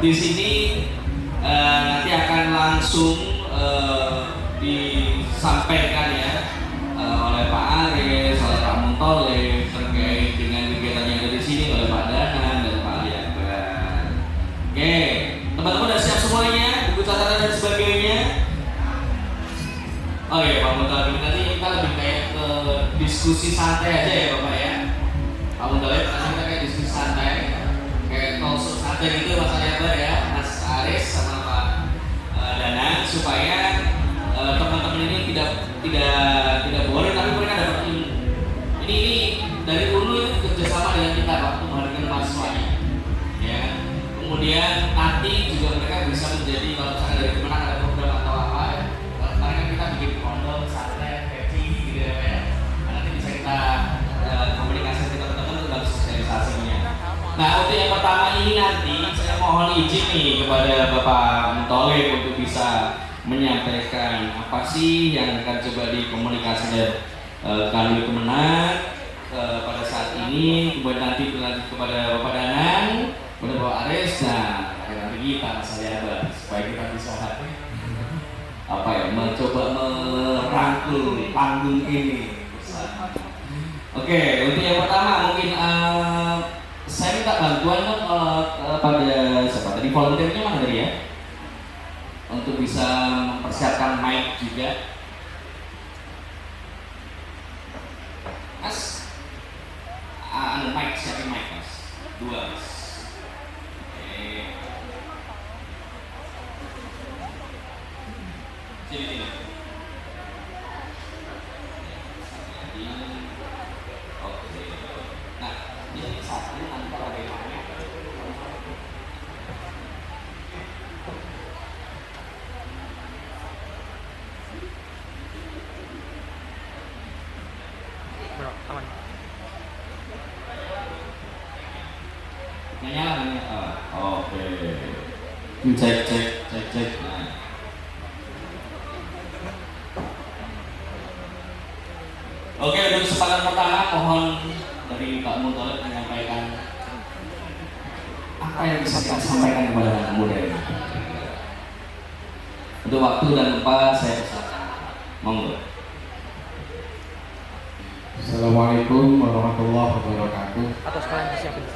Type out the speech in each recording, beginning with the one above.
di sini nanti akan langsung disampaikan ya oleh Pak Aris, oleh Pak Muntolib terkait dengan kegiatan yang ada di sini oleh Pak Danan dan Pak Ali Akbar. Oke, teman-teman udah siap semuanya, buku catatan dan sebagainya. Oh iya Pak Muntolib, nanti kita lebih kayak ke diskusi santai aja ya Bapak ya. Pak Muntolib, nanti kita kayak diskusi santai, kayak talkshow santai gitu Mas Ali Akbar ya, Mas Aris sama Pak Danan, supaya teman-teman ini tidak boring tapi mereka dapat ilmu. Ini dari dulu itu kerjasama dengan kita Pak untuk menghadirkan mahasiswanya. Ya. Kemudian nanti juga mereka bisa menjadi kalau misalkan dari kemenang ada program atau apa ya. Karena kan kita bikin kondom, santai, happy gitu ya Pak ya. Nanti bisa kita komunikasi dengan teman-teman tentang sosialisasinya. Nah untuk yang pertama ini nanti saya mohon izin nih kepada Bapak Muntolib untuk bisa menyampaikan apa sih yang akan coba dikomunikasikan kami Kemenang pada saat ini, kemudian nanti berlanjut kepada Bapak Danang, kepada Bapak Aris, nah nanti kita saya supaya kita bisa mencoba merangkul panggung ini. Oke, untuk yang pertama mungkin saya minta bantuan pada siapa tadi, volunteernya mana tadi ya, untuk bisa mempersiapkan mic juga. Mas, mic, siapin mic mas, 2 mas. Oke. Sini. Oke. Nah, ini satu nanti bagaimana? Aman. Nyala. Oke. Cek. Nah. Oke, untuk kesempatan pertama mohon dari Pak Mutolib menyampaikan apa yang bisa kita sampaikan kepada anak muda ini. Untuk waktu dan tempat saya persilakan. Monggo. Assalamualaikum warahmatullahi wabarakatuh. Atau sekalian disiapin.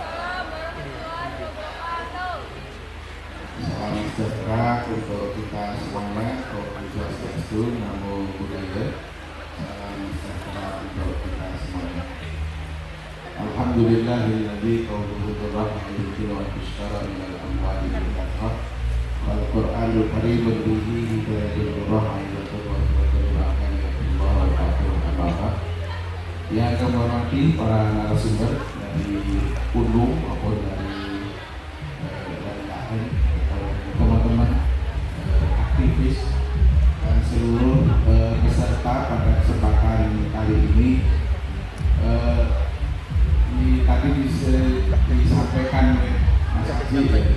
Salam sejahtera untuk kita semuanya. Om Swastiastu, Namo Buddhaya. Salam sejahtera untuk kita semuanya. Alhamdulillahilladzi qawluhu turrahmatullahi wa bisyara minal amwali bil kathar. Wal Qur'anul Karim bihi hidayatul rahmatul wa yang kami hormati para narasumber dari Undung maupun dari KM, teman-teman aktivis dan seluruh peserta pada kesempatan kali ini. Tadi disampaikan oleh Mas Haji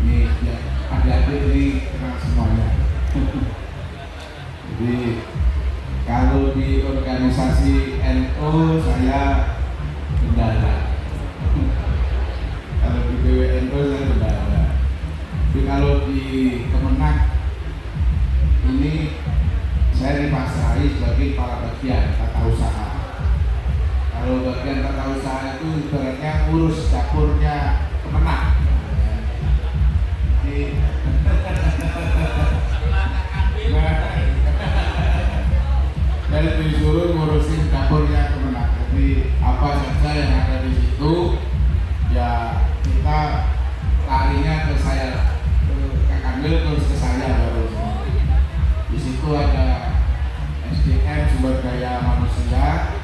ini ya, adik-adik ini kenal semuanya. Jadi kalau di organisasi NU saya bendara, kalau di BWNU saya bendara. Tapi kalau di Kemenang ini saya dipasrahi sebagai kepala bagian tata usaha. Kalau bagian tata usaha itu ibaratnya ngurus dapurnya Kemenang. Dan disuruh ngurusin dapurnya Kemenang. Jadi apa saja yang ada di situ ya kita larinya ke saya, ke Kak Kamil, terus ke saya baru. Di situ ada SDM, sumber daya manusia,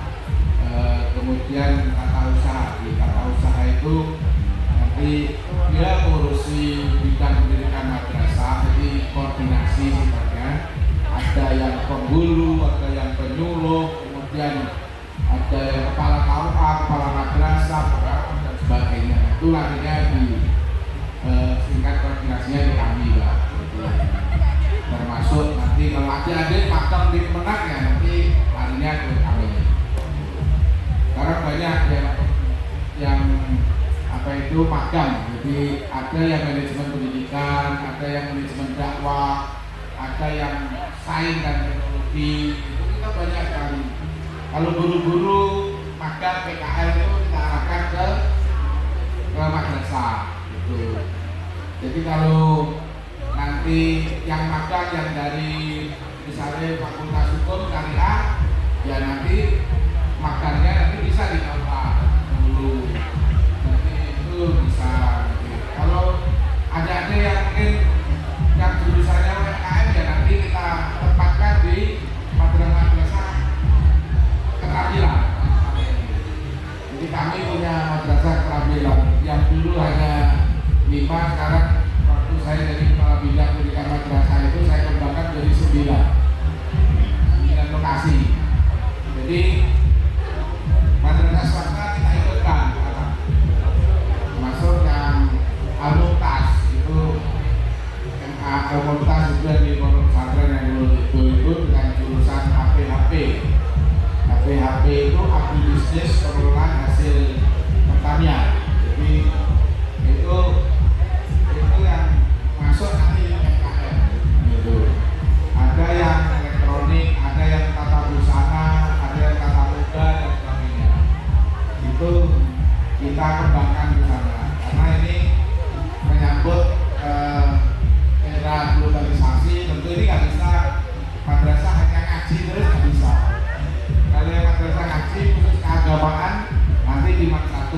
kemudian tata usaha. Di tata usaha itu nanti dia ngurusi bidang pendidikan madrasah, jadi koordinasi sifatnya. Ada yang penghulu, ada yang penyuluh, kemudian ada yang kepala KUA, kepala madrasah, dan sebagainya. Itu larinya di tingkat koordinasinya di kami lah. Termasuk nanti kalau adik-adik magang di Kemenang ya nanti larinya ke kami. Sekarang banyak yang apa itu magang. Jadi ada yang manajemen pendidikan, ada yang manajemen dakwah, ada yang sains dan teknologi, itu kita banyak sekali. Kalau guru-guru magang PKL itu kita arahkan ke madrasah gitu. Jadi kalau nanti yang magang yang dari misalnya Fakultas Hukum Syariah, ya nanti magangnya nanti bisa di KUA dulu. Nanti itu bisa. Kalau ada yang mungkin yang jurusannya UMKM ya nanti kita tempatkan di madrasah keterampilan. Jadi kami punya madrasah keterampilan yang dulu hanya 5, sekarang waktu saya jadi kepala bidang pendidikan madrasah itu saya kembangkan jadi 9 lokasi. Jadi madrasah swasta kita ikutkan, termasuk yang Alumtas itu komunitas juga di pondok pesantren yang dulu itu dengan jurusan HP bisnis pengelolaan hasil pertanian. Jadi itu yang masuk nanti UMKM gitu. Ada yang elektronik, ada yang tata busana, ada yang tata muda dan sebagainya. Itu kita kembangkan di sana karena ini menyambut era globalisasi. Tentu ini nggak bisa madrasah hanya ngaji terus, nggak bisa. Kalau yang madrasah ngaji khusus keagamaan nanti di mat 1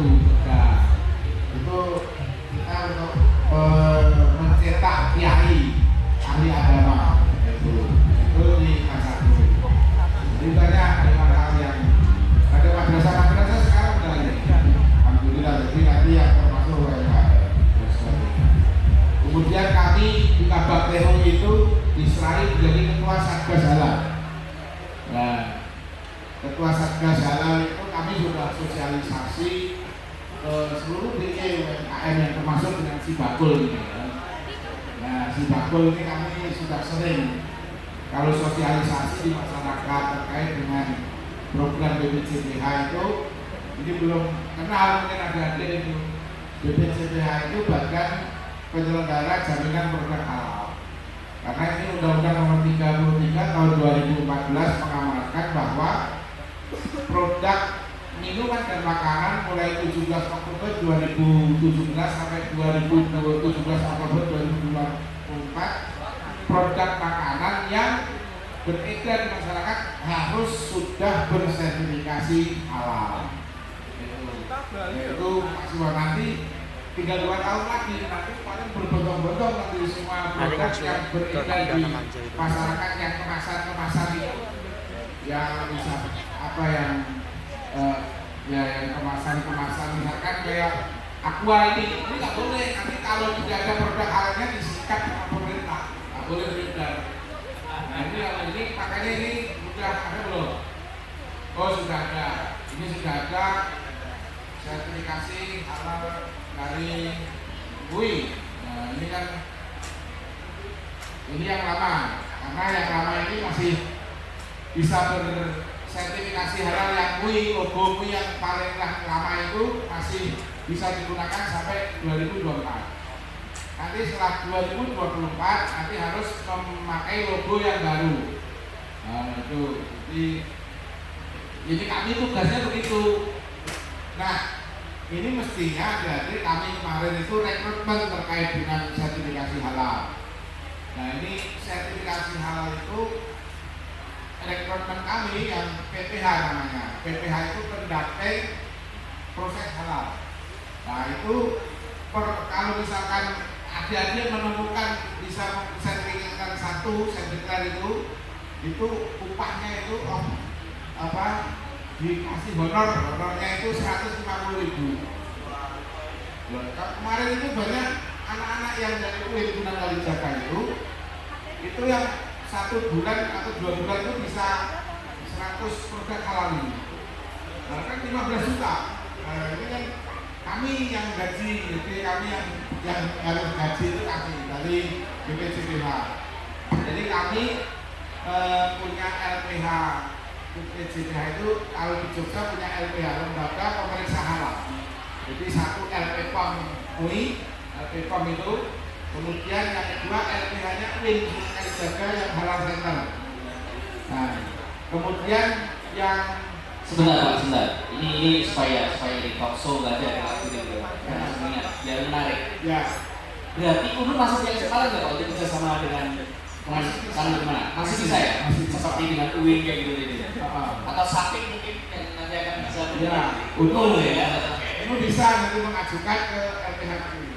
itu kita untuk mencetak kiai ahli agama itu di mat 1. Jadi banyak hal yang ada madrasah sekarang udah ada. Alhamdulillah, jadi nanti yang termasuk UMKM. Kemudian kami di Kabak Teho itu diserahi menjadi ketua Satgas Halal. Nah, ketua Satgas Halal itu kami sudah sosialisasi ke seluruh DE UMKM yang termasuk dengan si Bakul ini. Nah, si Bakul ini kami sudah sering kalau sosialisasi di masyarakat terkait dengan program BPJPH itu, ini belum kenal mungkin ada itu. BPJPH itu bahkan penyelenggara jaminan produk halal. Karena ini Undang-Undang Nomor 33 Tahun 2014 mengamanatkan bahwa produk minuman dan makanan mulai 17 Oktober 2017 sampai 17 Oktober 2024 produk makanan yang beredar di masyarakat harus sudah bersertifikasi halal. Yaitu maksimal nanti tinggal 2 tahun lagi, nanti paling berbondong-bondong nanti semua produk yang beredar di masyarakat yang kemasan itu yang bisa apa yang yang kemasan misalkan kayak Aqua ini nggak boleh, nanti kalau tidak ada produk halalnya disikat sama pemerintah, nggak boleh beredar. Nah ini kalau ini makanya ini sudah ada belum? Oh sudah ada, ini sudah ada sertifikasi halal dari MUI. Nah ini kan ini yang lama, karena yang lama ini masih bisa bersertifikasi halal yang MUI, logo MUI yang paling lama itu masih bisa digunakan sampai 2024. Nanti setelah 2024 nanti harus memakai logo yang baru. Nah itu, jadi kami tugasnya begitu. Nah ini mestinya jadi kami kemarin itu rekrutmen terkait dengan sertifikasi halal. Nah ini sertifikasi halal itu rekrutmen kami yang PPH namanya. PPH itu pendamping proses halal. Nah itu kalau misalkan adik-adik menemukan bisa sertifikatkan satu sertifikat itu upahnya itu dikasih honornya itu 150.000. Kemarin itu banyak anak-anak yang dari UIN Sunan Kalijaga itu yang 1 bulan atau 2 bulan itu bisa 100 produk halal ini. Nah kan 15 juta. Nah, ini kan kami yang gaji, jadi kami yang harus gaji itu kami dari BPJPH. Jadi kami punya LPH. BPJPH itu kalau di Jogja punya LPH, Lembaga Pemeriksa Halal. Jadi satu LPPOM UI, LPPOM itu, kemudian yang kedua LPH-nya UIN Sunan Kalijaga yang Halal Center. Nah, kemudian yang sebentar Pak, sebentar. Ini supaya di talk show nggak ada waktu gitu. Karena semuanya biar menarik. Ya. Berarti Unur masuk yang sekarang nggak kalau kerja sama dengan sana gimana? Masih bisa ya? Masih bisa. Seperti dengan UIN kayak gitu. Atau Sapik mungkin yang nanti akan bisa. Ya. Unur ya. Itu bisa nanti mengajukan ke LPH kami.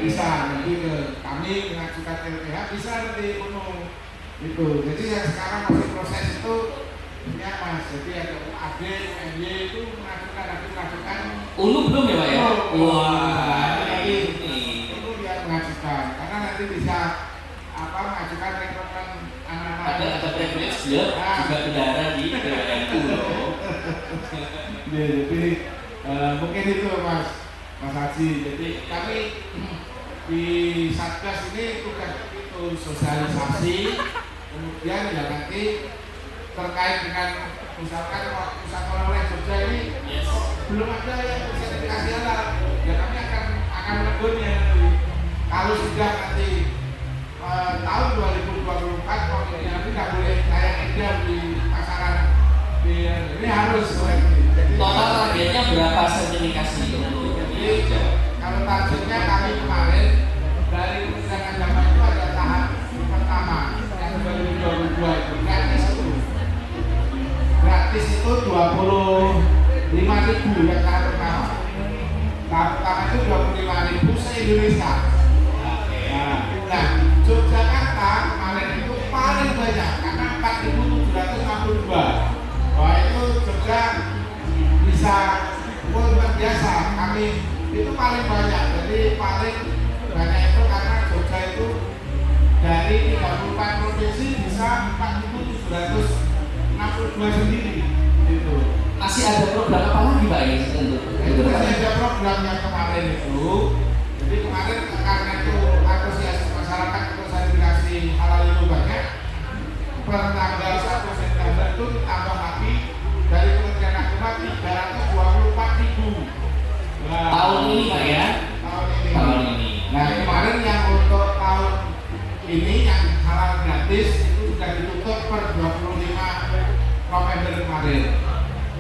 Bisa nanti ke kami mengajukan ke LPH, bisa nanti Unur itu. Jadi yang sekarang masih proses itu ya Mas. Jadi ada UAD, UMY itu mengajukan. Unur belum ya Pak ya? Wah, ini dia mengajukan karena nanti bisa mengajukan rekrutmen anak-anak. Ada privilege dia juga bendara di BWNU loh. Jadi mungkin itu Mas Haji. Jadi kami di Satgas ini tugas itu sosialisasi, kemudian ya nanti terkait dengan misalkan pusat oleh-oleh Jogja ini Yes. belum ada yang sertifikasi halal. Ya kami akan menegurnya nanti. Kalau sudah nanti tahun 2024 kalau ini nanti nggak boleh kayak edar di pasaran. Ini harus. Jadi, Total targetnya berapa sertifikasi? Jadi kalau targetnya kami kemarin dari Kementerian Agama itu ada tahap pertama yang 2022 itu gratis itu 25.000 ya tahap pertama. Tahap pertama itu 25.000 se-Indonesia. Nah, Yogyakarta kemarin itu paling banyak karena 4.752. Wah itu Jogja bisa luar biasa. Kami itu paling banyak. Jadi paling banyak itu karena Jogja itu dari 34 provinsi bisa 4.762 sendiri. Gitu. Masih ada program apa lagi Pak ini untuk Itu masih ada program yang kemarin itu. Jadi kemarin karena itu antusias masyarakat untuk sertifikasi halal itu banyak. Per tanggal 1 September itu ditambah lagi dari Kementerian Agama 324.000. Nah, tahun ini Pak ya? tahun ini. Tahun ini. Nah kemarin yang untuk tahun ini yang halal gratis itu sudah ditutup per 25 November kemarin.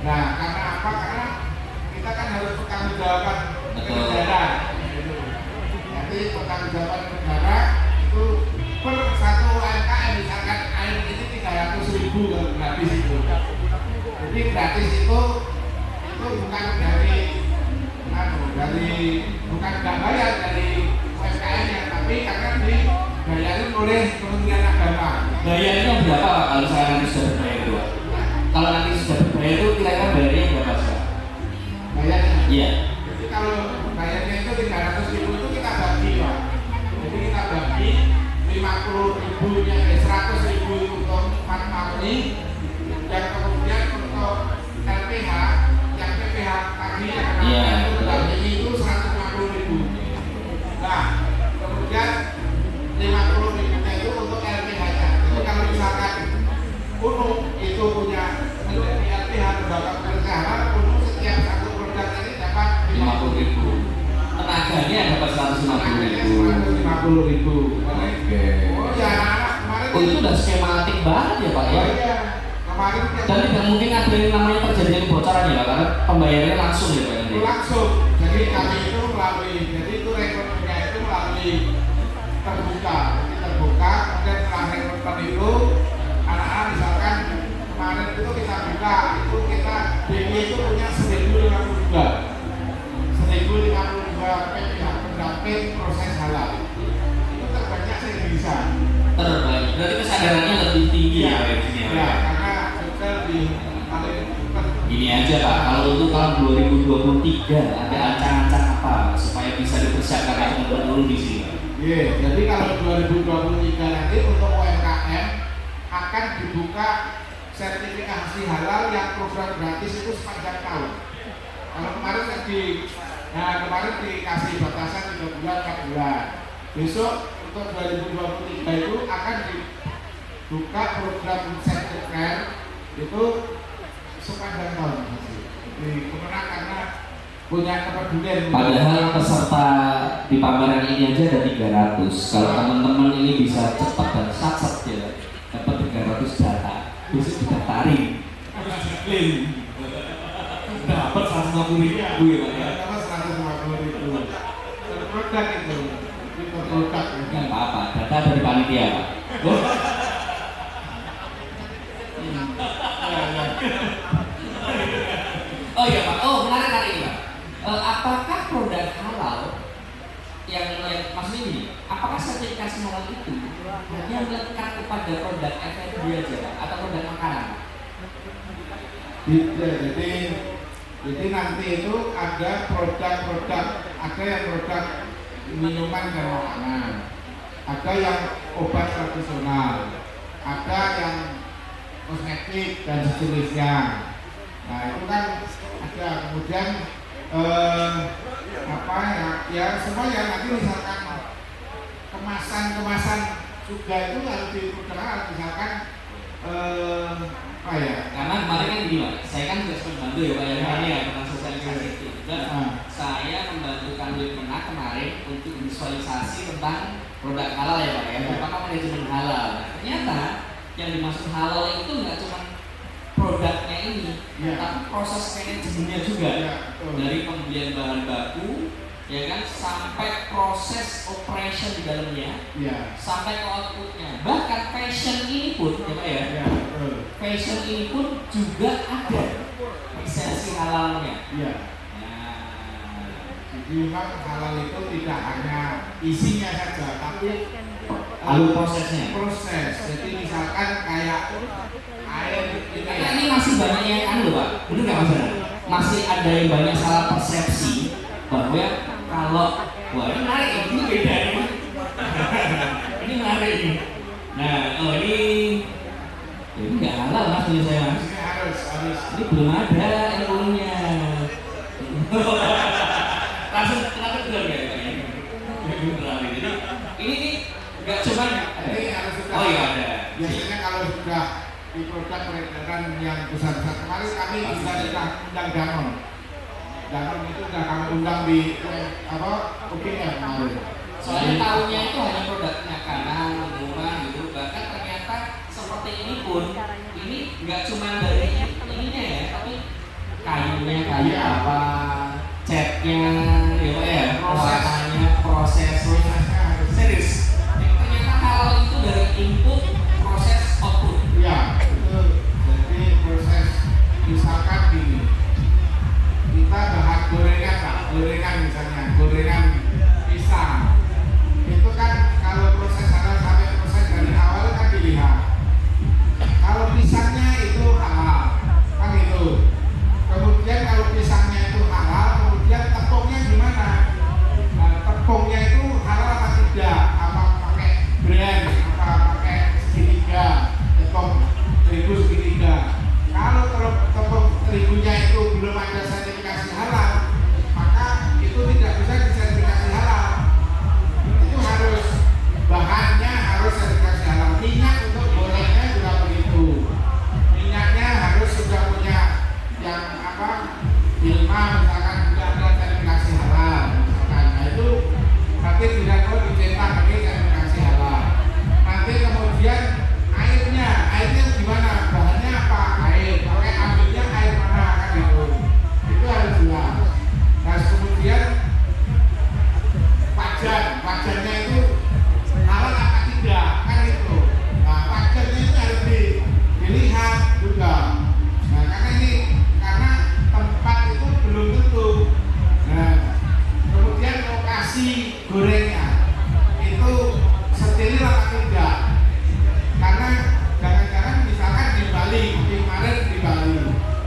Nah karena apa? Karena kita kan harus pertanggungjawaban ke Betul. negara. Gitu. Jadi pertanggungjawaban negara itu per satu UMKM misalkan air ini 300.000 kalau gratis itu. Jadi gratis itu bukan bukan nggak bayar dari UMKM nya tapi karena dibayarin oleh Kementerian Agama. Bayarnya berapa Pak kalau saya nanti sudah berbayar itu? Kalau nanti sudah berbayar itu kira-kira bayarnya berapa sih? Bayarnya. Iya. Jadi kalau bayarnya itu 300.000 itu kita bagi Pak. Jadi kita bagi 50.000 nya 100.000 itu untuk manfaatnya dan kemudian untuk LPH yang PPH tadi yang Iya. itu 150.000. Nah kemudian 50.000 nya itu untuk LPH nya. Jadi kalau misalkan Unung itu punya menjadi LPH lembaga perusahaan, Unung setiap satu produk ini dapat 50.000. Tenaganya dapat 150.000. 150.000. Oke. Oh ya anak-anak kemarin. Oh itu udah skematik banget ya Pak ya? Oh iya. Kemarin Dan tidak mungkin ada yang namanya terjadi kebocoran ya Pak, karena pembayarannya langsung ya Pak nanti. langsung. Jadi kami itu melalui, jadi itu rekrutmennya itu melalui terbuka. Jadi terbuka. Kemudian setelah rekrutmen itu anak-anak misalkan kemarin itu kita buka itu kita BI itu punya 1.052 PPH pendamping proses halal. Itu terbanyak se Indonesia. Terbaik. Berarti kesadarannya lebih tinggi ya Pak di sini ya, Pak, Ya, ya? karena Jogja lebih paling Ini aja Pak, kalau untuk tahun 2023 ada ancang-ancang apa supaya bisa dipersiapkan atau menurun di sini Pak? Iya, jadi kalau 2023 nanti untuk UMKM akan dibuka sertifikasi halal yang program gratis itu sepanjang tahun. Kalau kemarin kemarin dikasih batasan 3 bulan, 4 bulan. Besok untuk 2023 itu akan dibuka program sertifikat itu sepanjang tahun. Jadi kemenang karena punya kepedulian. Padahal peserta di pameran ini aja ada 300. Kalau teman-teman ini bisa cepat dan sat ya, dapat 300 data. Besok didaftarin. Dapat 150.000 ya Pak ya. Dapat 150.000. Produk itu. Itu produk. Enggak apa-apa, data dari panitia Pak. Oh iya Pak, oh menarik kali ini Pak. Apakah produk halal yang maksudnya ini, apakah sertifikasi halal itu hanya melekat kepada produk F&B aja Pak, atau produk makanan? Tidak, jadi nanti itu ada produk-produk, ada yang produk minuman dan makanan, ada yang obat tradisional, ada yang kosmetik dan sejenisnya. Nah itu kan ada, kemudian apa ya semuanya nanti misalkan kemasan juga itu harus diperkenalkan misalkan apa ya? Karena kemarin kan gini Pak, saya kan juga sempat membantu ya Pak ya, ini ya tentang sosialisasi itu. Dan Ah. saya membantu Kanwil Kemenak kemarin untuk visualisasi tentang produk halal ya Pak ya, terutama manajemen halal. Nah, ternyata yang dimaksud halal itu nggak cuma produknya ini, Ya. tapi proses manajemennya juga. Ya, betul. Dari pembelian bahan baku, ya kan, sampai proses operation di dalamnya, Ya. sampai ke outputnya. Bahkan fashion ini pun, ya Pak ya, Ya, betul. fashion ini pun juga ada lisensi halalnya. Ya. Nah, Jadi memang halal itu tidak hanya isinya saja, tapi lalu prosesnya. proses. Jadi misalkan kayak air Karena ini masih banyak yang anu Pak, benar nggak Mas? Masih ada yang banyak salah persepsi bahwa kalau wah ini menarik, ini beda nih. Ini menarik ini. Nah, oh ini nggak halal Mas menurut saya Mas. Ini harus Ini belum ada ilmunya. Langsung kenapa bilang ya Pak? Jadi ini nggak cuma ini harus sudah. oh iya ada. Biasanya kalau sudah di produk peredaran yang besar-besar kemarin kami juga sudah undang Danon itu sudah kami undang di UGM kemarin. Soalnya tahunya itu hanya produknya kanan, murah gitu. Bahkan ternyata seperti ini pun ini nggak cuma dari ininya ya, tapi kayunya kayu apa, catnya, ya Pak ya, prosesnya, prosesnya serius. Ternyata halal itu dari input, proses, output. Ya, itu jadi proses misalkan gini. Kita bahan gorengan lah, gorengan pisang. Itu kan kalau proses halal sampai proses dari awal kan dilihat. Kalau pisangnya itu halal, kan itu. Kemudian kalau pisangnya itu halal, kemudian tepungnya gimana? Nah, tepungnya itu halal apa tidak? Apa pakai brand? Apa pakai segitiga? Tepung terigu segitiga. Kalau tepung terigunya itu belum ada sertifikasi halal, maka itu tidak bisa disertifikasi halal. Itu harus bahannya harus sertifikasi halal. Minyak untuk gorengnya juga begitu. Minyaknya harus sudah punya yang Dilma misalkan sudah ada sertifikasi halal. Misalkan, nah itu nanti tidak perlu dicetak lagi sertifikasi halal. Nanti kemudian airnya gimana? Bahannya apa? Air. Pakai ambilnya air mana kan itu? Itu harus jelas. Nah kemudian wajannya itu halal apa tidak kan itu. Nah wajannya itu harus dilihat juga. Nah karena tempat itu belum tentu. Nah kemudian lokasi gorengnya itu steril apa tidak? Karena jangan-jangan misalkan di Bali, kemarin di Bali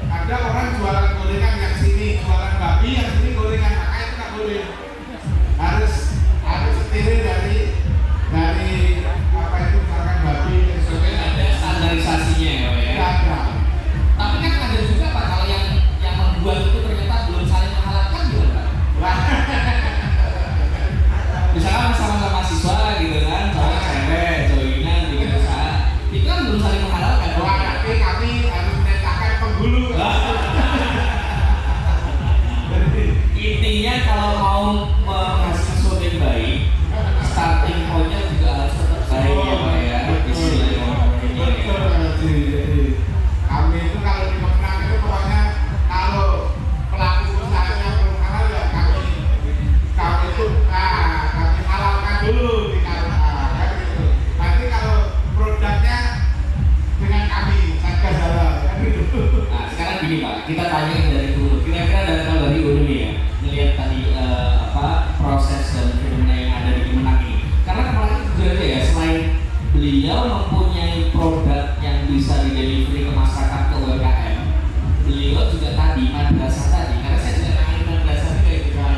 ada orang jualan gorengan yang sini jualan babi, yang sini gorengan, makanya itu nggak boleh. Harus steril dari apa itu misalkan babi dan sebagainya. Ada standarisasinya ya Pak ya. Tidak ada. Tapi kan ada juga Pak kalau yang membuat itu ternyata belum saling menghalalkan juga Pak. Misalkan sama-sama mahasiswa gitu kan, cowok cewek, joinan bikin usaha, itu kan belum saling menghalalkan. Wah, nanti kami harus menetapkan penghulu. Intinya kalau mau menghasilkan sesuatu yang baik, starting point-nya juga harus tetap baik ya Pak ya. Bismillahirrahmanirrahim. Betul, jadi kami itu kalau di Kemenang itu pokoknya kalau pelaku usahanya belum halal ya kami itu kami halalkan dulu di KUA kan gitu. Nanti kalau produknya dengan kami Satgas Halal kan gitu. Nah sekarang gini Pak, kita tanya dari dulu. Kira-kira dari dulu nih ya, melihat tadi proses dan fenomena yang ada di Kemenang ini. Karena kemarin juga ada ya, selain beliau mempunyai produk yang bisa didelivery ke masyarakat ke UMKM, beliau juga tadi madrasah tadi. Karena saya juga nangani madrasah juga itu kan.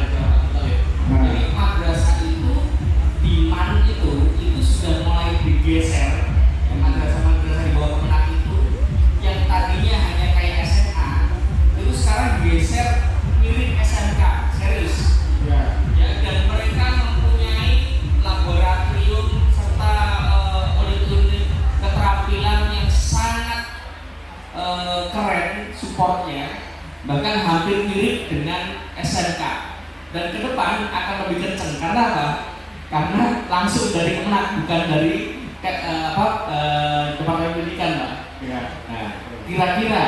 Jadi madrasah itu demand itu sudah mulai digeser. Madrasah-madrasah di bawah Kemenang itu yang tadinya hanya kayak SMA itu sekarang digeser mirip SMK, serius. Ya. Ya, dan mereka mempunyai laboratorium serta unit-unit keterampilan yang sangat keren supportnya, bahkan hampir mirip dengan SMK, dan ke depan akan lebih kenceng. Karena apa? Karena langsung dari Kemenak, bukan dari Departemen Pendidikan, Pak. Ya. Nah, kira-kira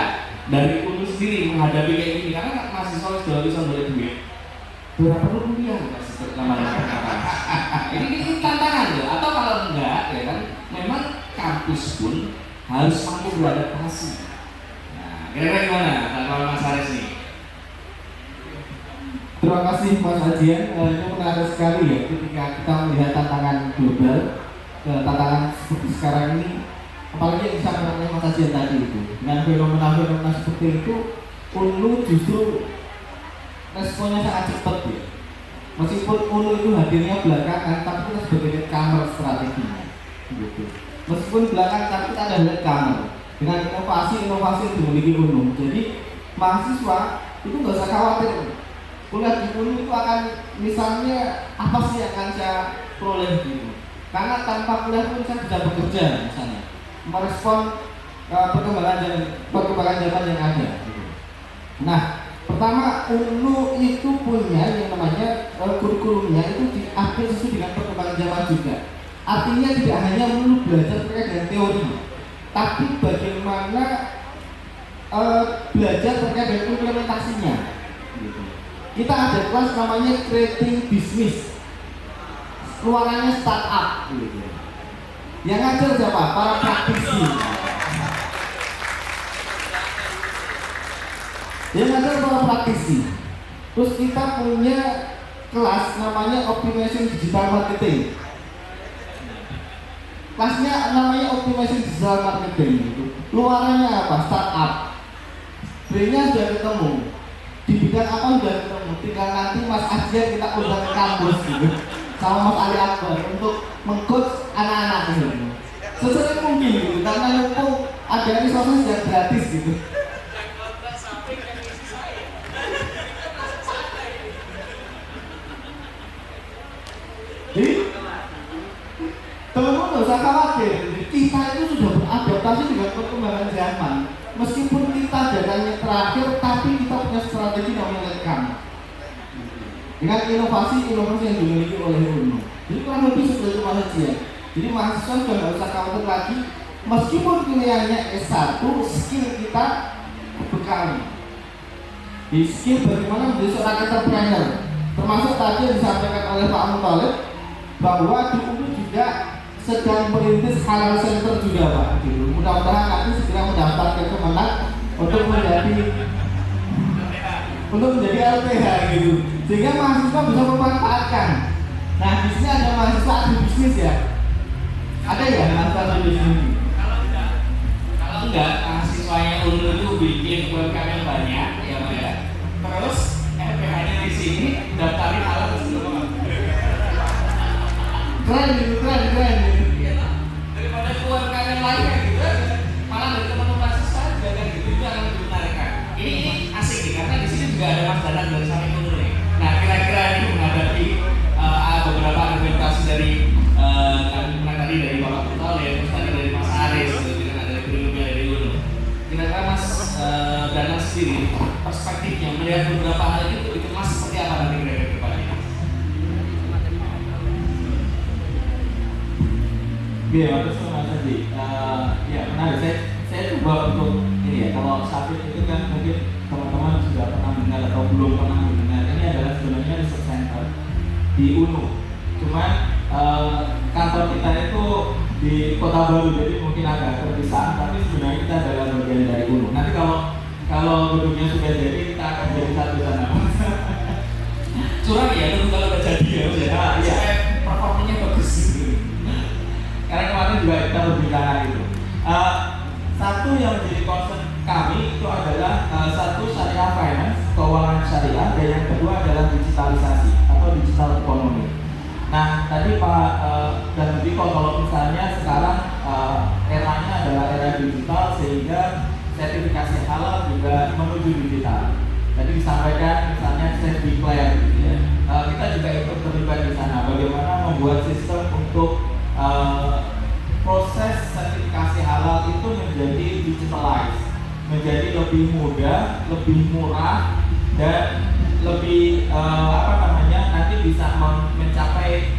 dari UNU sendiri menghadapi kayak gini, karena mahasiswa sudah bisa boleh duit, berapa rupiah namanya? Ini tantangan loh. Atau kalau enggak, ya kan, memang kampus pun harus mampu beradaptasi. Nah, kira-kira gimana kalau Mas Haris nih? Terima kasih Mas Ajian, ini menarik sekali ya ketika kita melihat tantangan global, tantangan seperti sekarang ini, apalagi yang disampaikan Mas Ajian tadi itu, dengan fenomena-fenomena seperti itu, UNU justru responnya sangat cepat ya. Meskipun UNU itu hadirnya belakangan, tapi kita sebagai newcomer strateginya, gitu. Meskipun belakangan, tapi kita ada newcomer dengan inovasi-inovasi yang dimiliki UNU. Jadi mahasiswa itu nggak usah khawatir. Kuliah di UNU itu akan, misalnya apa sih yang akan saya peroleh gitu. Karena tanpa kuliah pun saya bisa bekerja misalnya, merespon perkembangan zaman yang ada. Gitu. Nah, pertama UNU itu punya yang namanya kurikulumnya itu diambil sesuai dengan perkembangan zaman juga. Artinya tidak hanya melulu belajar terkait dengan teori, tapi bagaimana belajar terkait dengan implementasinya. Gitu. Kita ada kelas namanya creating business, keluarannya startup. Gitu. Yang ngajar siapa? Para praktisi. Yang ngajar para praktisi. Terus kita punya kelas namanya optimization digital marketing. Kelasnya namanya optimization digital marketing. Gitu. Luarannya apa? Startup. B-nya sudah ketemu. Di bidang apa sudah ketemu, tinggal nanti Mas Ajian kita undang ke kampus gitu sama Mas Ali Akbar untuk meng-coach anak-anak gitu. Sesering mungkin gitu, karena mumpung ada resources yang gratis gitu. Jadi teman-teman nggak usah khawatir, kita itu sudah beradaptasi dengan perkembangan zaman. Meskipun kita datangnya terakhir, tapi kita punya strategi namanya rekam dengan inovasi-inovasi yang dimiliki oleh UNU. Jadi kurang lebih seperti itu Mas Ajian. Jadi mahasiswa sudah nggak usah khawatir lagi. Meskipun pilihannya S1, skill kita bekali. Di skill bagaimana menjadi seorang entrepreneur. Termasuk tadi yang disampaikan oleh Pak Muthalib bahwa di UNU juga sedang merintis halal center juga Pak. Gitu. Mudah-mudahan nanti segera mendaftar ke Kemenak untuk menjadi LPH gitu. Sehingga mahasiswa bisa memanfaatkan. Nah di sini ada mahasiswa agribisnis ya. Ada ya mahasiswa agribisnis? Kalau enggak, mahasiswanya UNU itu bikin UMKM banyak, ya Pak ya. Terus LPH-nya di sini daftarin halal semua. Keren gitu. Daripada UMKM lainnya gitu, malah dari teman-teman mahasiswa juga kan gitu, itu akan lebih menarik kan. Ini asik nih, karena di sini juga ada Mas Danang dari samping UNU nih. Nah kira-kira ini menghadapi beberapa argumentasi dari tadi dari Bapak Muthalib, terus tadi dari Mas Haris, dengan ada kurikulumnya dari UNU. Kira-kira Mas Danang sendiri perspektifnya melihat beberapa hal itu Mas seperti apa nanti kira-kira ke depannya? Iya, terus Mas Adi, ya menarik. Saya coba untuk ini ya. Kalau Safir itu kan mungkin teman-teman sudah pernah mendengar atau belum pernah mendengar. Ini adalah sebenarnya research center di UNU. Cuman kantor kita itu di Kota Baru, jadi mungkin agak terpisah. Tapi sebenarnya kita adalah bagian dari UNU. Nanti kalau gedungnya sudah jadi, kita akan jadi satu sana. Curang ya, itu kalau udah jadi ya, iya. Performanya bagus gitu. Karena kemarin juga kita berbicara itu. Satu yang menjadi concern kami itu adalah satu syariah finance, keuangan syariah, dan yang kedua adalah digitalisasi atau digital ekonomi. Nah, tadi Pak dan Biko kalau misalnya sekarang eranya adalah era digital sehingga sertifikasi halal juga menuju digital. Tadi disampaikan misalnya safe declare, gitu ya. Kita juga ikut terlibat di sana. Bagaimana membuat sistem untuk proses sertifikasi halal itu menjadi digitalized, menjadi lebih mudah, lebih murah, dan lebih nanti bisa mencapai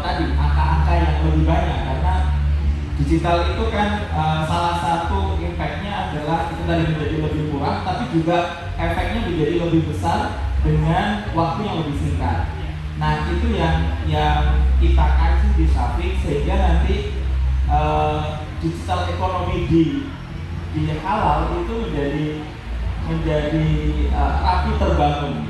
tadi angka-angka yang lebih banyak, karena digital itu kan salah satu impactnya adalah itu tadi menjadi lebih murah, tapi juga efeknya menjadi lebih besar dengan waktu yang lebih singkat. Nah itu yang kita kaji di Safik, sehingga nanti digital ekonomi di halal itu menjadi rapi terbangun.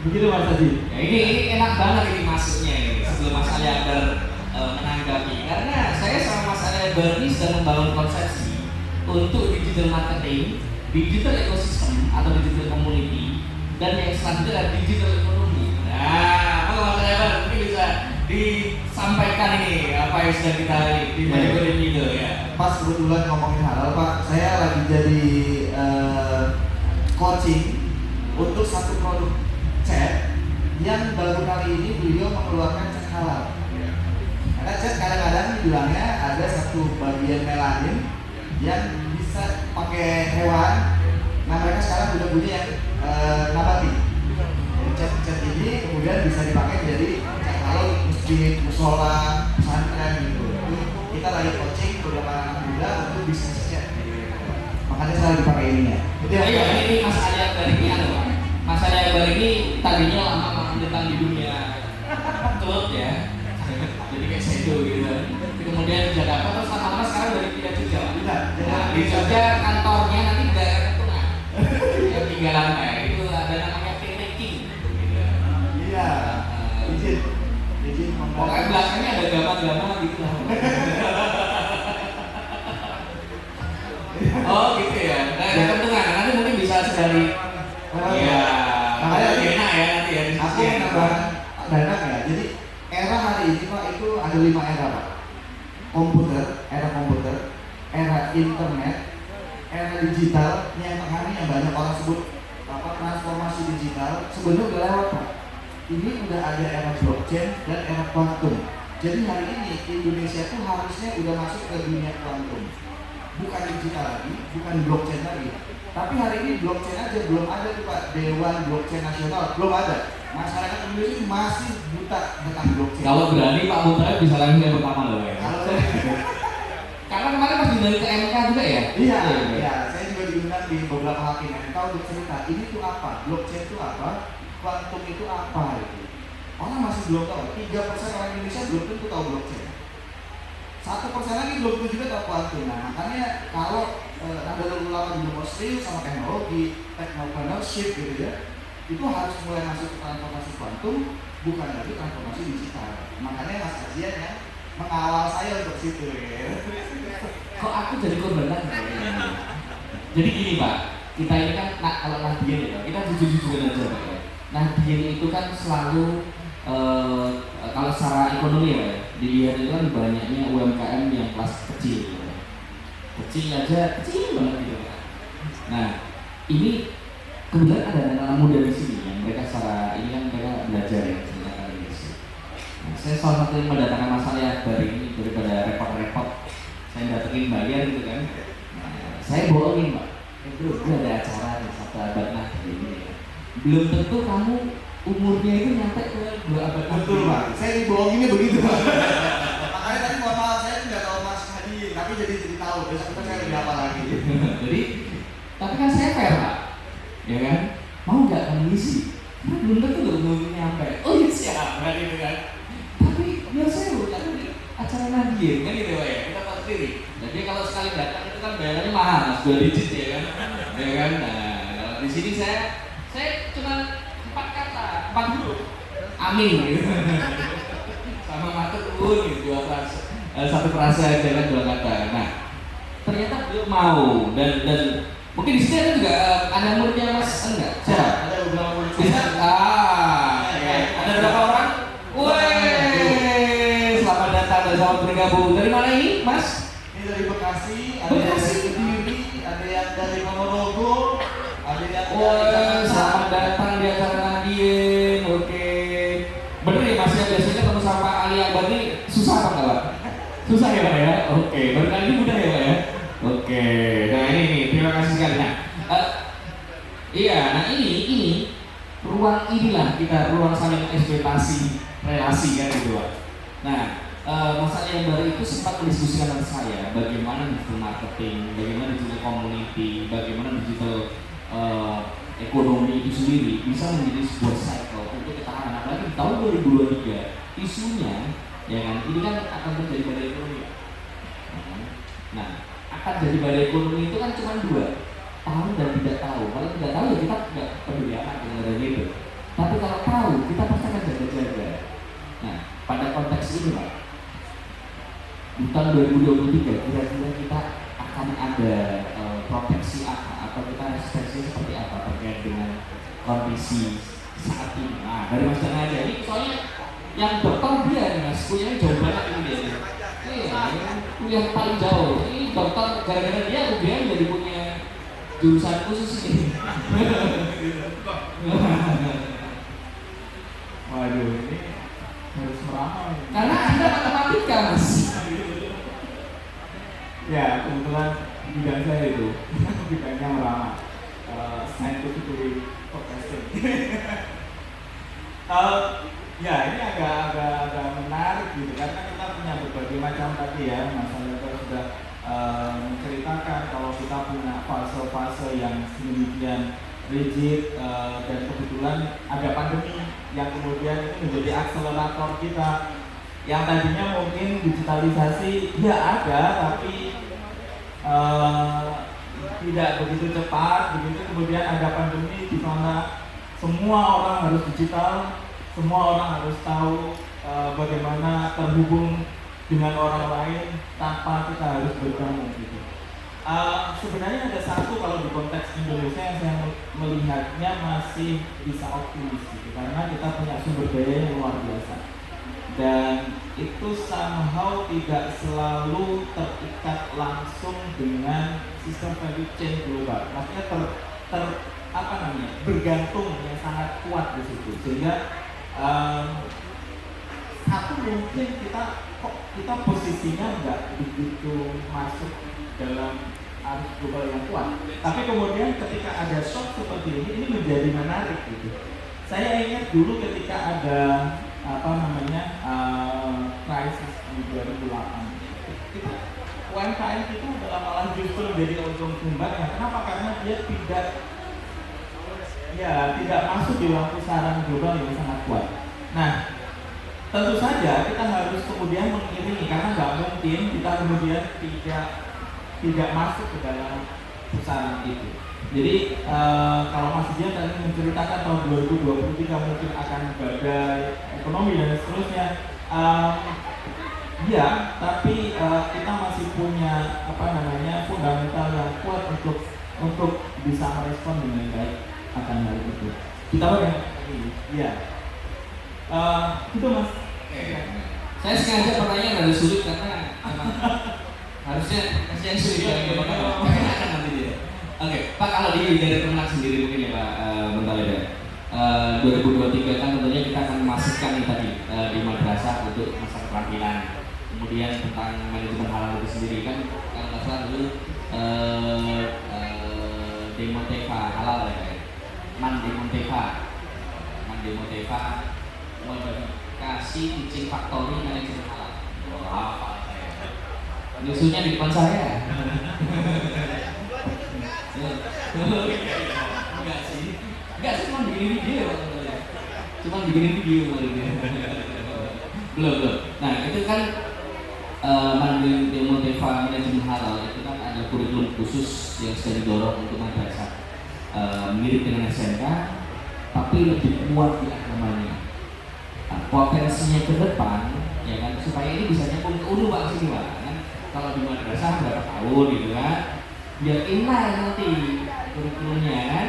Begitu Mas Haji. Ya, ini enak banget ini masuknya ini sebelum Mas Ali Akbar menanggapi, karena saya sama Mas Ali Akbar ini sedang membangun konsepsi untuk digital marketing, digital ecosystem atau digital community, dan yang selanjutnya adalah digital ekonomi. Nah, Mas Ali Akbar mungkin bisa disampaikan ini apa yang sedang kita di monitoring itu ya. Pas kebetulan ngomongin halal Pak, saya lagi jadi coaching untuk satu produk cat yang baru kali ini beliau mengeluarkan cat halal. Karena cat kadang-kadang bilangnya ada satu bagian melanin yang bisa pakai hewan. Nah mereka sekarang sudah punya yang nabati. Cat ini kemudian bisa dipakai jadi cat halal masjid, musola, pesantren gitu. Kita lagi coaching beberapa anak muda untuk bisnis cat. Makanya saya lagi pakai ininya. Itu yang ini Mas Ali Akbar ini Pak. Mas Ali Akbar ini tadinya lama menentang di dunia cloud ya. Jadi kayak sedo gitu. Kemudian di Jakarta, terus lama-lama sekarang dari pindah Jogja. Nah, di Jogja kantornya nanti di daerah Ketungan. Yang 3 lantai itu ada namanya King. Iya. Izin. Pokoknya belakangnya ada gambar-gambar gitu lah. Oh gitu ya. Nah, ada Ketungan. Nanti mungkin bisa dari iya. Makanya enak ya nanti ya. aku menambahkan dana ya. Jadi era hari ini Pak itu ada 5 era Pak. Era komputer, era internet, era digital. Yang tengah ini yang banyak orang sebut transformasi digital. Sebenarnya udah lewat Pak. Ini udah ada era blockchain dan era kuantum. Jadi hari ini Indonesia tuh harusnya udah masuk ke dunia kuantum. Bukan digital lagi, bukan blockchain lagi. Tapi hari ini blockchain aja belum ada tuh Pak, Dewan Blockchain Nasional belum ada. Masyarakat Indonesia masih buta tentang blockchain. Kalau berani Pak Mutar bisa lagi yang pertama loh ya. Karena kemarin pas diundang ke MK juga ya? Iya. Saya juga diundang di beberapa hakim MK untuk cerita ini tuh apa, blockchain itu apa, kuantum itu apa gitu. Orang masih belum tahu. 3% orang Indonesia belum tentu tahu blockchain. 1% lagi belum tentu juga tahu kuantum. Nah makanya kalau Nahdlatul Ulama dulu mau serius sama teknologi, technopreneurship gitu ya, itu harus mulai masuk ke transformasi kuantum, bukan lagi transformasi digital. Makanya Mas Azian yang mengawal saya untuk situ ya. Kok aku jadi korban lagi? Jadi gini Pak, kita ini kan kalau Nahdien ya, kita jujur-jujuran aja Pak ya. Nahdien itu kan selalu kalau secara ekonomi ya, dilihat itu kan banyaknya UMKM yang kelas kecil gitu. Kecil banget gitu Pak. Nah, ini kemudian ada anak muda di sini yang mereka secara ini kan mereka belajar ya tentang Indonesia. Nah, saya salah satu yang mendatangkan masalah Akbar ini daripada repot-repot saya datengin bayar gitu kan. Nah, saya bohongin Pak. Bro, ada acara nih satu abad Nahdien ini. Belum tentu kamu umurnya itu nyampe ke 2 abad. Betul Pak. Saya dibohonginnya begitu Pak. Makanya tadi mohon maaf saya nggak tahu Mas Hadi, tapi jadi tahu. Besok saya lebih apa lagi. Jadi, tapi kan saya fair Pak, ya kan? Mau nggak kamu ngisi? Karena belum tentu loh umurnya nyampe. Oh iya siap, kan gitu kan? Tapi biar saya loh, karena ini acara Nahdien kan gitu Pak ya. Kita tahu sendiri. Jadi kalau sekali datang itu kan bayarannya mahal, Mas, 2 digit ya kan? Ya kan? Nah, kalau di sini saya cuma 4 kata, 4 huruf. Amin gitu. Sama matur nuwun gitu, 2 frase. 1 frase aja kan 2 kata. Nah, ternyata beliau mau dan mungkin di sini ada juga ada muridnya Mas enggak? Siapa? Ada beberapa murid Bisa? Ada berapa orang? Wih, selamat datang dan selamat bergabung. Dari mana ini, Mas? Ini dari Bekasi, ada yang dari Kediri, ada yang dari Ponorogo, ada yang dari Selamat datang di acara Nahdien. Oke. Bener ya Mas ya, biasanya ketemu sama Pak Ali Akbar ini susah apa enggak Pak? Susah ya Pak ya? Oke, baru kali ini mudah ya Pak ya? Oke, nah ini nih, terima kasih sekali. Nah, Iya, nah ini ruang inilah kita ruang saling ekspektasi relasi kan gitu Pak. Nah, Mas Ali yang baru itu sempat mendiskusikan dengan saya bagaimana digital marketing, bagaimana digital community, bagaimana digital ekonomi itu sendiri bisa menjadi sebuah cycle untuk ketahanan. Apalagi di tahun 2023 isunya, ya kan, ini kan akan terjadi badai ekonomi. Nah, akan jadi badai ekonomi itu kan cuma dua, tahu dan tidak tahu. Kalau tidak tahu ya kita tidak peduli amat dengan itu. Tapi kalau tahu kita pasti akan jaga-jaga. Nah, pada konteks ini Pak, di tahun 2023 kira-kira kita akan ada proteksi apa atau kita resistensi seperti apa terkait dengan kondisi saat ini. Nah, dari Mas Dana aja ini soalnya yang dokter dia nih Mas, kuliahnya jauh banget ini dia. Iya, kuliah paling jauh. Ini dokter gara-gara dia UGM jadi punya jurusan khusus ini. Waduh, ini harus meramai. Karena Anda matematika Mas. Ya, kebetulan bidang saya itu bidangnya meramai. Scientific forecasting. Ya, ini agak menarik gitu karena kita punya berbagai macam tadi ya, Mas Aldo sudah menceritakan kalau kita punya fase-fase yang sedemikian rigid dan kebetulan ada pandemi yang kemudian itu menjadi akselerator kita yang tadinya mungkin digitalisasi ya ada tapi tidak begitu cepat begitu kemudian ada pandemi di mana semua orang harus digital, semua orang harus tahu bagaimana terhubung dengan orang lain tanpa kita harus bertemu gitu. Sebenarnya ada satu kalau di konteks Indonesia yang saya melihatnya masih bisa optimis gitu, karena kita punya sumber daya yang luar biasa dan itu somehow tidak selalu terikat langsung dengan sistem value chain global, maksudnya bergantung yang sangat kuat di situ sehingga satu mungkin kita posisinya nggak begitu masuk dalam arus global yang kuat. Tapi kemudian ketika ada shock seperti ini menjadi menarik gitu. Saya ingat dulu ketika ada krisis di 2008, UMKM itu adalah malah justru menjadi untung tumbangnya. Kenapa? Karena dia tidak masuk di dalam pusaran global yang sangat kuat. Nah, tentu saja kita harus kemudian mengiringi karena nggak mungkin kita kemudian tidak masuk ke dalam pusaran itu. Jadi kalau Mas Dian tadi menceritakan tahun 2023 mungkin akan badai ekonomi dan seterusnya, ya, tapi kita masih punya fundamental yang kuat untuk bisa merespon dengan baik akan hal itu. Kita ya, itu Mas. Saya sengaja pertanyaan agak sulit karena harusnya kasih yang sulit kan nanti dia. Oke, Pak, kalau dari Kemenag sendiri mungkin ya Pak Mentaleda, 2023 kan tentunya kita akan memasukkan nih tadi di madrasah untuk masa keterampilan, kemudian tentang manajemen halal itu sendiri kan kalau nggak salah dulu Demonteva halal ya kayak Demonteva modifikasi kucing factory manajemen halal. Wah, musuhnya di depan saya. Enggak sih, cuma bikin video. Belum. Nah, itu kan Demonteva manajemen halal itu kan ada kurikulum khusus yang sedang didorong untuk madrasah. Mirip dengan SMK, tapi lebih kuat di agamanya. Nah, potensinya ke depan, ya kan, supaya ini bisa nyambung ke UNU Pak sini Pak. Kan? Kalau di madrasah berapa tahun gitu kan, biar inline nanti kurikulumnya kan.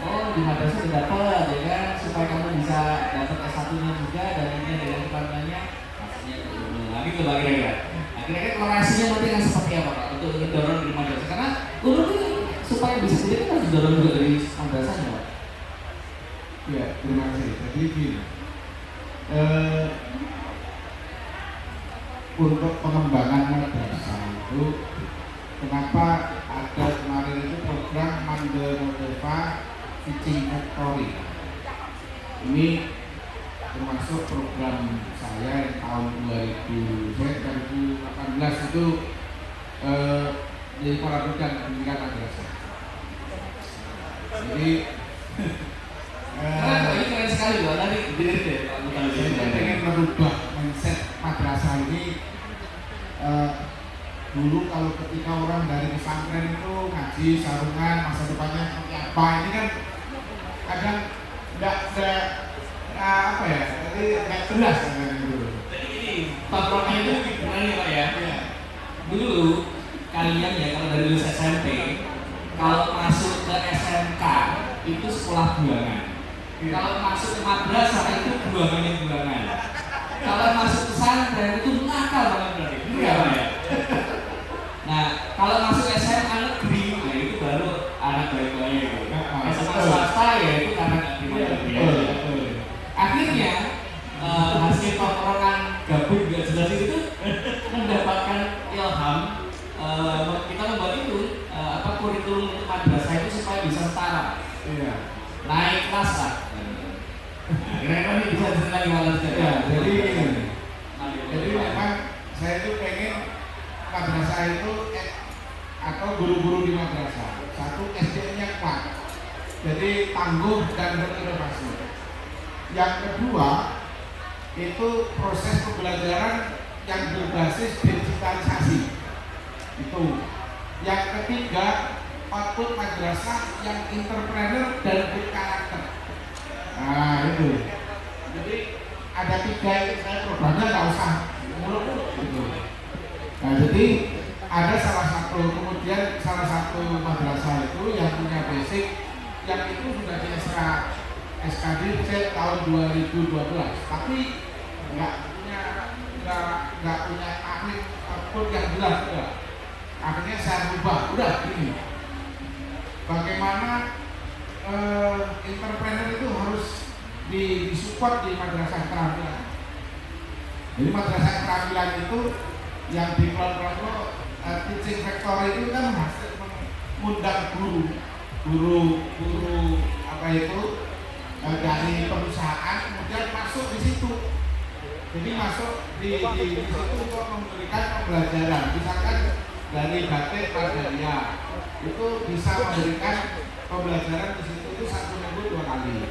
Oh di madrasah udah dapat ya kan, supaya kamu bisa dapat S1-nya juga dan ini dengan keterampilannya maksudnya ke UNU. Nah gitu Pak kira-kira. Nah, kira-kira korelasinya nanti akan seperti apa Pak untuk mendorong di madrasah? Karena UNU ini supaya bisa sendiri kan harus didorong juga dari madrasahnya Pak. Ya, terima kasih. Jadi gini, untuk pengembangan madrasah itu, kenapa ada kemarin itu program Mandel Motiva Teaching Factory. Ini termasuk program saya yang tahun 2018 itu jadi para bidang pendidikan madrasah. Jadi Ini keren sekali loh, tadi berdiri deh. saya pengen merubah mindset madrasah ini. Dulu kalau ketika orang dari pesantren itu ngaji sarungan masa depannya seperti apa, ini kan kadang nggak apa ya, jadi nggak jelas kan dulu. Jadi ini tongkrongan itu gimana nih Pak ya? Iya. Dulu kalian ya kalau dari lulus SMP, kalau masuk ke SMK itu sekolah buangan. Iya. Kalau masuk ke madrasah itu buangan. Kalau masuk ke pesantren itu nakal banget berarti. Iya Pak ya. Nah, kalau masuk SMA negeri, nah itu baru anak baik-baik itu. SMA swasta ya itu karena nggak terima. Akhirnya hasil tongkrongan gabung juga jelas itu mendapatkan ilham kita membuat itu kurikulum untuk madrasah itu supaya bisa setara, Iya. naik kelas lah. Kira-kira ini bisa cerita gimana sih? Ya, jadi memang saya itu pengen madrasah itu atau guru-guru di madrasah satu SDM-nya kuat, jadi tangguh dan berinovasi. Yang kedua itu proses pembelajaran yang berbasis digitalisasi itu. Yang ketiga output madrasah yang entrepreneur dan berkarakter. Nah itu. Jadi ada 3 itu saya programnya nggak usah muluk-muluk gitu. Nah jadi ada salah satu madrasah itu yang punya basic yang itu sudah di SKD tahun 2012, tapi nggak punya ahli output yang jelas juga. Akhirnya saya rubah, udah ini. Bagaimana entrepreneur itu harus disupport di madrasah keterampilan. Jadi madrasah keterampilan itu yang di kelompok Teaching Factory itu kan hasil mengundang guru apa itu dari perusahaan kemudian masuk di situ. Jadi masuk di situ untuk memberikan pembelajaran. Misalkan dari batik Pardalia itu bisa memberikan pembelajaran di situ itu 1 minggu 2 kali.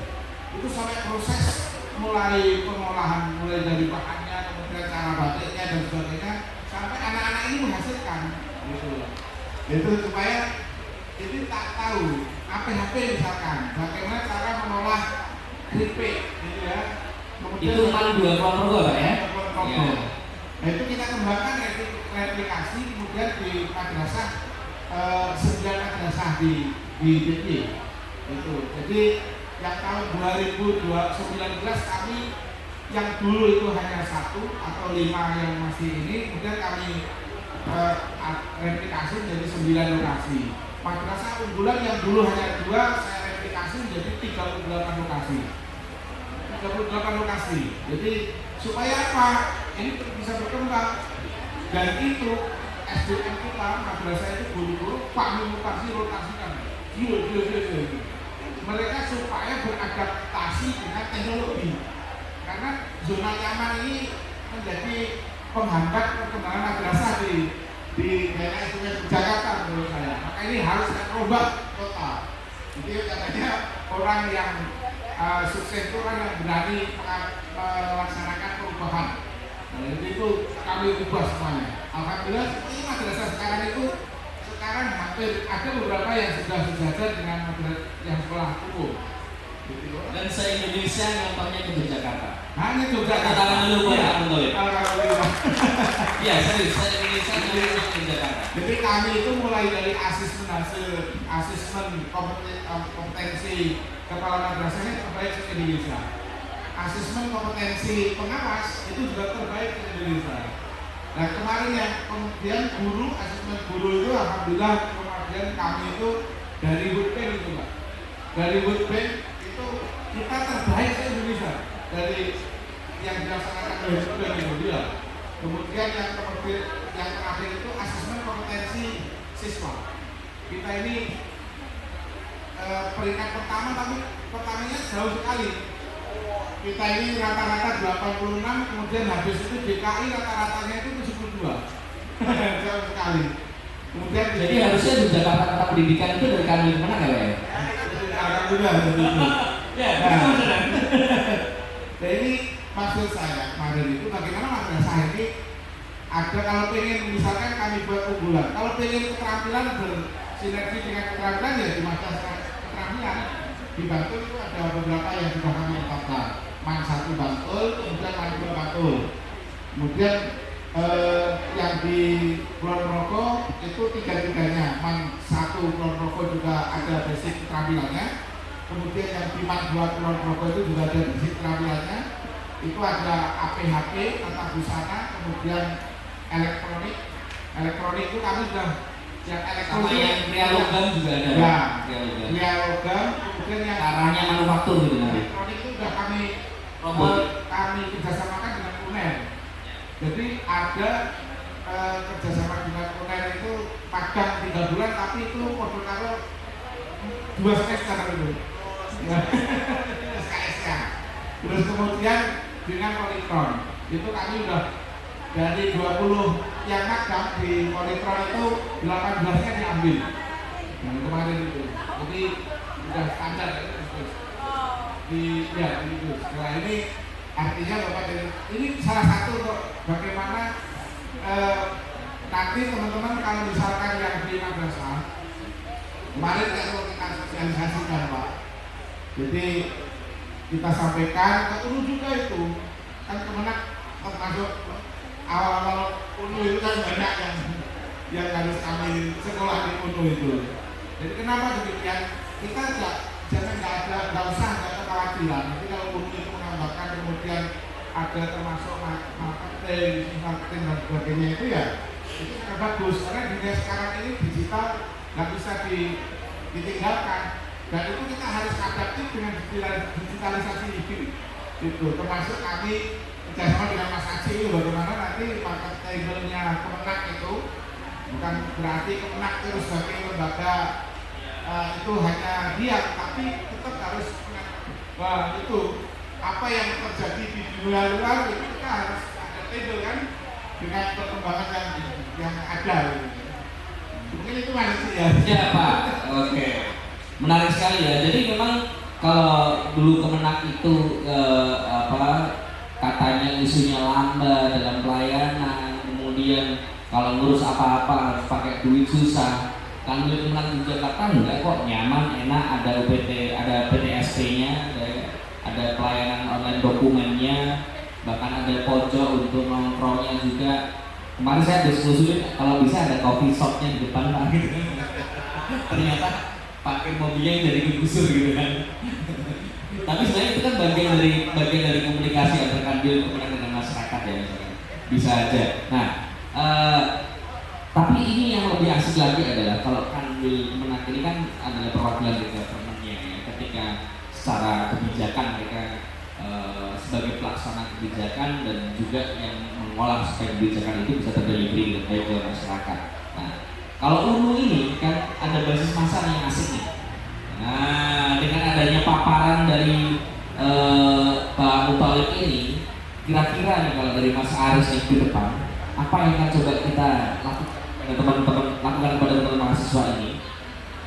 Itu sampai proses mulai pengolahan, mulai dari bahannya, kemudian cara batiknya dan sebagainya, sampai anak-anak ini menghasilkan gitu. Itu supaya ini tak tahu HP misalkan bagaimana cara mengolah keripik gitu ya. Kemudian Itu kan 2 kelompok Pak ya? Iya. Nah itu kita kembangkan replikasi kemudian di madrasah 9 madrasah di DIY itu. Jadi yang tahun 2019 kami yang dulu itu hanya 1 atau 5 yang masih ini, kemudian kami replikasi menjadi 9 lokasi. Madrasah unggulan yang dulu hanya 2 saya replikasi menjadi 38 lokasi. 38 lokasi. Jadi supaya apa? Ini bisa berkembang. Dan itu SDM kita madrasah itu guru-guru kami rotasikan. Mereka supaya beradaptasi dengan teknologi. Karena zona nyaman ini menjadi penghambat perkembangan madrasah di daerah istimewa Jakarta menurut saya. Maka ini harus kita ubah total. Jadi katanya orang yang sukses itu orang yang berani melaksanakan perubahan. Nah, itu kami ubah semuanya. Alhamdulillah ini madrasah sekarang itu hampir ada beberapa yang sudah sejajar dengan madrasah yang sekolah umum. Dan se-Indonesia nyontongnya ke Yogyakarta. Hanya Yogyakarta. Tangan dulu buat Abang Toib. Alhamdulillah. Iya serius, se-Indonesia nyontongnya ke Yogyakarta. Jadi kami itu mulai dari asesmen kompetensi kepala madrasahnya terbaik di Indonesia. Asesmen kompetensi pengawas itu juga terbaik di Indonesia. Nah kemarin yang kemudian asesmen guru itu alhamdulillah kemudian kami itu dari Woodbank itu Pak. Dari Woodbank itu kita terbaik di Indonesia dari yang dilaksanakan oleh Woodbank itu dia. Kemudian yang terakhir itu asesmen kompetensi siswa. Kita ini peringkat pertama, tapi pertamanya jauh sekali. Kita ini rata-rata 86, kemudian habis itu DKI rata-ratanya itu 72. Jauh sekali. Kemudian Jadi harusnya di Jakarta Kota Pendidikan itu dari kami menang ya Pak ya? alhamdulillah seperti itu. Ya, Nah, nah ini maksud saya kemarin itu bagaimana madrasah ini ada kalau pengen misalkan kami buat unggulan, kalau pengen keterampilan bersinergi dengan keterampilan ya di madrasah keterampilan di Bantul itu ada beberapa yang sudah kami tetapkan. Man 1 Bantul, kemudian Man 2 Bantul, kemudian yang di Kulon Progo itu tiga-tiganya. Man 1 Kulon Progo juga ada basic keterampilannya. Kemudian yang di Man 2 Kulon Progo itu juga ada basic keterampilannya. Itu ada APHP, tata busana, kemudian elektronik. Elektronik itu kami sudah yang Sama yang pria logam juga ada. Ya, Pria logam. pria logam, kemudian yang Arahnya manufaktur gitu nanti. elektronik itu sudah kami Robot. kami kerjasamakan dengan UNER. Jadi ada kerjasama dengan UNER itu magang 3 bulan, tapi itu modul kalau 2 semester itu. SKS-nya. Terus kemudian dengan Polytron itu kami udah dari 20 yang magang di Polytron itu 18-nya diambil. Yang kemarin itu. Jadi udah standar ya. Itu. Setelah ini artinya Bapak ini salah satu untuk bagaimana nanti teman-teman kalau misalkan yang di madrasah kemarin kalau kita sosialisasikan Pak, jadi kita sampaikan ke UNU juga itu kan Kemenak termasuk awal-awal UNU itu kan banyak yang harus kami sekolah di UNU itu. Jadi kenapa demikian? Kita nggak usah ada kekhawatiran. Jadi kalau UNU itu menambahkan kemudian ada termasuk marketing dan sebagainya itu ya itu sangat bagus karena dunia sekarang ini digital nggak bisa ditinggalkan dan itu kita harus adaptif dengan digitalisasi itu termasuk kami kerjasama dengan Mas Aci itu bagaimana nanti marketingnya Kemenak itu bukan berarti Kemenak terus sebagai lembaga itu hanya diam, tapi tetap harus itu apa yang terjadi di dunia luar itu kita harus adaptable kan dengan perkembangan yang ada. Mungkin itu masih ya. Ya Pak, oke. Menarik sekali ya. Jadi memang kalau dulu Kemenak itu katanya isunya lambat dalam pelayanan, kemudian kalau ngurus apa-apa harus pakai duit susah. Kan milik Kemenak di Jakarta enggak kok, nyaman, enak, ada UPT, ada PTSP-nya, ada pelayanan online dokumennya, bahkan ada pojok untuk nongkrongnya juga. Kemarin saya diskusi kalau bisa ada coffee shopnya di depan Pak gitu. Ternyata pakai mobilnya yang dari digusur gitu kan. Tapi sebenarnya itu kan bagian dari komunikasi antar Kandil dengan masyarakat ya misalkan. Bisa aja. Nah, tapi ini yang lebih asik lagi adalah kalau Kandil Kemenak ini kan adalah perwakilan dari government-nya ya. Ketika secara kebijakan mereka sebagai pelaksana kebijakan dan juga yang mengolah supaya kebijakan itu bisa terdelivery dengan baik ke masyarakat. Nah, kalau UNU ini kan ada basis massa yang asik nih. Nah, dengan adanya paparan dari Pak Muthalib ini, kira-kira nih kalau dari Mas Aris yang di depan, apa yang akan coba kita lakukan kepada teman-teman mahasiswa ini,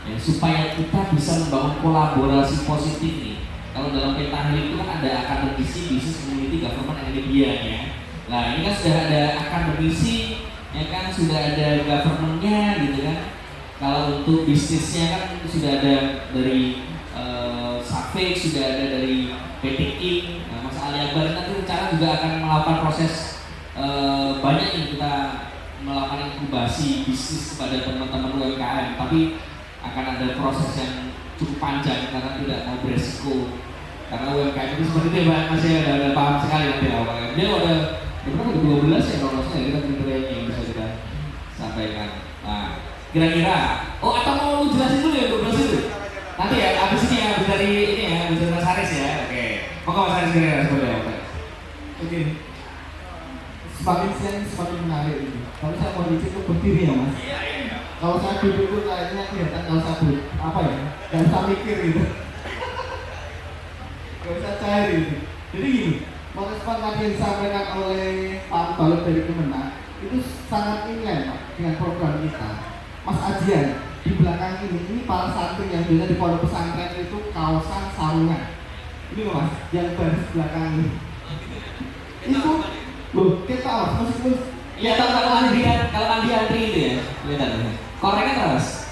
ya, supaya kita bisa membangun kolaborasi positif nih. Kalau dalam pentahlil itu kan ada akademisi, bisnis, community, government, and media-nya. Nah, ini kan sudah ada akademisi, ya kan, sudah ada government-nya gitu kan. Kalau untuk bisnisnya kan sudah ada dari Safex, sudah ada dari PT King. Nah, Mas Ali Akbar nanti rencana juga akan melakukan proses banyak yang kita melakukan inkubasi bisnis kepada teman-teman UMKM, tapi akan ada proses yang cukup panjang karena tidak mau beresiko. Karena UMKM itu seperti itu Pak, masih ada paham sekali nanti awalnya. Dia ada berapa? 12 ya kalau saya kita kriteria yang bisa kita sampaikan. Nah, kira-kira, atau mau lu jelasin dulu ya 12 itu? Nanti ya, abis ini ya, abis dari ini ya, abis dari Mas Haris ya. Oke. Maka Mas Haris kira-kira seperti apa? Oke. Semakin siang semakin menarik ini. Kalau saya mau dicek ke berdiri ya Mas. Iya. Kalau saya duduk itu kayaknya kelihatan kalau saya apa ya, nggak usah mikir gitu, nggak usah cari gitu. Jadi gini, merespon tadi yang disampaikan oleh Pak Balot dari Kemenang itu sangat inline Pak dengan program kita. Mas Ajian di belakang ini para santri yang biasa di pondok pesantren itu kaosan sarungan. Ini loh Mas, yang baris belakang ini. Itu loh kita Mas, meskipun Ya kalau mandi antri itu ya, kelihatan. Korek kan terus.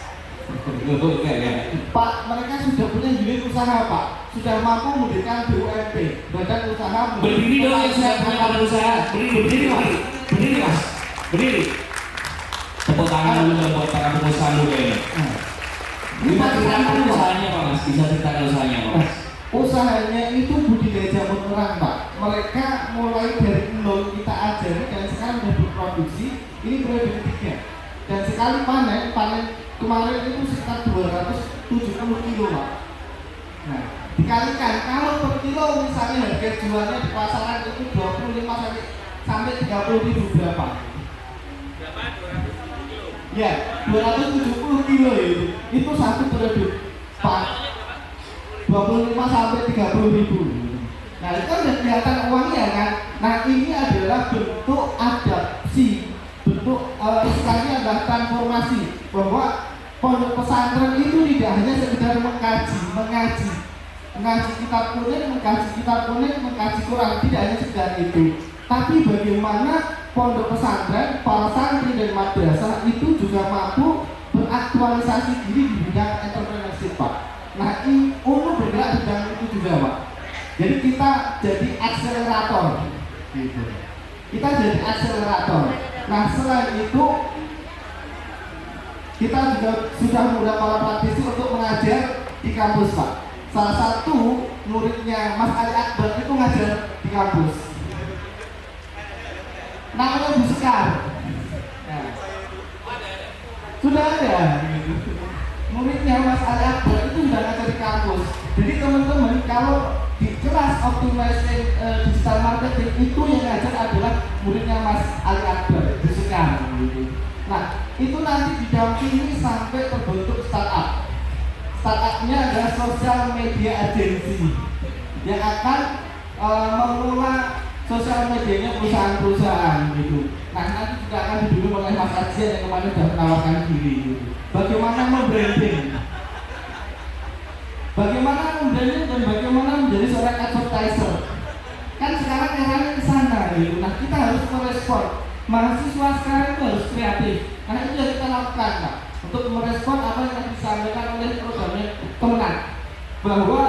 Pak, mereka sudah punya unit usaha Pak, sudah mampu mendirikan BUMP, badan usaha. Berdiri dong yang sudah punya badan usaha. Berdiri mas, berdiri mas, berdiri. Tepuk tangan dulu buat para pengusaha muda ini. Bisa ceritakan usahanya Pak Mas, bisa ceritakan usahanya Pak Mas. Usahanya itu budidaya jamur merang Pak. Mereka mulai dari nol kita ajari dan sekarang sudah berproduksi. Ini periode ketiga. Dan sekali panen kemarin itu sekitar 270 kilo Pak. Nah, dikalikan kalau per kilo misalnya harga jualnya di pasaran itu 25 sampai 30 ribu berapa? Berapa? 270 kilo. Ya, 270 kilo itu satu periode Pak. 25 sampai 30 ribu. Nah itu kan udah kelihatan uangnya kan. Nah ini adalah bentuk adaptasi, bentuk istilahnya adalah transformasi bahwa pondok pesantren itu tidak hanya sekedar mengaji kitab kuning, mengkaji Quran, tidak hanya sekedar itu. Tapi bagaimana pondok pesantren, para santri dan madrasah itu juga mampu beraktualisasi diri di bidang entrepreneurship Pak. Nah, ini UNU bergerak di bidang itu juga Pak. Jadi kita jadi akselerator gitu. Kita jadi akselerator. Nah, selain itu kita juga sudah mudah para praktisi untuk mengajar di kampus Pak. Salah satu muridnya Mas Ali Akbar itu ngajar di kampus. Namanya Bu Sekar. Nah, sudah ada gitu. Muridnya Mas Ali Akbar itu sudah ngajar di kampus. Jadi teman-teman kalau di kelas optimizing digital marketing itu yang ngajar adalah muridnya Mas Ali Akbar, Bu Sekar gitu. Nah, itu nanti didampingi sampai terbentuk startup. Startupnya adalah social media agency yang akan mengelola sosial medianya perusahaan-perusahaan gitu. Nah, nanti juga akan didukung oleh Mas Ajian yang kemarin sudah menawarkan diri gitu. Bagaimana membranding, dan bagaimana menjadi seorang advertiser. Kan sekarang eranya ke sana gitu. Nah, kita harus merespon. Mahasiswa sekarang itu harus kreatif. Karena itu yang kita lakukan Pak, untuk merespon apa yang disampaikan oleh programnya Kemenang, bahwa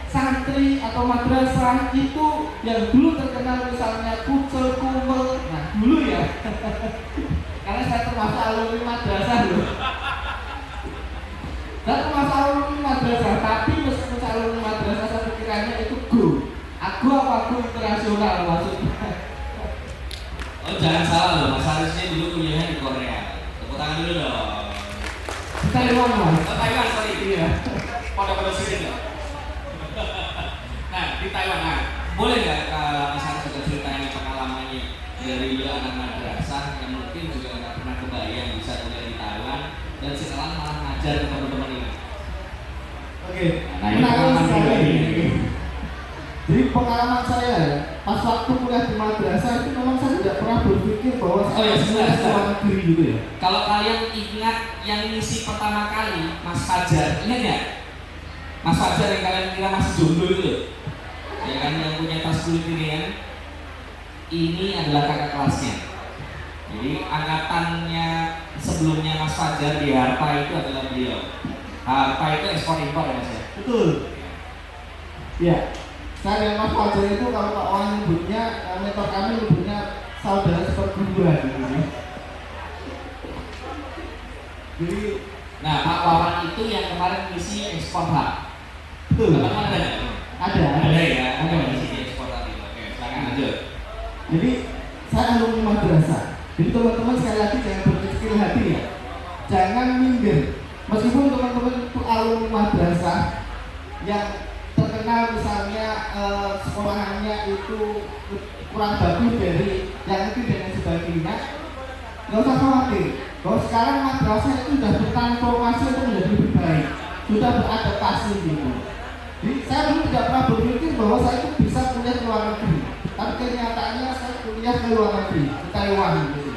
santri atau madrasah itu yang dulu terkenal misalnya kucel, kumel, nah dulu ya karena saya termasuk alumni madrasah loh. Saya termasuk alumni madrasah, tapi meskipun alumni madrasah saya pikirannya itu aku apa go internasional maksudnya. Oh jangan salah loh, Mas Aris ini dulu kuliahnya di Korea. Tepuk tangan dulu dong. Di Taiwan Mas. Oh Taiwan, sorry. Iya. Pada sini dong. Nah di Taiwan, nah boleh nggak Mas Aris juga ceritain pengalamannya dari dulu anak madrasah yang mungkin juga nggak pernah kebayang bisa kuliah di Taiwan dan sekarang malah ngajar ke teman-teman ini. Oke. Nah ini pengalaman pribadi. Jadi pengalaman saya pas waktu kuliah di madrasah itu memang saya tidak pernah berpikir bahwa ya, sebentar. luar negeri gitu ya. Kalau kalian ingat yang misi pertama kali Mas Fajar, ingat nggak? Mas Fajar yang kalian kira masih jomblo itu loh, ya kan, yang punya tas kulit ini kan? Ini adalah kakak kelasnya. Jadi angkatannya sebelumnya Mas Fajar di Harpa itu adalah beliau. Harpa itu ekspor impor ya Mas ya? Betul. Ya. Saya dan Mas Fajar itu kalau Pak Wan nyebutnya, mentor kami nyebutnya saudara seperguruan gitu ya. Jadi, nah Pak Wawan itu yang kemarin misi ekspor hak. betul. Teman-teman ada nggak? Ada ya, ada Ada. misi ekspor hak itu. Oke, silakan lanjut. Jadi saya alumni madrasah. Jadi teman-teman sekali lagi jangan berkecil hati ya. Jangan minder. Meskipun teman-teman itu alumni madrasah yang terkenal misalnya sekolahannya itu kurang bagus dari yang itu dan sebagainya, nggak usah khawatir. Kalau sekarang madrasah itu sudah bertransformasi untuk menjadi lebih baik, sudah beradaptasi gitu. Jadi saya dulu tidak pernah berpikir bahwa saya itu bisa kuliah ke luar negeri, tapi kenyataannya saya kuliah ke luar negeri, ke Taiwan gitu.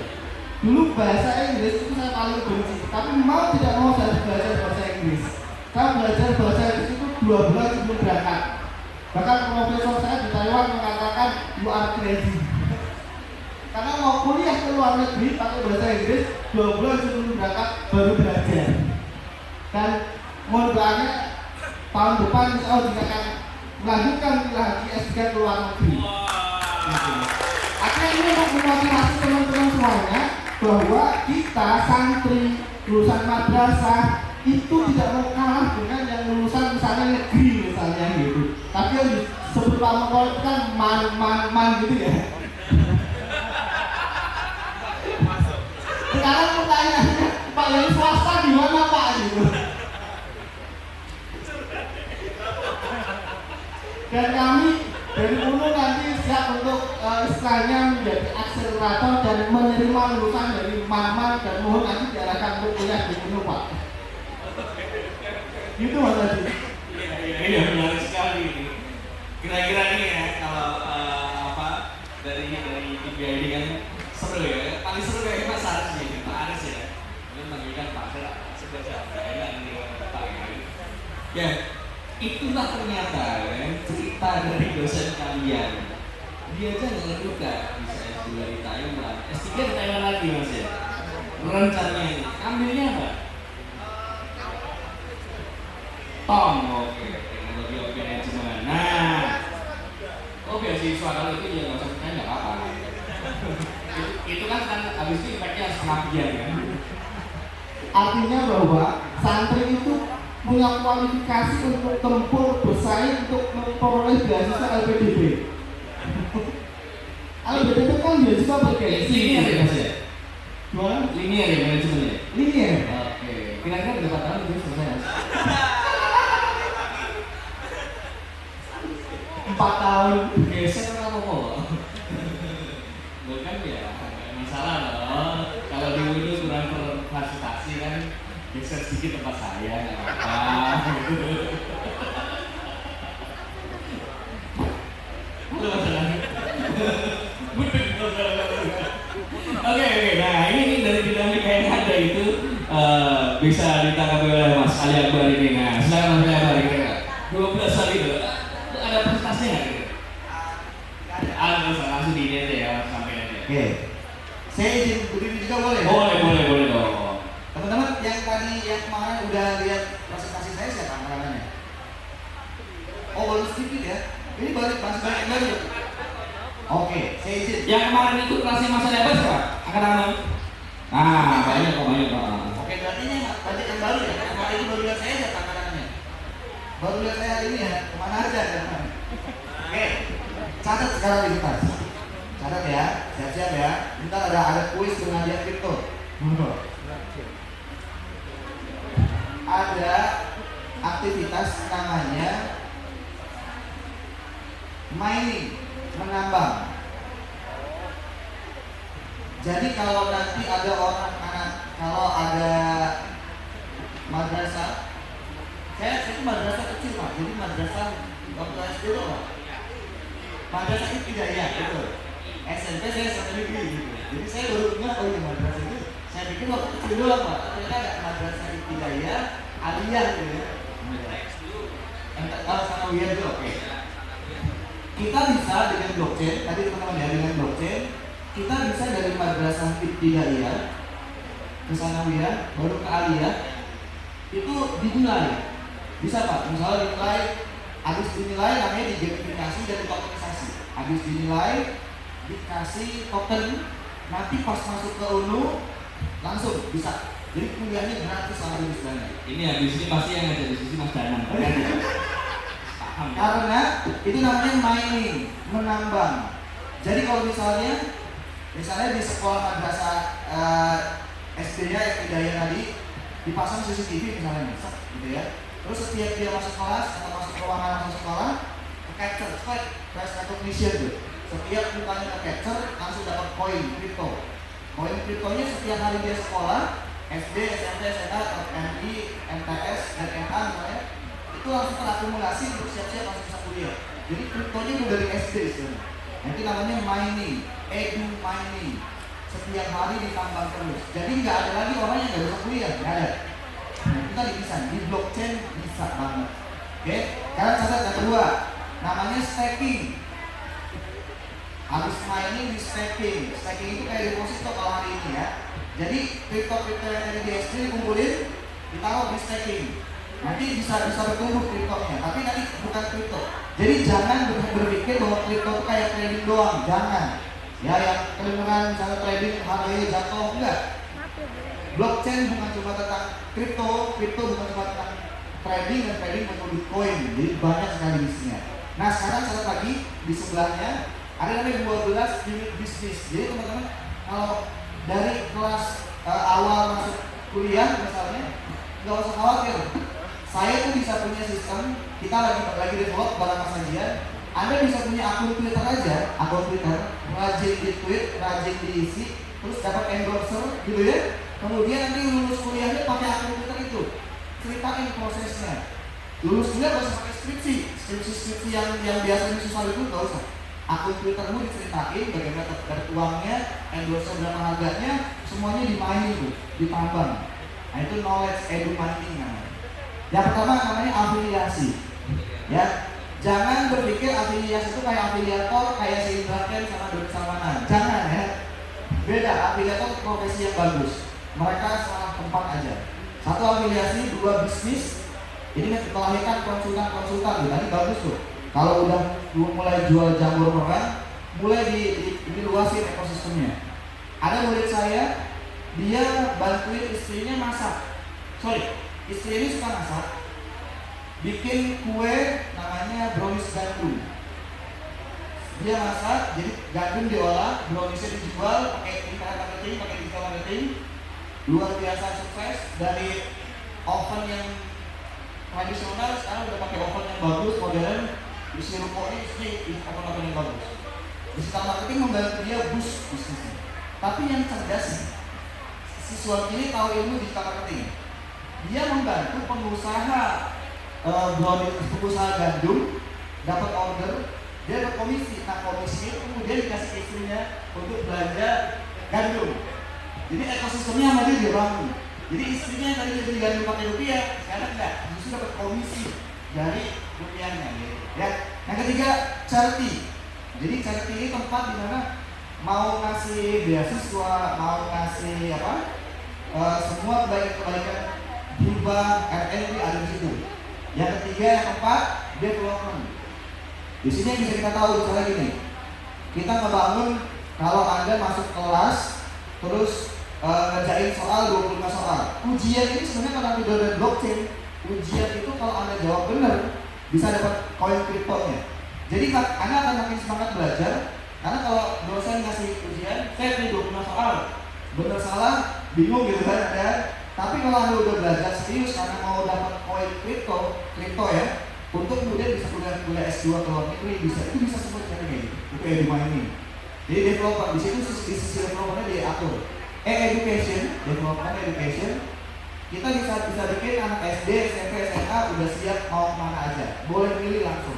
Dulu bahasa Inggris itu saya paling benci, tapi mau tidak mau saya belajar bahasa Inggris. Saya belajar bahasa Inggris itu 2 bulan sebelum berangkat. Bahkan profesor saya di Taiwan mengatakan you are crazy. Karena mau kuliah ke luar negeri pakai bahasa Inggris 2 bulan sebelum berangkat baru belajar. Dan mohon doanya tahun depan saya juga akan melanjutkan lagi S3 ke luar negeri. Akhirnya ini untuk memotivasi teman-teman semuanya bahwa kita santri lulusan madrasah itu tidak mau kalah dengan yang lulusan misalnya negeri misalnya gitu. Tapi yang disebut Pak Mengkol itu kan man gitu ya. Sekarang pertanyaannya, Pak yang swasta di mana Pak gitu? Dan kami dari UNU nanti siap untuk istilahnya menjadi akselerator dan menerima lulusan dari man dan mohon nanti diarahkan untuk kuliah di UNU Pak. Gitu Mas Adi. Iya, menarik sekali. Kira-kira nih ya kalau dari tim BID kan seru ya. Paling seru kayak Mas Aris ya, Pak Aris ya. Mungkin manggilkan Pak Aris sebagai enak nih Pak gitu. Ya, itulah ternyata kan cerita dari dosen kalian. Dia aja nggak juga bisa S2 di Taiwan, S3 di Taiwan lagi Mas ya. Rencananya ini, ambilnya apa? Tom, oke, teknologi of management. Nah, beasiswa kalau itu ya nggak usah percaya nggak apa-apa. itu kan habis itu impactnya harus pengabdian kan. Artinya bahwa santri itu punya kualifikasi untuk tempur bersaing untuk memperoleh beasiswa LPDP. LPDP kan beasiswa bergengsi. Linear ya Mas ya? Gimana? Linear ya manajemennya? Linear. Oke, kira-kira berapa tahun itu selesai Mas? 4 tahun. Geser apa kok? Bukan ya, nggak masalah loh. Kalau di UNU kurang fasilitasi kan, geser sedikit tempat saya nggak apa-apa. Halo masalahnya. Oke, nah ini dari dinamika yang ada itu bisa ditanggapi oleh Mas Ali Akbar ini. Nah, silakan Mas Ali Akbar ini. 12 kali itu. Ada presentasinya nggak gitu? Ada, langsung di ini aja ya, sampai aja. Oke. Saya izin berdiri juga boleh? Boleh dong. Teman-teman yang tadi yang kemarin udah lihat presentasi saya siapa namanya? Oh, baru sedikit ya. Ini balik yang baru. Oke, saya izin. Yang kemarin itu kelasnya Mas Ali Akbar siapa? Angkatan. Nah, banyak kok. Oke, berarti ini banyak yang baru ya. Yang hari ini baru lihat saya siapa angkatannya? Baru lihat saya hari ini ya. Kemana aja kan? Oke. Catat sekarang di kertas. Catat ya, siap-siap ya. Ntar ada kuis pengajian kripto. Ada aktivitas namanya mining, menambang. Jadi kalau nanti ada kalau ada madrasah, saya itu madrasah kecil Pak, jadi madrasah waktu SD itu Pak. Madrasah itu tidak ya, betul. SMP saya sampai negeri gitu. Jadi saya baru ingat ini madrasah itu. Saya pikir waktu kecil doang Pak, ternyata ada madrasah ibtidaiyah, aliyah gitu ya. Kalau sanawiyah itu oke. Kita bisa dengan blockchain, tadi teman-teman ya dengan blockchain, kita bisa dari madrasah ibtidaiyah ke sanawiyah, baru ke aliyah, itu dinilai. Bisa Pak, misalnya dinilai, habis dinilai namanya digamifikasi dan ditokenisasi. Habis dinilai, dikasih token, nanti pas masuk ke UNU langsung bisa. Jadi kuliahnya gratis langsung di sana. Ini habis ini pasti yang ada diskusi Mas Danang. Paham ya? Karena itu namanya mining, menambang. Jadi kalau misalnya di sekolah madrasah SD-nya yang Hidayah tadi dipasang CCTV misalnya, gitu ya. Terus setiap dia masuk kelas atau masuk ruangan masuk sekolah, ke-capture, face recognition tuh. Setiap mukanya ke-capture langsung dapat koin kripto. Koin kriptonya setiap hari dia sekolah, SD, SMP, SMA, MI, MTS, dan MA misalnya, itu langsung terakumulasi untuk siap-siap langsung bisa kuliah. Jadi kriptonya itu dari SD sebenarnya. Nanti namanya mining, edu mining. Setiap hari ditambang terus. Jadi nggak ada lagi orang yang nggak bisa kuliah, nggak ada. Nah, kita bisa di blockchain bisa banget. Oke, sekarang catat yang kedua, namanya staking. Habis mining di staking. Staking itu kayak deposito kalau hari ini ya. Jadi kripto-kripto yang ada di SD dikumpulin, ditaruh di staking. Nanti bisa bertumbuh kriptonya, tapi nanti bukan kripto. Jadi jangan berpikir bahwa kripto itu kayak trading doang, jangan. Ya, yang kedengeran misalnya trading harganya jatuh, enggak. Blockchain bukan cuma tentang kripto bukan cuma tentang trading dan trading untuk Bitcoin. Jadi banyak sekali isinya. Nah, sekarang catat lagi di sebelahnya ada namanya 12 unit bisnis. Jadi teman-teman kalau dari kelas awal masuk kuliah misalnya, nggak usah khawatir. Saya tuh bisa punya sistem, kita lagi develop barang kajian. Anda bisa punya akun Twitter aja, akun Twitter, rajin di tweet, rajin diisi, terus dapat endorser gitu ya. Kemudian nanti lulus kuliahnya pakai akun Twitter itu, ceritain prosesnya. Lulus kuliah harus pakai skripsi yang biasanya susah itu nggak usah. Akun Twittermu diceritain bagaimana dapat uangnya, endorser berapa harganya, semuanya dimainin tuh, ditambang. Nah itu knowledge edu mining namanya. Yang pertama namanya afiliasi. Ya, jangan berpikir afiliasi itu kayak afiliator, kayak si Indra Ken sama Dodi Salmanan. Jangan ya. Beda, afiliator profesi yang bagus. Mereka salah tempat aja. Satu afiliasi, dua bisnis. Ini melahirkan konsultan. Tadi bagus tuh. Kalau udah mulai jual jamur merah, mulai diluasin ekosistemnya. Ada murid saya, dia bantuin istrinya masak. Istri ini suka masak, bikin kue namanya brownies gandum. Dia masak, jadi gandum diolah, browniesnya dijual pakai internet marketing, pakai digital marketing. Luar biasa sukses. Dari oven yang tradisional sekarang udah pakai oven yang bagus, modern. Isi rupanya isi oven yang bagus. Digital marketing membantu dia boost bisnisnya. Tapi yang cerdas, si suami ini tahu ilmu digital marketing. Dia membantu pengusaha pengusaha gandum dapat order, dia dapat komisi. Nah komisi itu kemudian dikasih istrinya untuk belanja gandum. Jadi ekosistemnya sama dia dibangun. Jadi istrinya yang tadi beli gandum pakai rupiah, sekarang enggak, justru dapat komisi dari rupiahnya. Gitu. Ya. Yang ketiga charity. Jadi charity ini tempat di mana mau ngasih beasiswa, mau ngasih semua kebaikan hibah, RNB ada di situ. Yang ketiga, yang keempat, development. Di sini yang bisa kita tahu misalnya gini, kita ngebangun kalau Anda masuk kelas, terus ngerjain soal 25 soal. Ujian ini sebenarnya kalau udah ada blockchain, ujian itu kalau Anda jawab benar, bisa dapat koin kriptonya. Jadi Anda akan makin semangat belajar, karena kalau dosen ngasih ujian, saya pilih 25 soal, benar salah, bingung gitu kan Anda. Tapi kalau Anda udah belajar serius karena mau dapat koin kripto ya, untuk kemudian bisa kuliah S2 ke luar negeri, itu bisa semua cara kayak gitu. Itu edu mining. Jadi developer di situ di sisi developernya diatur. Development education. Kita bisa bikin anak SD, SMP, SMA udah siap mau kemana aja, boleh milih langsung.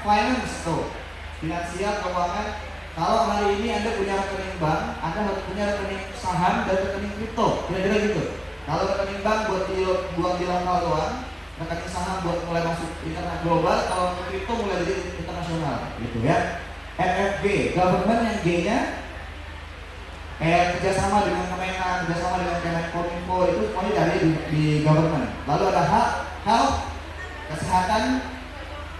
Finance tuh, finansial keuangan. Kalau hari ini Anda punya rekening bank, Anda harus punya rekening saham dan rekening kripto, kira-kira gitu. Kalau rekening bank buat buang di lokal doang, rekening saham buat mulai masuk internet global, kalau kripto mulai jadi internasional, gitu ya. FFG, government yang G-nya kerjasama dengan Kemenang, kerjasama dengan Kemenkominfo, itu semuanya dari di government. Lalu ada health, kesehatan.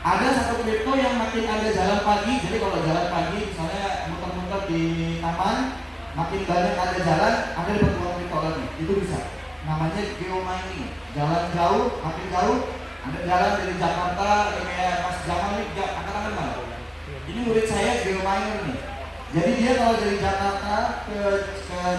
Ada satu kripto yang makin Anda jalan pagi, jadi kalau jalan pagi misalnya muter-muter di taman, makin banyak Anda jalan, Anda dapat uang kripto lagi, itu bisa. Namanya geomining. Jalan jauh, makin jauh, Anda jalan dari Jakarta, kayak Mas Jamal nih, angkat-angkat mana? Ini murid saya geominer nih. Jadi dia kalau dari Jakarta ke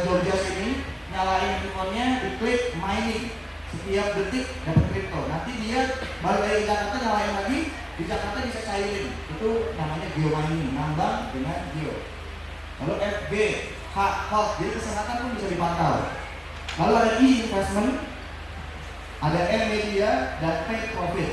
Jogja sini, nyalain handphonenya, diklik mining. Setiap detik dapat kripto. Nanti dia baru dari Jakarta nyalain lagi, di Jakarta bisa cairin. Itu namanya geomining, nambang dengan geo. Lalu FB, health, jadi kesehatan pun bisa dipantau. Lalu ada E investment, ada M media, dan P profit.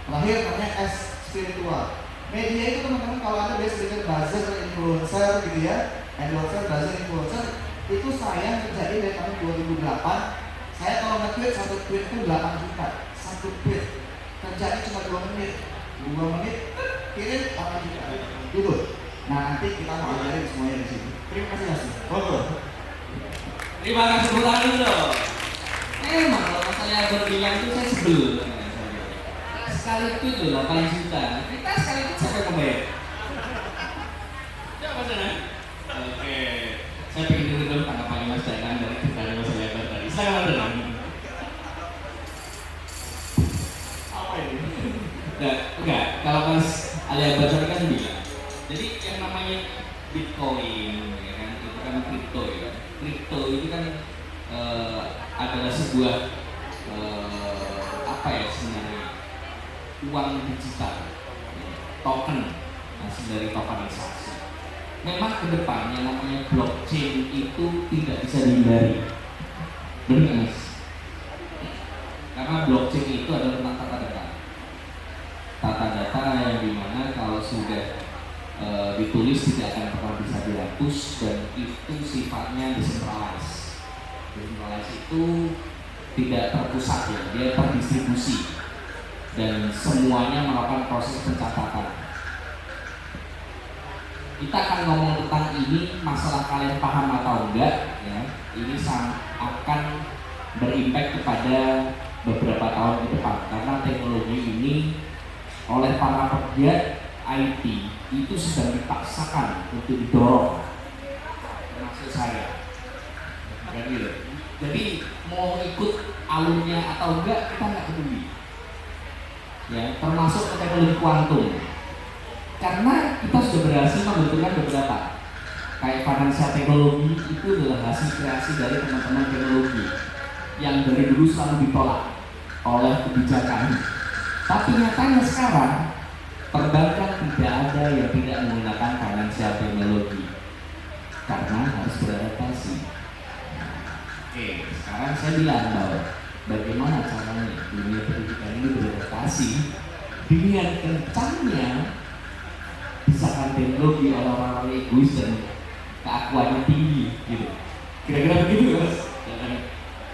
Terakhir namanya S spiritual. Media itu teman-teman kalau Anda biasa dengar buzzer, influencer gitu ya, endorser, buzzer, influencer, itu saya terjadi dari tahun 2008. Saya kalau nge-tweet satu tweet itu 8 juta, satu tweet terjadi cuma 2 menit, kirim 8 juta, gitu. Nah nanti kita mau ajarin semuanya di sini. Terima kasih Mas. Terima kasih tepuk tangan dulu dong. Emang kalau saya berbilang itu saya sebel. Sekali tweet loh 8 juta. Kita sekali tweet siapa yang membayar? Siapa sana? Oke. Saya pengen dengar dulu tanggapan Mas Danan dari Mas Lebar tadi. Silakan Mas Danan. Apa ini? Enggak. Kalau Mas Lebar tadi kan bilang. Jadi yang namanya Bitcoin, ya kan, itu kan kripto ya. Kripto itu kan adalah sebuah apa ya sebenarnya uang digital, token, hasil dari tokenisasi. Memang kedepannya namanya blockchain itu tidak bisa dihindari, benar Mas? Karena blockchain itu adalah tentang tata data yang dimana kalau sudah ditulis tidak akan pernah bisa dihapus dan itu sifatnya decentralized. Decentralized itu tidak terpusat ya, dia terdistribusi dan semuanya melakukan proses pencatatan. Kita akan ngomong tentang ini, masalah kalian paham atau enggak ya, ini akan berimpact kepada beberapa tahun ke depan karena teknologi ini oleh para pegiat IT itu sedang dipaksakan untuk didorong, maksud saya. Jadi mau ikut alurnya atau enggak kita nggak peduli. Ya, termasuk teknologi kuantum. Karena kita sudah berhasil membentukkan beberapa kayak financial teknologi itu adalah hasil kreasi dari teman-teman teknologi yang dari dulu selalu ditolak oleh kebijakan. Tapi nyatanya sekarang perbankan tidak ada yang tidak menggunakan financial teknologi karena harus beradaptasi. Oke, sekarang saya bilang bahwa bagaimana caranya dunia pendidikan ini beradaptasi dengan kencangnya misalkan teknologi orang-orang egois dan keakuannya tinggi gitu. Kira-kira begitu Mas?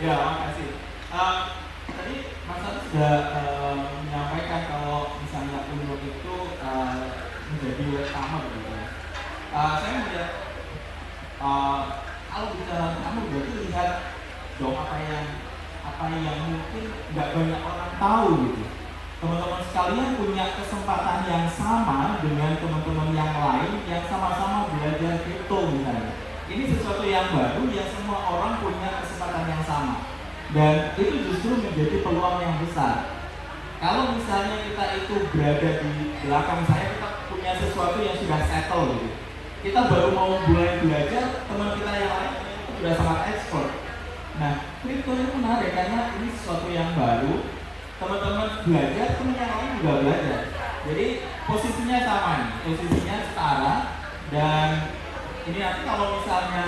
Ya, makasih. Tadi Mas Agus sudah menyampaikan kalau misalnya umur itu menjadi utama begitu. Saya melihat kalau bicara kamu berarti lihat dong apa yang mungkin nggak banyak orang tahu gitu. Teman-teman sekalian punya kesempatan yang sama dengan teman-teman yang lain yang sama-sama belajar kripto misalnya. Ini sesuatu yang baru yang semua orang punya kesempatan yang sama. Dan itu justru menjadi peluang yang besar. Kalau misalnya kita itu berada di belakang saya, kita punya sesuatu yang sudah settle gitu. Kita baru mau mulai belajar, teman kita yang lain itu sudah sangat expert. Nah, kripto ini menarik karena ini sesuatu yang baru. Teman-teman belajar, teman yang lain juga belajar. Jadi posisinya sama nih, posisinya setara. Dan ini nanti kalau misalnya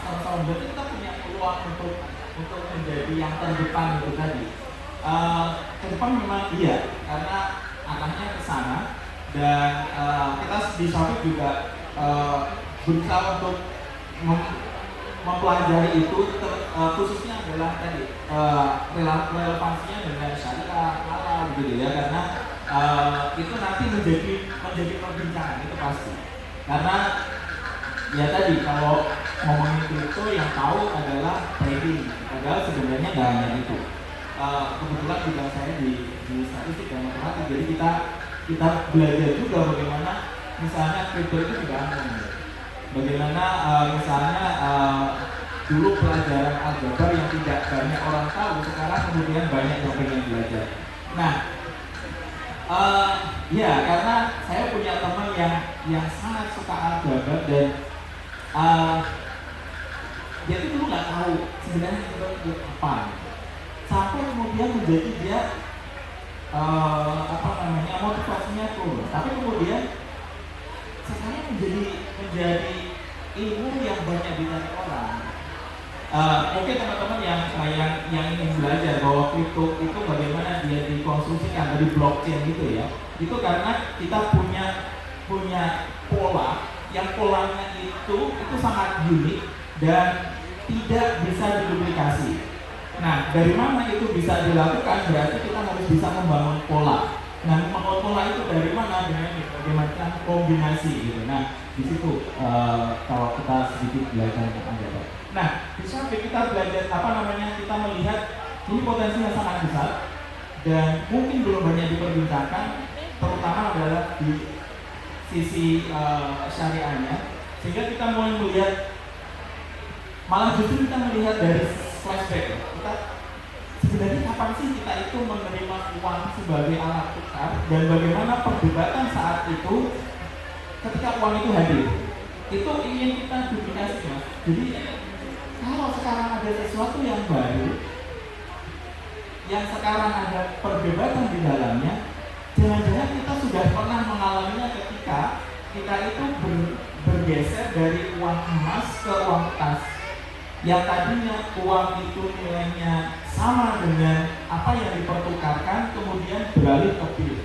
sama-sama belajar, kita punya peluang untuk menjadi yang terdepan itu tadi. Ke depan memang iya, karena arahnya ke sana dan kita di Shopee juga berusaha untuk mempelajari itu khususnya adalah tadi relevansinya dengan syariah halal gitu ya, karena itu nanti menjadi perbincangan itu pasti. Karena ya tadi kalau ngomongin kripto yang tahu adalah trading, padahal sebenarnya nggak hanya itu. Kebetulan juga saya di statistik dan matematik, jadi kita belajar juga bagaimana misalnya kripto itu tidak aman. Bagaimana misalnya dulu pelajaran aljabar yang tidak banyak orang tahu, sekarang kemudian banyak yang pengen belajar. Nah, ya karena saya punya teman yang sangat suka aljabar dan dia itu dulu nggak tahu sebenarnya itu apa, sampai kemudian menjadi dia motivasinya turun. Tapi kemudian sekarang menjadi ilmu yang banyak dicari orang. Mungkin teman-teman yang ingin belajar bahwa kripto itu bagaimana dia dikonstruksikan dari blockchain gitu ya, itu karena kita punya pola yang polanya itu sangat unik dan tidak bisa diduplikasi. Nah, dari mana itu bisa dilakukan? Berarti kita harus bisa membangun pola. Nah, membangun pola itu dari mana? Dengan bagaimana kombinasi gitu. Nah, di situ kalau kita sedikit belajar tentang itu. Nah, di samping kita belajar kita melihat ini potensinya sangat besar dan mungkin belum banyak diperbincangkan, terutama adalah di sisi syariahnya, sehingga kita mulai melihat, malah justru kita melihat dari flashback. Kita sebenarnya kapan sih kita itu menerima uang sebagai alat tukar dan bagaimana perdebatan saat itu ketika uang itu hadir. Itu ingin kita duplikasi, Mas. Jadi kalau sekarang ada sesuatu yang baru, yang sekarang ada perdebatan di dalamnya, jangan-jangan kita sudah pernah mengalaminya ketika kita itu bergeser dari uang emas ke uang kertas. Yang tadinya uang itu nilainya sama dengan apa yang dipertukarkan, kemudian beralih ke pil.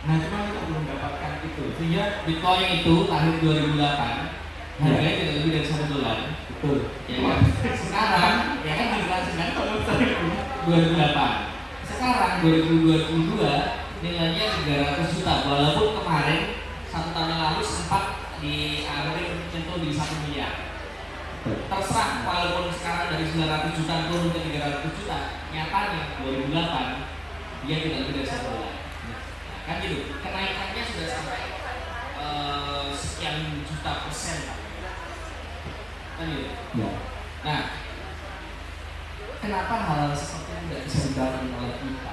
Nah, cuma kita belum dapatkan itu. Sehingga Bitcoin itu tahun 2008 harganya tidak lebih dari $1. Betul. Ya kan? Sekarang, ya kan dijelaskan kalau 2008. Sekarang 2022 nilainya 300 juta. Walaupun kemarin 1 tahun yang lalu sempat di menyentuh di 1 miliar. Terserah, walaupun sekarang dari 900 juta turun ke 300 juta, nyatanya 2008 dia tidak lebih dari $1. Kan gitu, kenaikannya sudah sampai sekian juta persen kan gitu. Ya. Nah, kenapa hal seperti ini tidak bisa dibangun oleh kita?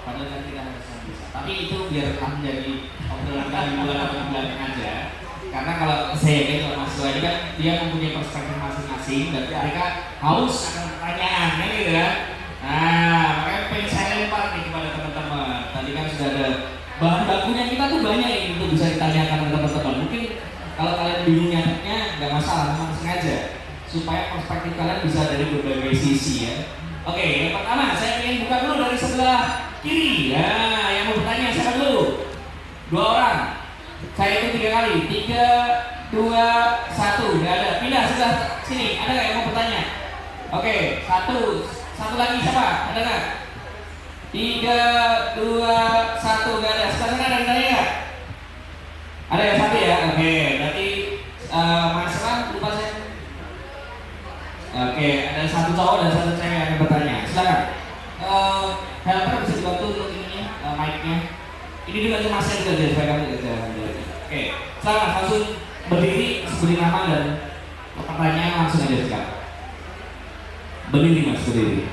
Padahal kan kita harusnya bisa. Tapi itu biar menjadi obrolan kali bulan atau bulan aja. Karena kalau saya yakin kalau mahasiswa ini kan dia mempunyai perspektif masing-masing dan mereka haus akan pertanyaan, kan gitu ya. Nah, makanya pengen saya lempar nih kepada teman-teman. Tadi kan sudah ada bahan bakunya, kita tuh banyak yang untuk bisa ditanyakan ke teman-teman. Mungkin kalau kalian bingung nyatanya nggak masalah, memang sengaja supaya perspektif kalian bisa dari berbagai sisi ya. Oke, yang pertama saya ingin buka dulu dari sebelah kiri. Ya, yang mau bertanya siapa dulu? 2 orang. Saya itu 3 kali. 3, 2, 1. Nggak ada. Pindah sebelah sini. Ada nggak yang mau bertanya? Oke, satu lagi siapa? Ada nggak? 3, 2, 1. Nggak ada. Sebelah sana ada yang tanya nggak? Ada yang satu ya? Oke, berarti masalah lupa saya. Oke, ada 1 cowok dan 1 cewek yang bertanya. Silakan. Helper bisa dibantu untuk ininya, mic-nya. Ini dulu aja masnya juga jadi supaya kamu aja. Oke, silakan langsung berdiri, sebut nama dan pertanyaan langsung aja sekarang. Berdiri Mas, berdiri.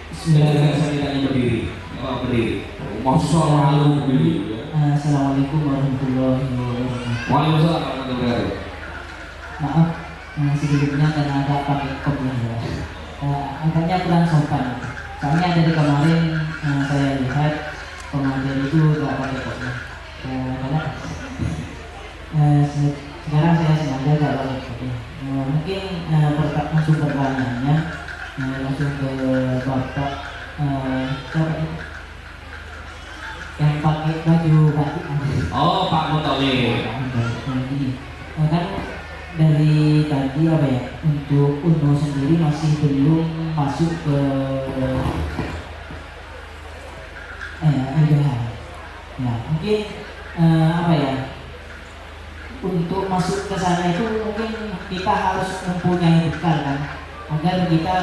Bismillahirrahmanirrahim. Saya ditanya berdiri. Oh, berdiri. Mahasiswa malu berdiri. Assalamualaikum warahmatullahi wabarakatuh. Waalaikumsalam warahmatullahi wabarakatuh. Maaf, sebelumnya karena agak pakai kopiah ya. Agaknya kurang sopan. Soalnya dari kemarin saya lihat pengajar itu gak pakai kopiah. Karena sekarang saya sengaja gak pakai kopiah. Mungkin langsung pertanyaannya langsung ke Bapak siapa itu? Yang pakai baju batik. Oh, Pak Mutoli. Kan dari tadi apa ya, untuk UNO sendiri masih belum masuk ke LBH. Nah, mungkin apa ya, untuk masuk ke sana itu mungkin kita harus mempunyai bekal kan, agar kita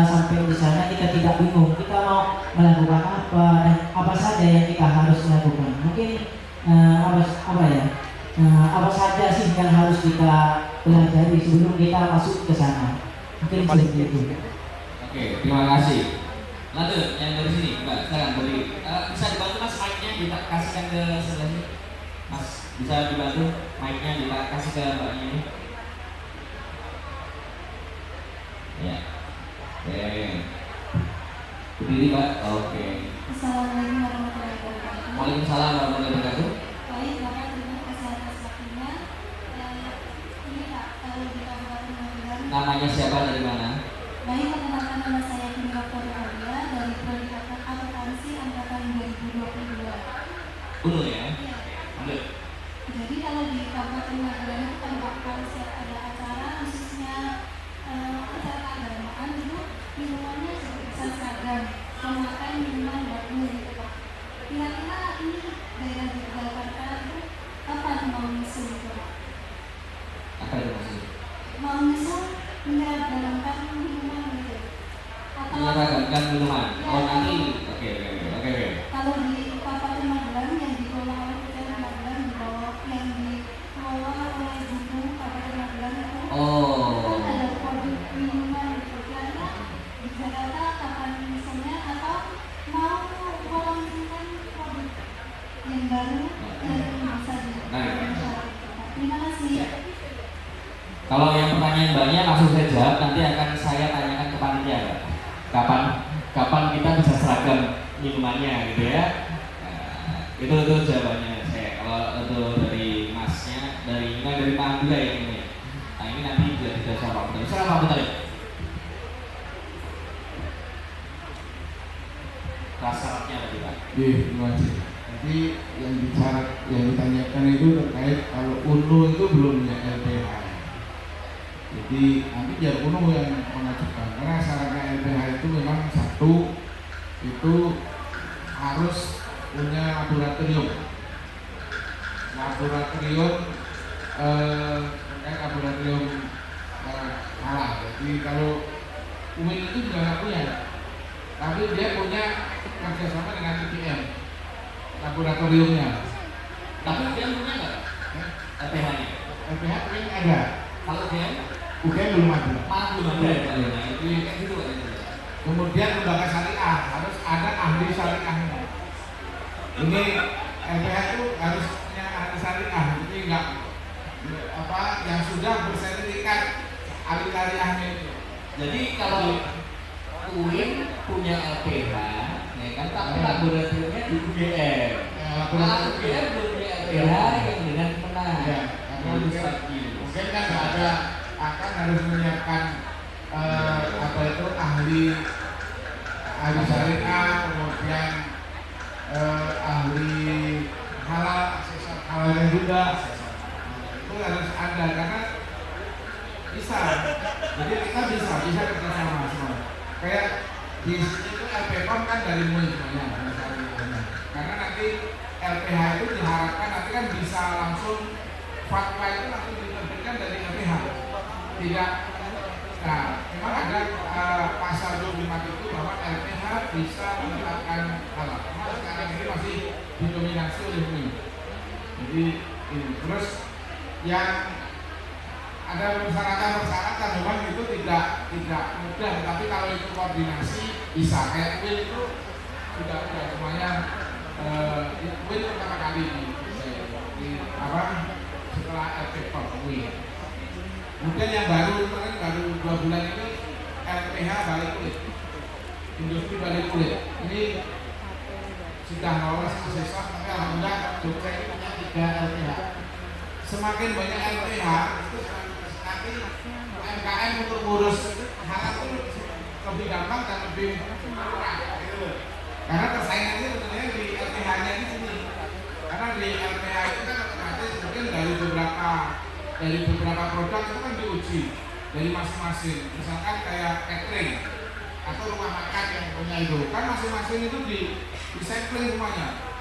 sampai di sana kita tidak bingung kita mau melakukan apa dan apa saja yang kita harus lakukan. Mungkin apa saja sih yang harus kita pelajari sebelum kita masuk ke sana. Mungkin seperti itu. Oke, terima kasih. Lanjut, yang dari sini, Mbak, silakan berdiri. Bisa dibantu Mas mic-nya dikasihkan ke sebelah sini. Mas, bisa dibantu mic-nya dikasih ke Mbaknya ini. Ya. Oke. Berdiri, Pak. Oke. Assalamualaikum warahmatullahi wabarakatuh. Waalaikumsalam warahmatullahi wabarakatuh. Baik, Bapak, terima kasih atas waktunya. Uno ya. Iya. Ambil. Jadi kalau di Kabupaten Magelang itu kan kalau setiap ada acara khususnya acara keagamaan itu minumannya bisa seragam, memakai minuman baru gitu Pak. Kira-kira ini daerah di Jakarta itu kapan mau nyusul itu Pak? Apa itu maksudnya? Mau nyusul menyeragamkan minuman gitu? Atau Menyeragamkan minuman. Ya, Oh nanti. Oke. kalau di Kabupaten Magelang yang dikelola oleh Kabupaten Magelang yang dikelola oleh Gubernur Kabupaten Magelang itu Oh. kan ada produk minuman gitu. Kira-kira di Jakarta kapan misalnya atau mau melaunchingkan produk yang baru yang bisa dijual? Terima kasih. Kalau yang pertanyaan mbaknya langsung saya jawab, nanti akan saya tanyakan ke panitia Mbak. Kapan kita bisa seragam minumannya gitu ya. Itu jawabannya saya. Kalau untuk dari masnya, dari Pak Abdullah ya ini. Nah ini nanti juga tidak sama Pak Abdullah. Silakan Pak Abdullah. Rasanya apa Pak? Iya, terima kasih. Jadi yang ditanyakan itu terkait kalau UNU itu belum punya LPH. Jadi nanti biar UNU yang mengajukan. Karena syaratnya LPH itu memang satu itu harus punya laboratorium. Laboratorium halal. Jadi kalau UIN itu juga nggak punya, tapi dia punya kerjasama dengan IPM laboratoriumnya. Tapi dia punya nggak? LPH-nya? LPH UIN ada, Kalau dia UGM belum ada. belum ada ya Pak. Itu kayak gitu Pak. Kemudian lembaga syariah harus ada ahli syariahnya. Ini LPH itu harus punya ahli syariah, jadi nggak yang sudah bersertifikat ahli syariahnya itu. Jadi kalau UIN punya LPH, ya kan, tapi laboratoriumnya di UGM. Kalau UGM belum punya LPH yang dengan menang. Ya, mungkin kan nggak ada, akan harus menyiapkan ahli syariah, kemudian ahli halal, asesor halalnya juga. Itu harus ada karena bisa. Jadi kita bisa kerjasama semua. Kayak di sini itu LPPOM kan dari MUI semuanya. Karena nanti LPH itu diharapkan nanti kan bisa langsung fatwa itu langsung diterbitkan dari LPH. Tidak. Nah, memang ada pasal 25 itu bahwa LPH bisa menetapkan halal. Karena sekarang ini masih didominasi oleh MUI. Jadi ini terus yang ada persyaratan memang itu tidak mudah, tapi kalau itu koordinasi bisa. Kayak WIN itu sudah semuanya. WIN pertama kali setelah LPPOM WIN. Kemudian yang baru 2 bulan ini LPH balik kulit, industri balik kulit. Ini sudah lolos asesor, tapi alhamdulillah Jogja ini punya 3 LPH. Semakin banyak LPH itu nanti UMKM untuk ngurus halal itu lebih gampang dan lebih murah gitu. Karena persaingannya sebenarnya di LPH-nya di sini. Karena di LPH itu kan otomatis mungkin dari beberapa produk itu kan diuji dari masing-masing. Misalkan kayak catering atau rumah makan yang punya itu kan masing-masing itu di sampling semuanya.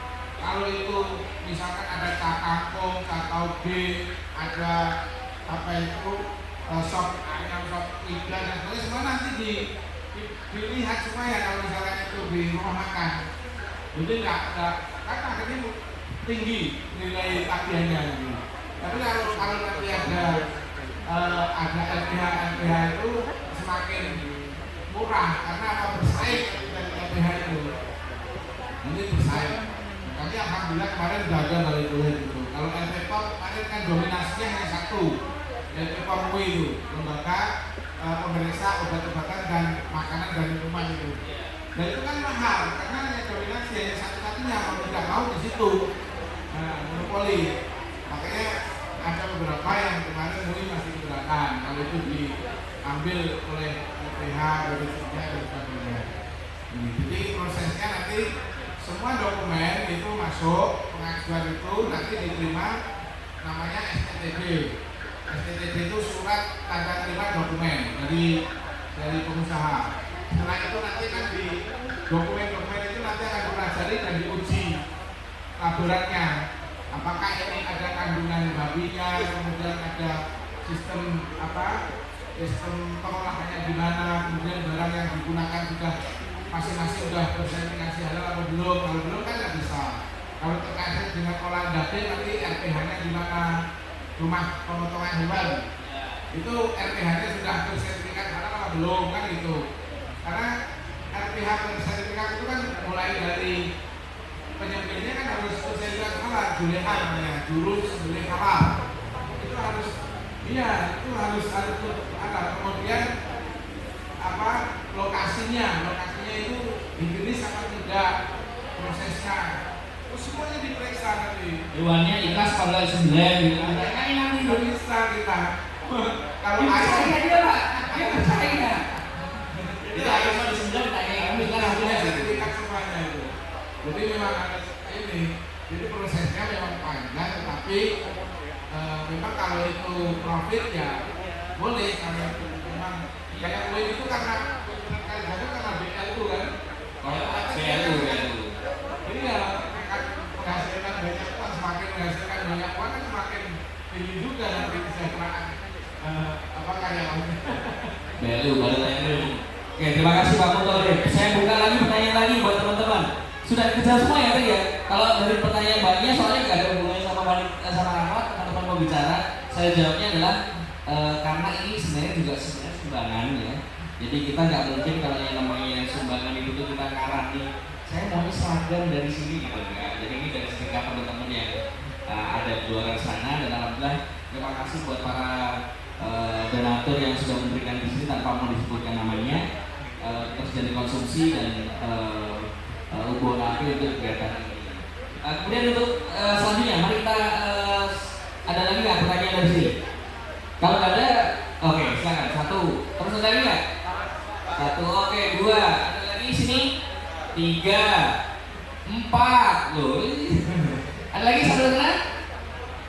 Kalau itu misalkan ada kangkung, kakao B, ada sop ayam, sop iga dan sebagainya, semua nanti dilihat semua ya kalau misalkan itu di rumah makan. Jadi nggak kan akhirnya tinggi nilai tagihannya gitu. Tapi kalau nanti ada LPH itu semakin murah karena bersaing dengan LPH itu. Ini bersaing. Tapi alhamdulillah kemarin gagal dari kulit itu. Kalau LPPOM kemarin kan dominasinya hanya satu, LPPOM MUI itu, lembaga pemeriksa obat-obatan dan makanan dan minuman itu. Dan itu kan mahal karena hanya dominasi hanya satu-satunya, mau tidak mau di situ monopoli. Makanya ada beberapa yang kemarin MUI masih keberatan kalau itu diambil oleh LPH, dari dan sebagainya. Jadi prosesnya nanti semua dokumen itu masuk pengajuan itu nanti diterima namanya STTB. STTB itu surat tanda terima dokumen dari pengusaha. Setelah itu nanti kan di dokumen-dokumen itu nanti akan dipelajari dan diuji laboratnya. Apakah ini ada kandungan babinya, kemudian ada sistem pengolahannya gimana, kemudian barang yang digunakan sudah masing-masing sudah bersertifikasi halal atau belum. Kalau belum kan nggak bisa. Kalau terkait dengan olahan daging nanti RPH-nya gimana, rumah pemotongan hewan itu RPH-nya sudah bersertifikat halal atau belum kan gitu. Karena RPH bersertifikat itu kan mulai dari penyembelihnya kan harus bersertifikat halal, juleha namanya, juru sembelih halal. Itu harus ada. Kemudian lokasinya itu higienis apa tidak, prosesnya semuanya diperiksa nanti. Hewannya ikhlas kalau sembelih gitu. Kan nanti bisa kita. Kalau Percaya dia Pak, dia percaya. Itu ayam mau disembelih tanya kami kan hasilnya sertifikat semuanya itu. Jadi memang ada ini. Jadi prosesnya memang panjang, tetapi memang kalau itu profit ya boleh. Karena memang kayak kue itu karena BLU kan. BLU. Jadi ya menghasilkan banyak uang, semakin menghasilkan banyak uang kan semakin tinggi juga nanti kesejahteraan karyawannya. BLU baru tanya. Oke, terima kasih Pak Mutorik. Saya buka lagi pertanyaan lagi buat teman-teman. Sudah dikejar semua ya tadi ya. Kalau dari pertanyaan banyak soalnya nggak ada hubungannya sama rapat, teman-teman mau bicara. Saya jawabnya adalah karena ini sebenarnya sumbangan ya. Jadi kita nggak mungkin kalau yang namanya sumbangan itu tuh kita ngarani. Saya mau seragam dari sini gitu enggak. Jadi ini dari sedekah teman-teman yang ada di luar sana, dan alhamdulillah terima kasih buat para donatur yang sudah memberikan di sini tanpa mau disebutkan namanya. Kita sudah dikonsumsi dan hubungan api untuk kegiatan ini. Kemudian untuk selanjutnya, mari kita ada lagi nggak pertanyaan dari sini? Kalau nggak ada, oke, silakan. Satu, terus ada lagi nggak? Satu, oke, dua, ada lagi di sini. 3, 4, loh. Ada lagi satu sana?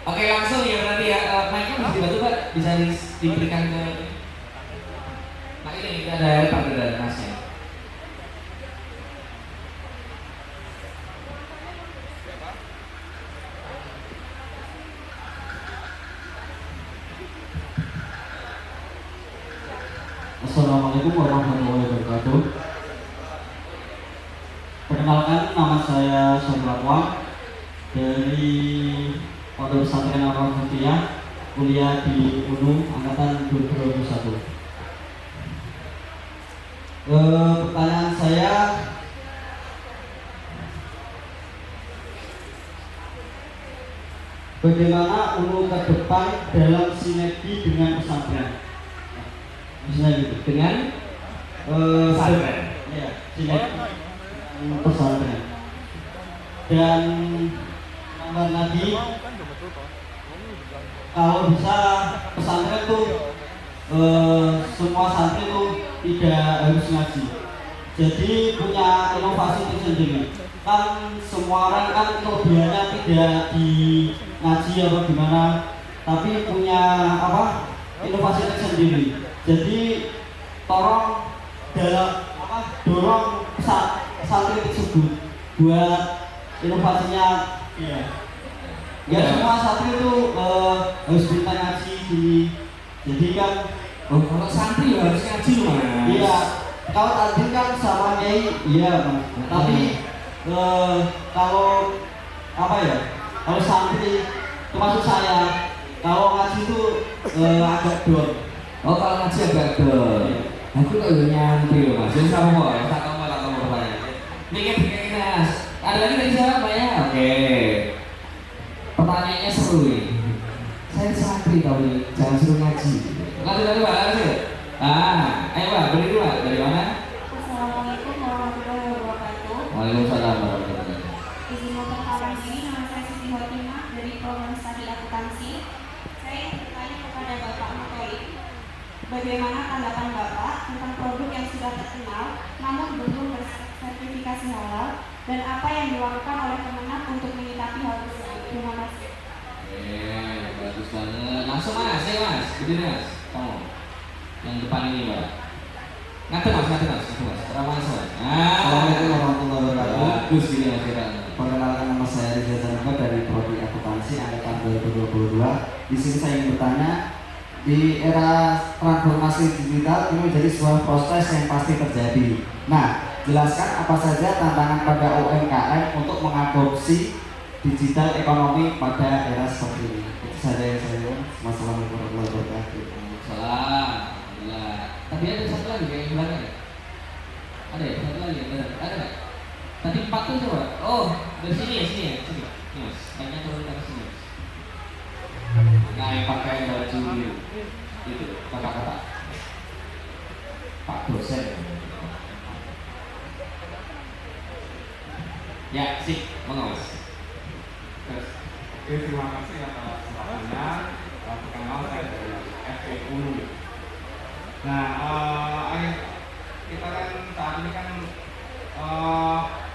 Oke, langsung ya berarti ya. Mic-nya bisa dibantu Pak, bisa diberikan ke. Nah ini ada Pak dari Masnya. Assalamualaikum warahmatullahi wabarakatuh. Perkenalkan, nama saya Sobratwan dari Pondok Pesantren Al-Fatihah, kuliah di UNU angkatan 2021. Pertanyaan saya, bagaimana UNU ke depan dalam sinergi dengan pesantren? Misalnya gitu, dengan pesantren, ya, sinergi pesantren. Dan nomor lagi, kalau bisa pesantren tuh semua santri tuh tidak harus ngaji, jadi punya inovasi tersendiri. Kan semua orang kan kelebihannya tidak di ngaji apa gimana, tapi punya inovasi tersendiri. Jadi dorong santri tersebut buat inovasinya. Ya semua santri itu harus bisa ngaji gini. Jadi kan kalau santri ya harus ngaji loh Mas. Iya, kalau tadi kan sama Nyai iya Mas. Tapi kalau kalau santri termasuk saya, kalau ngaji itu agak dor. Oh kalau ngaji agak dor. Aku kok udah nyantri loh Mas. Jadi sama kok, tak kamu pertanyaan. Mikir Mas. Ada lagi dari siapa ya? Oke. Pertanyaannya seru nih. Saya santri tapi jangan suruh ngaji. Lanjut Pak, lanjut. Ayo Pak, berdiri Pak. Dari mana? Assalamualaikum warahmatullahi wabarakatuh. Waalaikumsalam warahmatullahi wabarakatuh. Izin memperkenalkan diri, nama saya Siti Hotimah dari program studi akuntansi. Saya ingin bertanya kepada Bapak Mutorik, bagaimana tanggapan Bapak tentang produk yang sudah terkenal namun belum bersertifikasi halal dan apa yang dilakukan oleh Kemenag untuk menyikapi hal tersebut. Terima kasih. Bagus banget. Langsung mas, ayo mas, berdiri mas, kamu yang depan ini mbak. Nanti mas. Ramah mas. Assalamualaikum warahmatullahi wabarakatuh. Bagus ini mas Kira. Perkenalkan, nama saya Rizal Zanurba dari Prodi Akuntansi angkatan 2022. Di sini saya ingin bertanya, di era transformasi digital ini menjadi sebuah proses yang pasti terjadi. Nah, jelaskan apa saja tantangan pada UMKM untuk mengadopsi digital ekonomi pada era seperti ini. Itu saja yang saya ingin. Wassalamualaikum warahmatullahi wabarakatuh. Salam. Alhamdulillah. Tapi ada satu lagi kayak yang belakang ya? Ada ya? Satu lagi ya? Ada nggak? Tadi 4 tuh coba. Oh, dari sini ya? Sini. Ini mas, kayaknya turun ke sini. Nah, yang pakai baju biru itu kakak-kakak Pak dosen. Ya, sip, monggo mas. Oke, terima kasih atas waktunya. Perkenalkan saya dari FPU. Nah, kita kan saat ini kan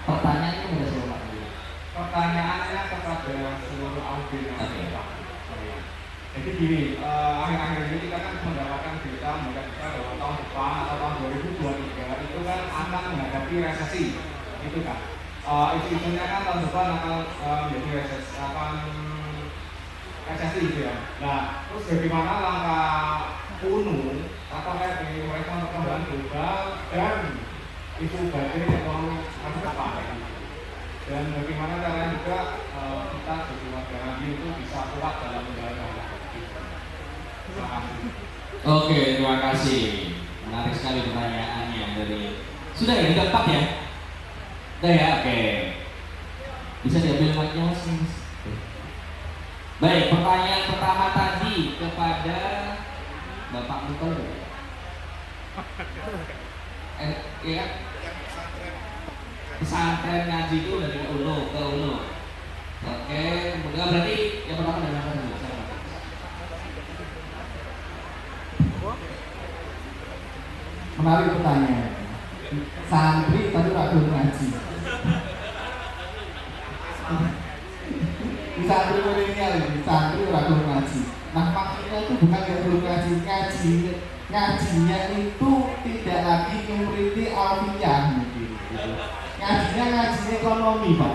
Pertanyaannya udah siapa? pertanyaannya kepada seluruh audiens. Oke. Jadi gini, akhir-akhir ini kita kan mendapatkan berita bahwa tahun depan atau tahun 2023 itu kan akan menghadapi resesi, itu kan. Isu-isunya kan tahun depan akan menjadi resesi gitu ya. Nah, terus bagaimana langkah UNU atau RI mereka untuk perkembangan global dan isu banjir ekonomi masa depan gitu. Dan bagaimana caranya juga kita sebagai warga radio itu bisa kuat dalam menjalankan itu. Terima kasih. Oke, terima kasih. Menarik sekali pertanyaannya dari. Sudah ya, udah 4 ya? Udah ya, oke. Bisa diambil mic-nya mas. Baik, pertanyaan pertama tadi kepada Bapak Bukan. Ya, pesantren ngaji itu dari Ulu ke Ulu. Oke, berarti yang pertama dari mana dulu? Menarik pertanyaan. Santri tadi ragu ngaji. Di santri milenial ini, santri ragu ngaji. Nah, maksudnya itu bukan yang belum ngaji, ngajinya itu tidak lagi nguriti alfiyah mungkin. Ngajinya ngaji ekonomi pak.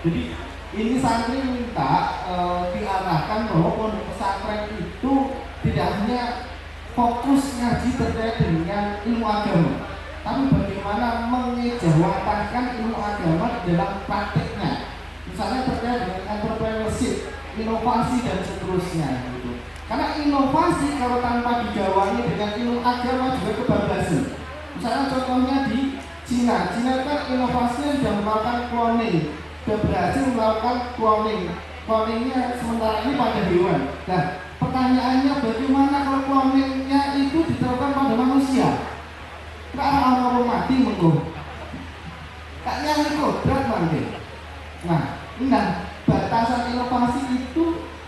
Jadi ini santri minta diarahkan bahwa pondok pesantren itu tidak hanya fokus ngaji terkait dengan ilmu agama, tapi bagaimana mengejawantahkan ilmu agama dalam prakteknya. Misalnya terkait dengan entrepreneurship, inovasi dan seterusnya gitu. Karena inovasi kalau tanpa digawangi dengan ilmu agama juga kebablasan. Misalnya contohnya di Cina kan inovasinya sudah melakukan cloning, sudah berhasil melakukan cloningnya sementara ini pada hewan. Nah, pertanyaannya bagaimana kalau cloningnya itu diterapkan pada manusia? Karena orang mati menggo, tak nyari kodrat mangke. Nah, batasan inovasi itu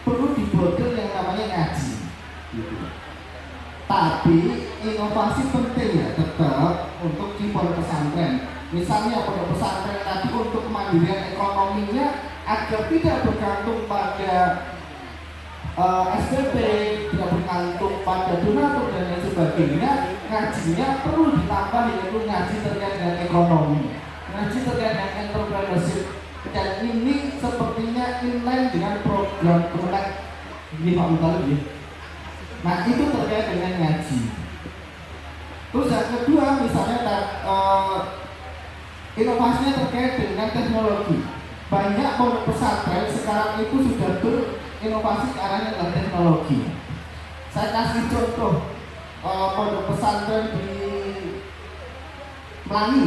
perlu dibodel yang namanya ngaji. Gitu. Tapi inovasi penting ya tetap untuk di pondok pesantren. Misalnya pondok pesantren tadi untuk kemandirian ekonominya agar tidak bergantung pada SPP, tidak bergantung pada donatur dan lain sebagainya. Ngajinya perlu ditambah yaitu ngaji terkait dengan ekonomi, ngaji terkait dengan entrepreneurship. Dan ini sepertinya inline dengan program Kemenag ini Pak Mutalib ya. Nah itu terkait dengan ngaji. Terus yang kedua misalnya inovasinya terkait dengan teknologi. Banyak pondok pesantren sekarang itu sudah berinovasi ke arahnya dengan teknologi. Saya kasih contoh pondok pesantren di Melangi,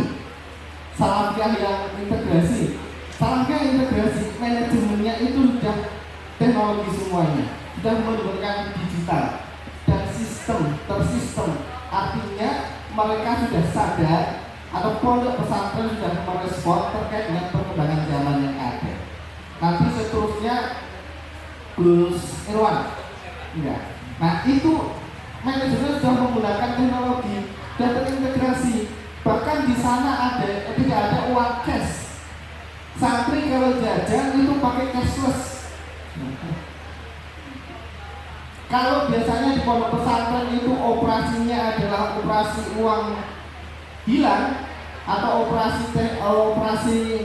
Salafiyah yang integrasi. Salafiyah integrasi manajemennya itu sudah teknologi semuanya, sudah menggunakan digital dan tersistem. Artinya mereka sudah sadar atau pondok pesantren sudah merespon terkait dengan perkembangan zaman yang ada. Nanti seterusnya Gus Irwan, enggak. Nah itu manajemen sudah menggunakan teknologi dan terintegrasi. Bahkan bahkan di sana tidak ada uang cash. Santri kalau jajan itu pakai cashless. Kalau biasanya di pondok pesantren itu operasinya adalah operasi uang hilang atau operasi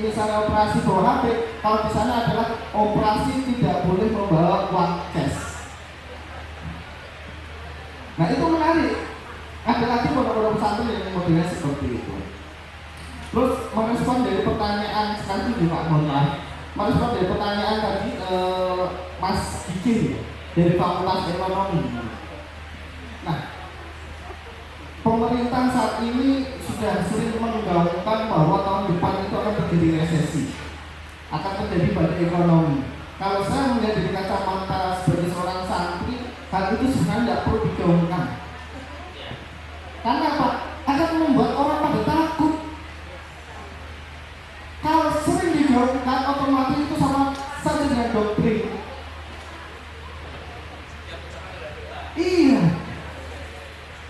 misalnya operasi bawa HP, kalau di sana adalah operasi tidak boleh membawa uang cash. Nah itu menarik. Ada lagi pondok-pondok pesantren yang modelnya seperti itu. Terus merespon dari pertanyaan sekali juga merespon dari pertanyaan tadi Mas Gigi dari Fakultas Ekonomi. Nah, pemerintah saat ini sudah sering menggaungkan bahwa tahun depan itu akan terjadi resesi, akan terjadi badai ekonomi. Kalau saya melihat dari kacamata sebagai seorang santri, hal itu sebenarnya tidak perlu digaungkan. Karena apa? Akan membuat orang pada takut. Kalau sering digaungkan, otomatis itu sama saja dengan doktrin. Iya.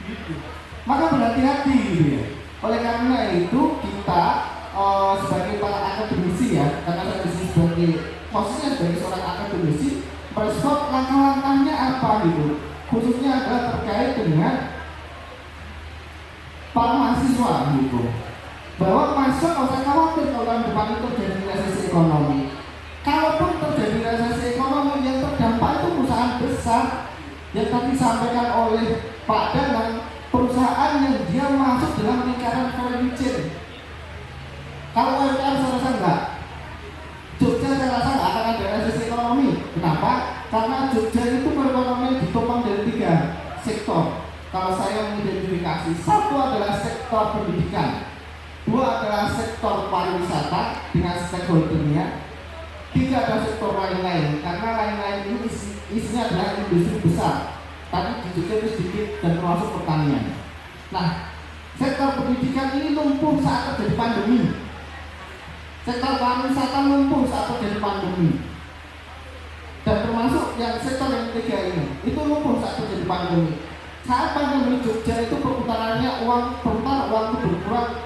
Gitu. Maka berhati-hati gitu ya. Oleh karena itu kita sebagai para akademisi ya, karena saya disini sebagai posisinya sebagai seorang akademisi, merespon langkah-langkahnya apa gitu. Khususnya adalah terkait dengan para mahasiswa gitu. Bahwa mahasiswa nggak usah khawatir kalau tahun depan itu terjadi resesi ekonomi. Kalaupun terjadi resesi ekonomi, yang terdampak itu perusahaan besar yang tadi disampaikan oleh Pak Danang, perusahaan yang dia masuk dalam lingkaran value chain. Kalau UMKM saya rasa enggak. Jogja saya rasa enggak akan ada resesi ekonomi. Kenapa? Karena Jogja itu perekonomian ditopang dari 3 sektor. Kalau saya mengidentifikasi, satu adalah sektor pendidikan, 2 adalah sektor pariwisata dengan stakeholdernya, 3 adalah sektor lain-lain. Karena lain-lain ini isinya adalah industri besar, tapi di Jogja itu sedikit dan termasuk pertanian. Nah, sektor pendidikan ini lumpuh saat terjadi pandemi. Sektor pariwisata lumpuh saat terjadi pandemi. Dan termasuk yang sektor yang ketiga ini, itu lumpuh saat terjadi pandemi. Saat pandemi Jogja itu perputarannya perputaran uang itu berkurang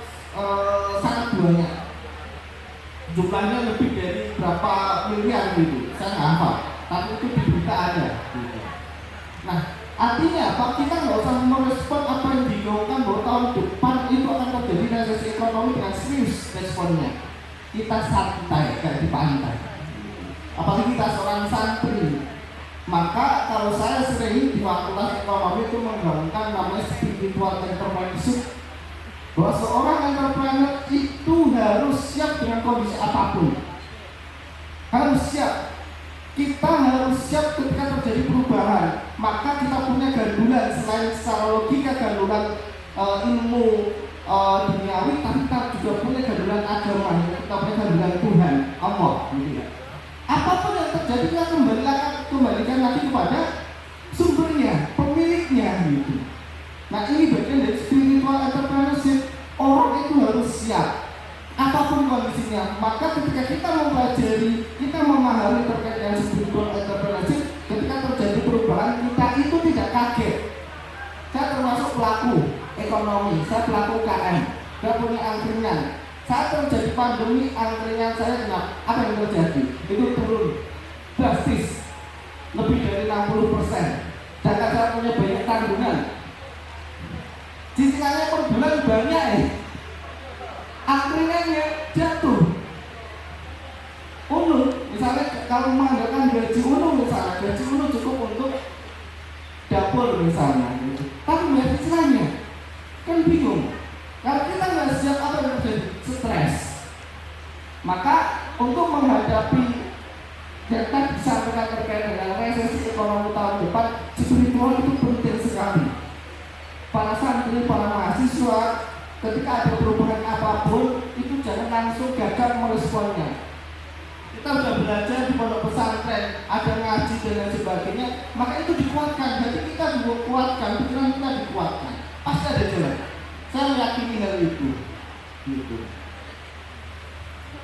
sangat banyak. Jumlahnya lebih dari berapa miliar gitu, saya nggak hafal, tapi itu di berita ada gitu. Nah, artinya apa? Kita nggak usah merespon apa yang digaungkan bahwa tahun depan itu akan terjadi resesi ekonomi dengan serius responnya. Kita santai kayak di pantai. Apalagi kita seorang santri. Maka kalau saya sering di Fakultas Ekonomi itu menggaungkan namanya spiritual entrepreneurship, bahwa seorang entrepreneur itu harus siap dengan kondisi apapun. Harus siap. Kita harus siap ketika terjadi perubahan. Maka kita punya gandulan selain secara logika gandulan ilmu duniawi, tapi kita juga punya gandulan agama, kita punya gandulan Tuhan, Allah, gitu ya. Apapun yang terjadi kita kembalikan lagi kepada sumbernya, pemiliknya gitu. Nah ini bagian dari spiritual entrepreneurship. Orang itu harus siap apapun kondisinya. Maka ketika kita mempelajari, kita memahami terkait dengan spiritual entrepreneurship, ketika terjadi perubahan kita itu tidak kaget. Saya termasuk pelaku ekonomi, saya pelaku UKM, saya punya angkringan. Saat terjadi pandemi, angkringan saya kenapa? Apa yang terjadi? Itu turun drastis, lebih dari 60%. Dan saya punya banyak tanggungan, cicilannya per bulan banyak angkringannya jatuh. Ulun, misalnya kalau mengandalkan gaji ulun misalnya, gaji ulun cukup untuk dapur misalnya, tapi bayar cicilannya kan bingung. Kalau kita nggak siap, apa yang terjadi? Stres. Maka untuk menghadapi yang tadi disampaikan terkait dengan resesi ekonomi tahun depan, spiritual itu penting sekali. Para santri, para mahasiswa, ketika ada perubahan apapun, itu jangan langsung gagap meresponnya. Kita sudah belajar di pondok pesantren, ada ngaji dan lain sebagainya, maka itu dikuatkan. Jadi kita juga kuatkan, pikiran kita dikuatkan. Pasti ada jalan. Saya meyakini hal itu. Gitu.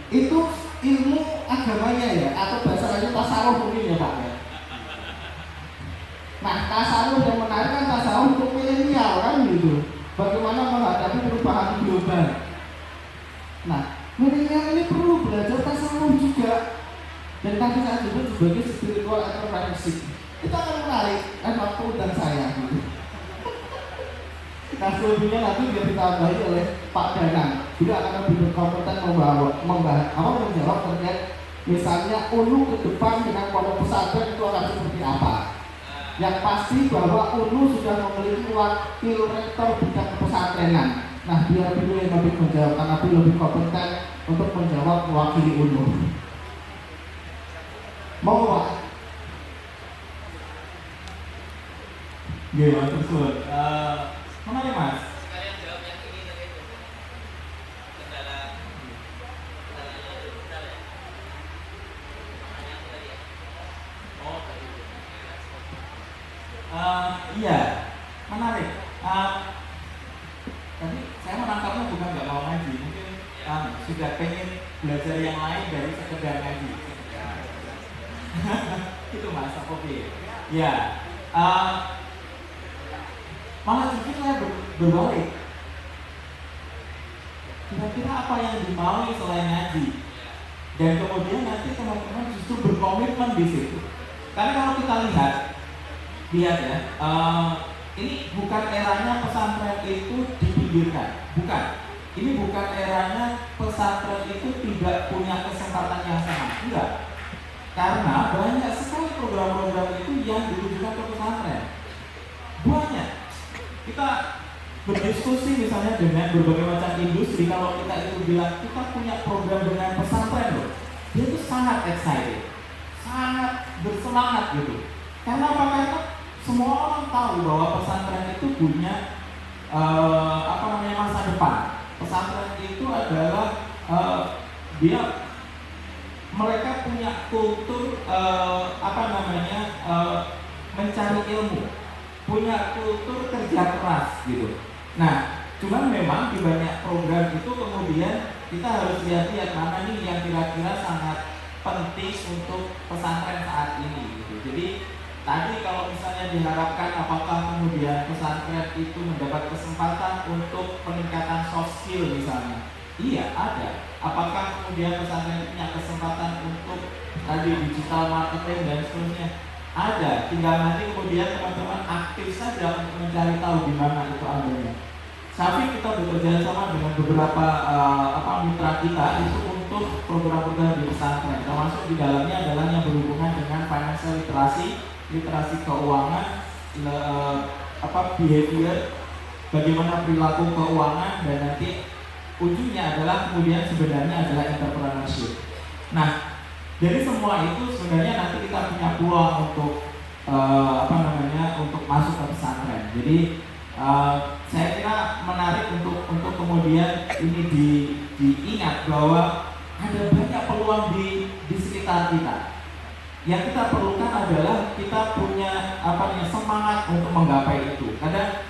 Itu ilmu agamanya ya, atau bahasa lainnya tasawuf mungkin ya Pak ya. Nah, tasawuf yang menarik kan tasawuf untuk milenial kan gitu. Bagaimana menghadapi perubahan ideologi beban. Nah, milenial ini perlu belajar tasawuf juga dan kami saat itu sebagai spiritual entrepreneurship. Itu akan menarik kan waktu dan saya gitu. Nah, selebihnya nanti biar ditambahi oleh Pak Danang. Dia akan lebih berkompeten menjawab terkait misalnya UNU ke depan dengan pondok pesantren itu akan seperti apa. Yang pasti bahwa UNU sudah memiliki wakil rektor bidang pesantrenan. Nah, biar beliau yang lebih menjawab karena beliau lebih kompeten untuk menjawab mewakili UNU. Mau Pak? Gimana tersebut? Mana nih Mas? Kalian jawab yang ini tadi itu. Kendala kendala ya. Yang tadi ya. Oh, tadi. Iya, menarik. Tadi saya menangkapnya bukan nggak mau ngaji, mungkin sudah pengen belajar yang lain dari sekedar ngaji. Itu Mas, apa ya? Malah justru saya berbalik. Kira-kira apa yang dimaui selain ngaji? Dan kemudian nanti teman-teman justru berkomitmen di situ. Karena kalau kita lihat ya, ini bukan eranya pesantren itu dipinggirkan, bukan. Ini bukan eranya pesantren itu tidak punya kesempatan yang sama, enggak. Karena banyak sekali program-program itu yang ditujukan ke pesantren. Banyak. Kita berdiskusi misalnya dengan berbagai macam industri, kalau kita itu bilang kita punya program dengan pesantren loh, dia itu sangat excited, sangat bersemangat gitu. Karena apa? Karena semua orang tahu bahwa pesantren itu punya masa depan. Pesantren itu adalah mereka punya kultur mencari ilmu, punya kultur kerja keras gitu. Nah, cuman memang di banyak program itu kemudian kita harus lihat mana nih yang kira-kira sangat penting untuk pesantren saat ini gitu. Jadi tadi kalau misalnya diharapkan apakah kemudian pesantren itu mendapat kesempatan untuk peningkatan soft skill misalnya, iya ada. Apakah kemudian pesantren punya kesempatan untuk tadi digital marketing dan seterusnya, ada. Tinggal nanti kemudian teman-teman aktif saja untuk mencari tahu di mana itu adanya. Syafiq kita bekerja sama dengan beberapa mitra kita itu untuk program-program di pesantren, termasuk di dalamnya adalah yang berhubungan dengan financial literasi keuangan, behavior, bagaimana perilaku keuangan, dan nanti ujungnya adalah kemudian sebenarnya adalah entrepreneurship. Nah, dari semua itu sebenarnya nanti kita punya peluang untuk untuk masuk ke pesantren. Jadi saya kira menarik untuk kemudian ini diingat bahwa ada banyak peluang di sekitar kita. Yang kita perlukan adalah kita punya semangat untuk menggapai itu. Kadang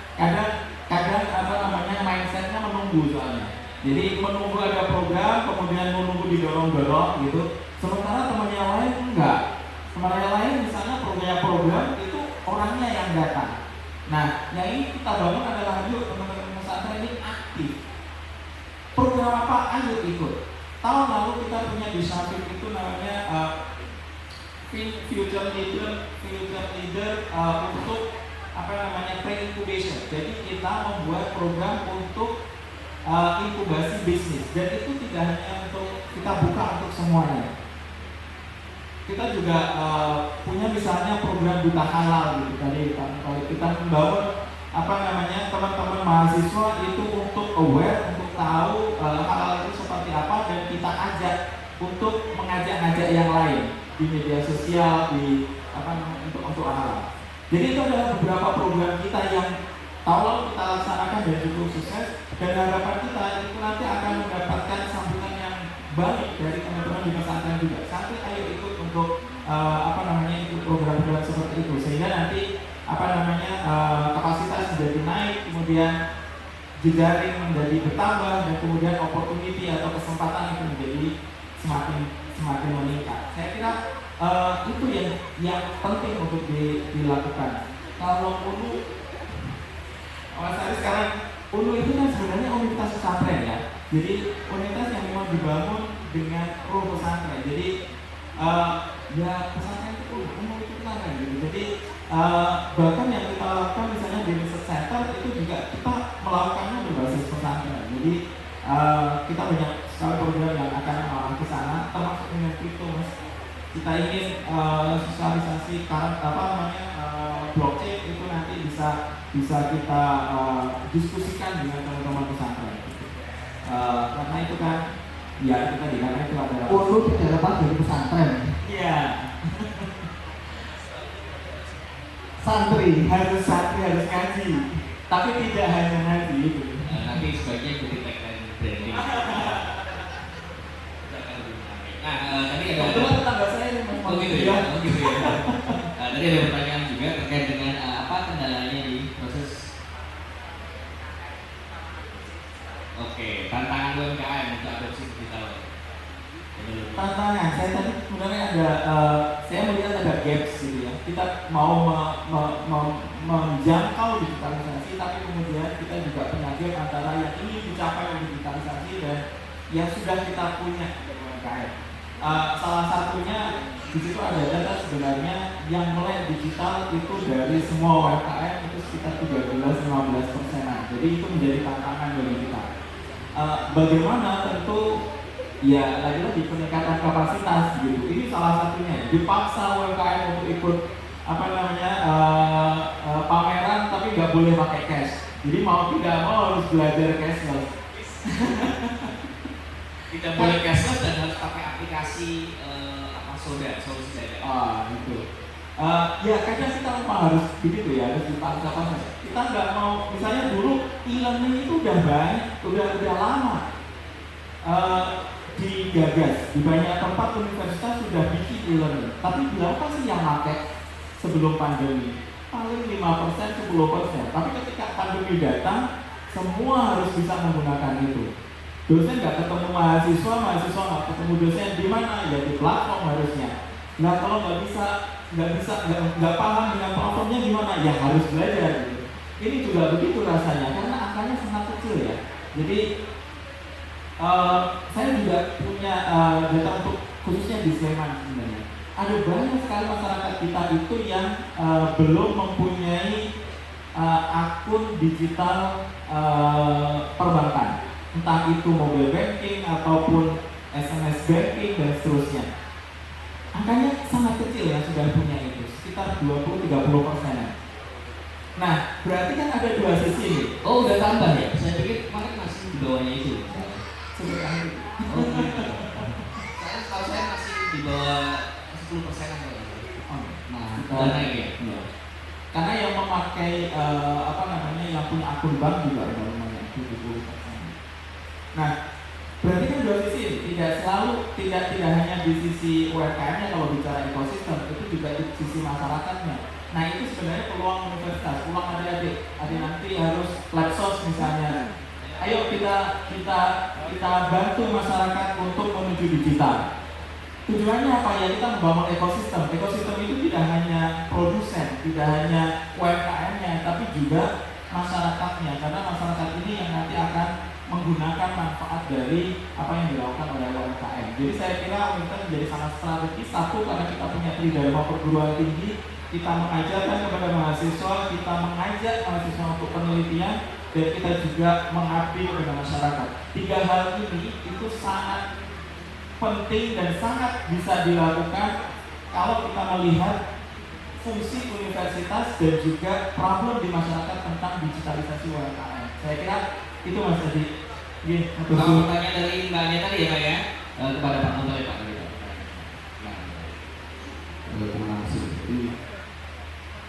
mindsetnya menunggu soalnya. Jadi menunggu ada program, kemudian menunggu didorong-dorong gitu. Sementara teman yang lain enggak. Teman yang lain misalnya punya program itu orangnya yang datang. Nah, yang ini kita bangun adalah yuk teman-teman pesantren ini aktif. Program apa? Ayo ikut. Tahun lalu kita punya di Syafiq itu namanya Future Leader untuk pre-incubation. Jadi kita membuat program untuk inkubasi bisnis, dan itu tidak hanya untuk kita buka untuk semuanya. Kita juga punya misalnya program duta halal gitu. Tadi kalau kita membangun teman-teman mahasiswa itu untuk aware, untuk tahu halal itu seperti apa, dan kita ajak untuk mengajak-ajak yang lain di media sosial, untuk halal. Jadi itu adalah beberapa program kita yang tahun lalu kita laksanakan dan cukup sukses, dan harapan kita itu nanti akan mendapatkan sambutan yang baik dari teman-teman di pesantren juga. Sampai ayo ikut untuk ikut program-program seperti itu, sehingga nanti kapasitas menjadi naik, kemudian jejaring menjadi bertambah, dan kemudian opportunity atau kesempatan itu menjadi semakin meningkat. Saya kira itu yang penting untuk dilakukan. Kalau Mas Ari sekarang UNU itu kan sebenarnya universitas pesantren ya. Jadi universitas yang memang dibangun dengan roh pesantren. Jadi ya pesantren itu UNU itu pesantren gitu. Jadi bahkan yang kita lakukan misalnya di research center itu juga kita melakukannya berbasis pesantren. Jadi kita banyak sekali program yang akan ke sana, termasuk dengan kripto mas. Kita ingin sosialisasi blockchain itu nanti bisa kita diskusikan dengan teman-teman pesantren. Karena itu kan ya itu tadi karena itu adalah UNU tidak lepas dari pesantren. iya. Santri harus ngaji, tapi tidak hanya ngaji itu. Nanti sebaiknya ikuti tagline branding. Nah, tadi ada Kebetulan tetangga saya memang Oh gitu ya. Tadi ada pertanyaan juga terkait dengan apa kendalanya di proses. Oke, tantangan UMKM untuk adopsi digital. Tantangan saya tadi sebenarnya ada saya melihat ada gaps gitu ya. Kita mau menjangkau digitalisasi, tapi kemudian kita juga punya gap antara yang ingin dicapai oleh digitalisasi dan yang sudah kita punya dari UMKM. Salah satunya di situ ada data sebenarnya yang melek digital itu dari semua UMKM itu sekitar 13-15%. Jadi itu menjadi tantangan bagi kita. Bagaimana tentu ya lagi-lagi peningkatan kapasitas gitu. Ini salah satunya. Dipaksa UMKM untuk ikut pameran tapi nggak boleh pakai cash. Jadi mau tidak mau harus belajar cashless. Tidak boleh cashless dan harus pakai aplikasi solusi data. Gitu. Ya kadang kita memang harus begitu ya, harus dipaksa-paksa. Kita nggak mau, misalnya dulu e-learning itu udah banyak, udah lama digagas. Di banyak tempat universitas sudah bikin e-learning. Tapi berapa sih yang pakai sebelum pandemi? Paling 5%, 10%. Tapi ketika pandemi datang, semua harus bisa menggunakan itu. Dosen nggak ketemu mahasiswa nggak ketemu dosen di mana? Ya di platform harusnya. Nah kalau nggak paham dengan platformnya gimana? Ya harus belajar. Gitu. Ini juga begitu rasanya karena angkanya sangat kecil ya. Jadi saya juga punya data untuk khususnya di Sleman sebenarnya. Ada banyak sekali masyarakat kita itu yang belum mempunyai akun digital perbankan. Entah itu mobile banking ataupun SMS banking dan seterusnya. Angkanya sangat kecil yang sudah punya itu, sekitar 20-30%. Nah, berarti kan ada dua sisi nih. Oh, udah tambah ya? Saya pikir kemarin masih di bawahnya itu. Sebenarnya. Oh, gitu. Kalau saya masih di bawah 10%-an kali. Nah, udah naik ya? Iya. Karena yang memakai yang punya akun bank juga ada lumayan 70%. Nah, berarti kan dua sisi, tidak hanya di sisi UMKM-nya kalau bicara ekosistem, itu juga di sisi masyarakatnya. Nah, itu sebenarnya peluang universitas, peluang adik-adik nanti harus lapsos misalnya. Ayo kita bantu masyarakat untuk menuju digital. Tujuannya apa ya? Kita membangun ekosistem. Ekosistem itu tidak hanya produsen, tidak hanya UMKM-nya, tapi juga masyarakatnya. Karena masyarakat ini yang nanti akan menggunakan manfaat dari apa yang dilakukan oleh UMKM. Jadi saya kira universitas menjadi sangat strategis. Satu, karena kita punya tridharma perguruan tinggi, kita mengajarkan kepada mahasiswa, kita mengajak mahasiswa untuk penelitian, dan kita juga mengabdi kepada masyarakat. Tiga hal ini itu sangat penting dan sangat bisa dilakukan kalau kita melihat fungsi universitas dan juga problem di masyarakat tentang digitalisasi UMKM. Saya kira itu Mas Adi. Kalau pertanyaan dari Mbak Anya tadi ya Pak ya, kepada Pak Muntari Pak. Terima kasih.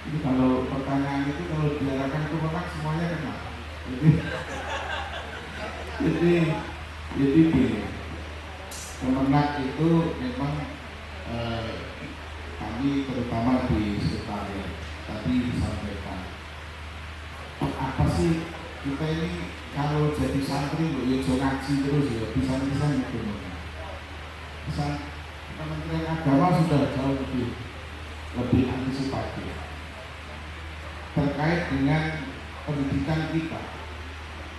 Jadi kalau pertanyaan itu kalau diarahkan ke Kemenak semuanya kena. Jadi gini, Kemenak itu memang kami terutama di sekretariat tadi disampaikan apa sih kita ini kalau jadi santri ya ngaji terus ya bisa gitu. Misal Kementerian Agama sudah jauh lebih antisipatif terkait dengan pendidikan kita.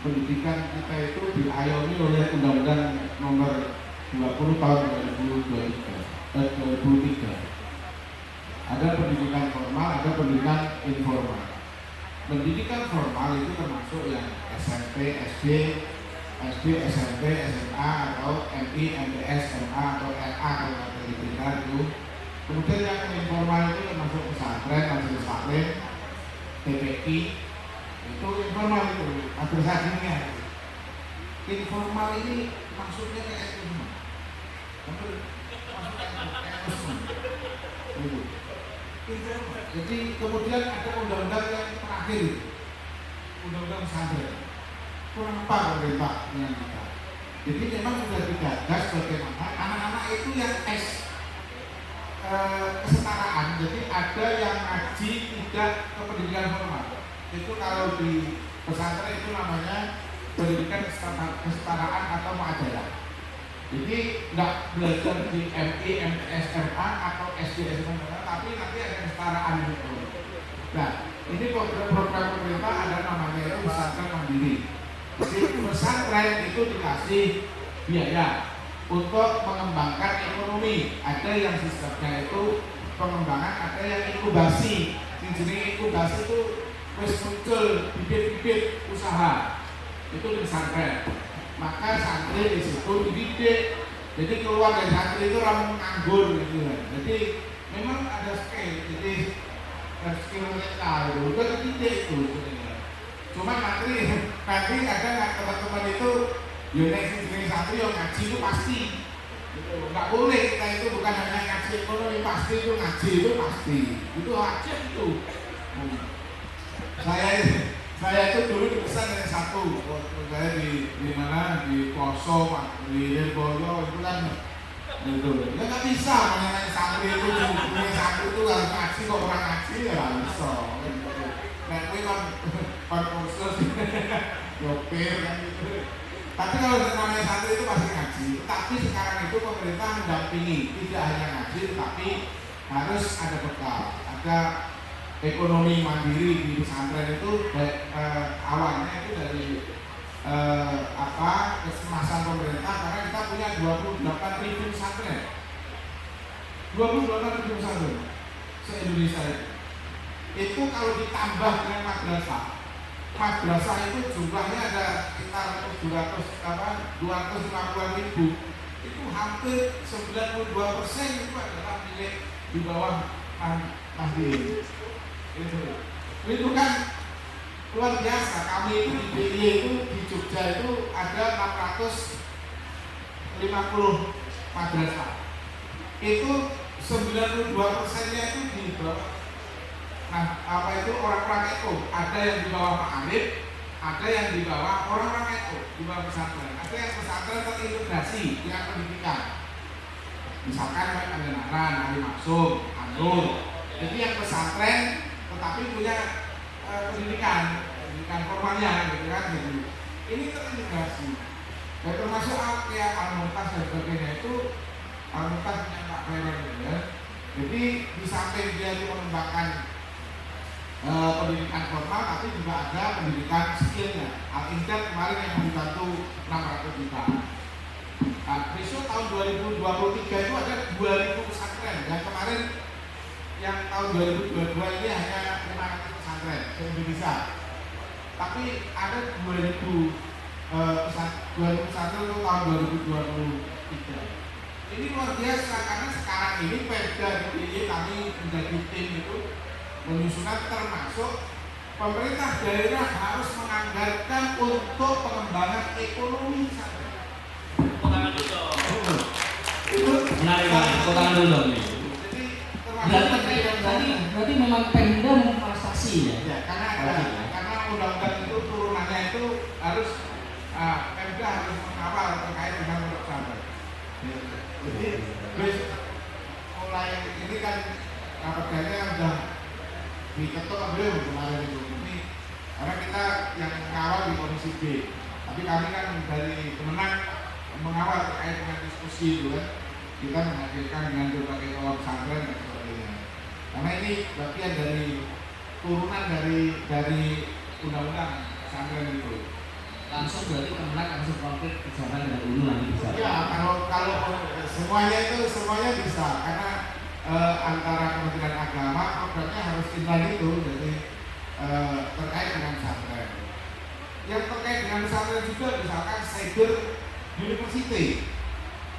pendidikan kita itu diayomi oleh Undang-Undang Nomor 20 Tahun 2003. Ada pendidikan formal, ada pendidikan informal. Pendidikan formal itu termasuk yang SMP, SD, SMP, SMA atau MI, MTS, SMA atau LA kalau ada di kita itu. Kemudian yang informal itu termasuk pesantren, majelis taklim, TPI, itu informal itu, administrasinya. Informal ini maksudnya kayak itu, informal. Jadi kemudian ada undang-undang yang terakhir, undang-undang pesantren. Kurang apa pemerintah dengan kita? Jadi memang sudah digagas bagaimana anak-anak itu yang kesetaraan. Jadi ada yang ngaji tidak ke pendidikan formal. Itu kalau di pesantren itu namanya pendidikan kesetaraan atau mu'adalah. Jadi tidak belajar di MI, MTS, SMA atau SD, SMA, tapi nanti ada kesetaraan itu. Nah, ini program pemerintah ada namanya itu pesantren mandiri. Jadi pesantren itu dikasih biaya untuk mengembangkan ekonomi. Ada yang sistemnya itu pengembangan, ada yang inkubasi. Jenis inkubasi itu wis muncul bibit-bibit usaha. Itu di pesantren. Maka santri di situ dididik. Jadi keluar dari santri itu orang nganggur gitu kan. Jadi memang ada skill. Jadi skill mereka itu udah dididik itu. Cuma nanti ada nggak teman-teman itu jenis santri yang ngaji itu pasti. Gitu. Nggak boleh kita itu bukan hanya ngaji ekonomi, pasti itu ngaji itu pasti. Itu wajib itu. Saya itu dulu dipesan dari satu, saya di mana di Poso, di Lirboyo itu kan itu. Ya nggak bisa mengenai santri itu, santri itu harus ngaji kok orang ngaji ya nggak bisa. Nah itu kan kursus, nyopir kan gitu. Tapi kalau namanya santri itu pasti ngaji. Tapi sekarang itu pemerintah mendampingi, tidak hanya ngaji, tapi harus ada bekal, ada ekonomi mandiri di pesantren itu awalnya itu dari kesemasan pemerintah karena kita punya 28.000 pesantren. 28.000 pesantren se-Indonesia itu. Itu kalau ditambah dengan madrasah itu jumlahnya ada sekitar 250.000. Itu hampir 92% itu adalah milik di bawah mandiri. Itu kan luar biasa. Kami itu di DIY itu di Jogja itu ada 650 madrasah. Itu 92%-nya itu di bawah. Nah, apa itu orang-orang itu? Ada yang di bawah ma'arif, ada yang di bawah orang-orang itu, di bawah pesantren. Ada yang pesantren terintegrasi dengan pendidikan. Misalkan ada Naran, Ali Maksum, Anur. Jadi yang pesantren tetapi punya pendidikan formalnya gitu kan gitu. Ini terintegrasi. Dan termasuk kayak Al-Muntas dan sebagainya itu Al-Muntas punya Pak Feren gitu ya. Jadi di samping dia mengembangkan pendidikan formal tapi juga ada pendidikan skillnya. Al-Inter kemarin yang dibantu 600 juta. Nah, besok tahun 2023 itu ada 2.000 pesantren. Yang kemarin yang tahun 2022 ini hanya 500 pesantren di Indonesia. Tapi ada 2.000 pesantren itu tahun 2023. Ini luar biasa karena sekarang ini Perda DIY kami menjadi tim itu menyusunkan termasuk pemerintah daerah harus menganggarkan untuk pengembangan ekonomi pesantren. Tangan dulu dong. Itu Menarik banget, tangan dulu dong. Berarti memang Pemda memfasilitasi ya? Ya, karena undang-undang itu turunannya itu harus Pemda harus mengawal terkait dengan produk pesantren. Jadi mulai ini kan perdanya sudah diketuk belum kemarin itu. Ini karena kita yang mengawal di Komisi B, tapi kami kan dari Kemenang mengawal terkait dengan diskusi itu kan. Kita menghadirkan dengan berbagai kolom pesantren dan sebagainya. Karena ini bagian dari turunan dari undang-undang pesantren itu. langsung berarti Kemenak langsung konkret kerjasama dengan Hulu nanti bisa. Ya, kalau semuanya bisa karena antara Kementerian Agama programnya harus inline itu, jadi terkait dengan pesantren. Yang terkait dengan pesantren juga misalkan cyber university.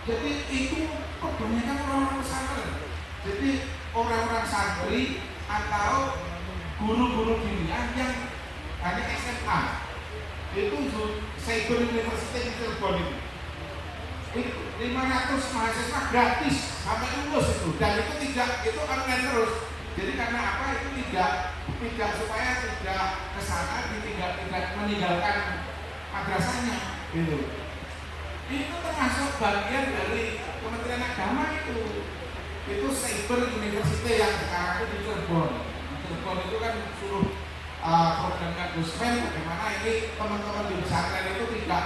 Jadi itu kebanyakan orang-orang pesantren. Jadi orang-orang santri atau guru-guru kimia yang hanya SMA itu cyber university di Cirebon itu 500 mahasiswa gratis sampai lulus itu, dan itu online terus. Jadi karena apa, itu tidak supaya tidak kesana, tidak meninggalkan madrasahnya gitu. Itu termasuk bagian dari Kementerian Agama itu cyber university yang sekarang itu di Cirebon. Cirebon itu kan suruh programnya Gusmen, bagaimana ini teman-teman di pesantren itu tidak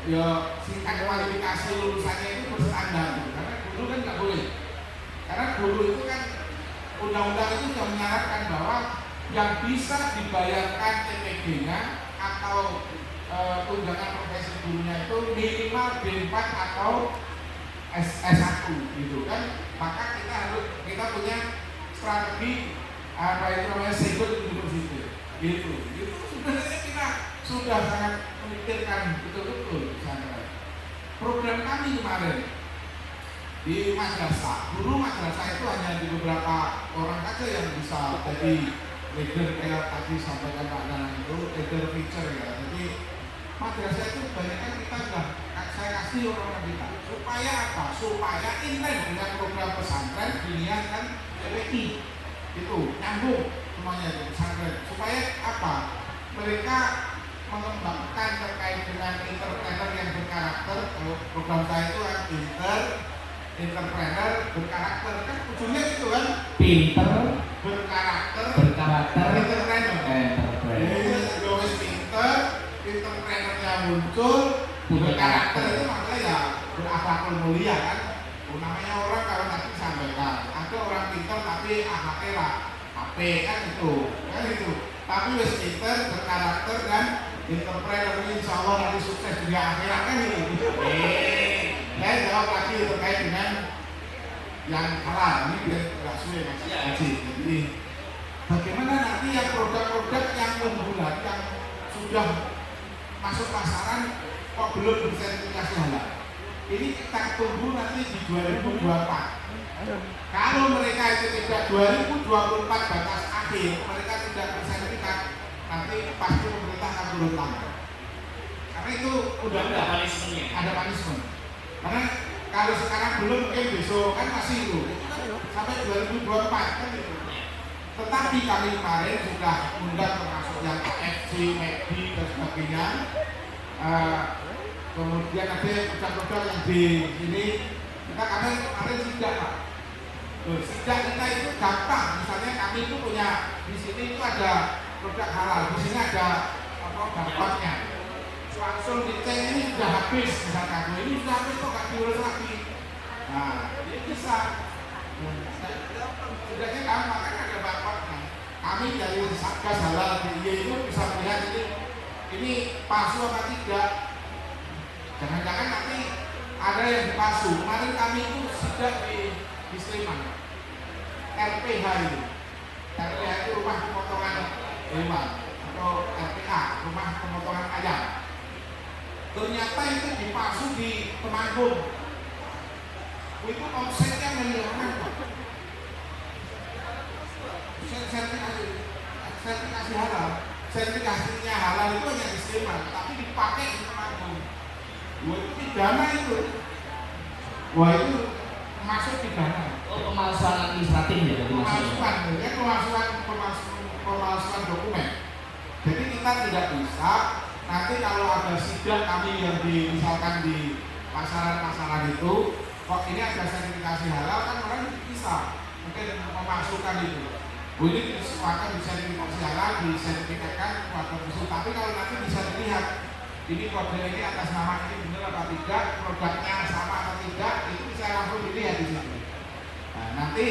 ya singkat kualifikasi lulusannya itu berstandar, karena guru kan nggak boleh, karena guru itu kan undang-undang itu sudah menyarankan bahwa yang bisa dibayarkan TPG-nya atau tunjangan profesi gurunya itu minimal D4 atau S1 gitu kan. Maka kita punya strategi apa itu namanya cyber university gitu. Itu sebenarnya kita sudah sangat memikirkan betul-betul pesantren. Program kami kemarin di madrasah, guru madrasah itu hanya di beberapa orang saja yang bisa jadi leader, kayak tadi sampaikan Pak Danang itu leader feature ya. Jadi madrasah itu kebanyakan kita sudah saya kasih orang-orang kita supaya apa? Supaya inline dengan program pesantren diniatkan PPI itu nyambung semuanya di pesantren, supaya apa? Mereka mengembangkan terkait dengan entrepreneur yang berkarakter. Kalau program saya itu kan entrepreneur berkarakter, kan ujungnya itu kan Pinter, berkarakter, entrepreneur. Jadi pinter, entrepreneurnya muncul, berkarakter itu makanya ya berakhlakul mulia kan. Namanya orang kalau tadi sampaikan, ada orang pinter tapi akhlaknya lah HP kan itu. Tapi wis pinter, berkarakter dan entrepreneur ini insya Allah nanti sukses di akhirat kan ini. Saya jawab lagi terkait dengan yang halal ini biar nggak sulit Mas Haji. Jadi bagaimana nanti yang produk-produk yang unggulan yang sudah masuk pasaran kok belum bersertifikasi halal? Ini kita tunggu nanti di 2024. Kalau mereka itu tidak 2024 batas akhir, mereka tidak bersertifikat, nanti pasti pemerintah akan turun tangan. Karena itu udah ada punishment. Karena kalau sekarang belum, mungkin besok kan masih itu kan sampai 2024 kan itu. Tetapi kami kemarin sudah undang termasuk yang FC, McD dan sebagainya. Kemudian ada produk-produk yang di sini kita kemarin sidak Pak. Sidak kita itu gampang. Misalnya kami itu punya di sini itu ada produk halal, di sini ada dampaknya. Langsung dicek ini sudah habis, misalkan ini sudah habis kok nggak diurus lagi. Nah, ini bisa. Setidaknya gampang kan ada barcode-nya. Kami dari Satgas Halal DIY itu bisa melihat ini palsu atau tidak. Jangan-jangan nanti ada yang dipalsu. Kemarin kami itu sudah di Sleman, RPH itu. RPH itu rumah pemotongan hewan atau RPA, rumah pemotongan ayam. Ternyata itu dipalsu di Temanggung. Itu omsetnya miliaran. Sertifikasi halal, sertifikasinya halal itu hanya di Sleman, tapi dipakai di Temanggung. Wah itu pidana itu. Wah itu masuk pidana. Oh, pemalsuan administratif ya berarti maksudnya. Pemalsuan dokumen. Jadi kita tidak bisa. Nanti kalau ada sidak kami yang misalkan di pasaran-pasaran itu, kok ini ada sertifikasi halal kan orang bisa mungkin memasukkan itu. Ini akan disertifikasi halal, disertifikatkan kuat tersebut. Tapi kalau nanti bisa dilihat ini kode ini atas nama ini benar apa tidak, produknya sama atau tidak, itu bisa langsung dilihat di situ. Nah, nanti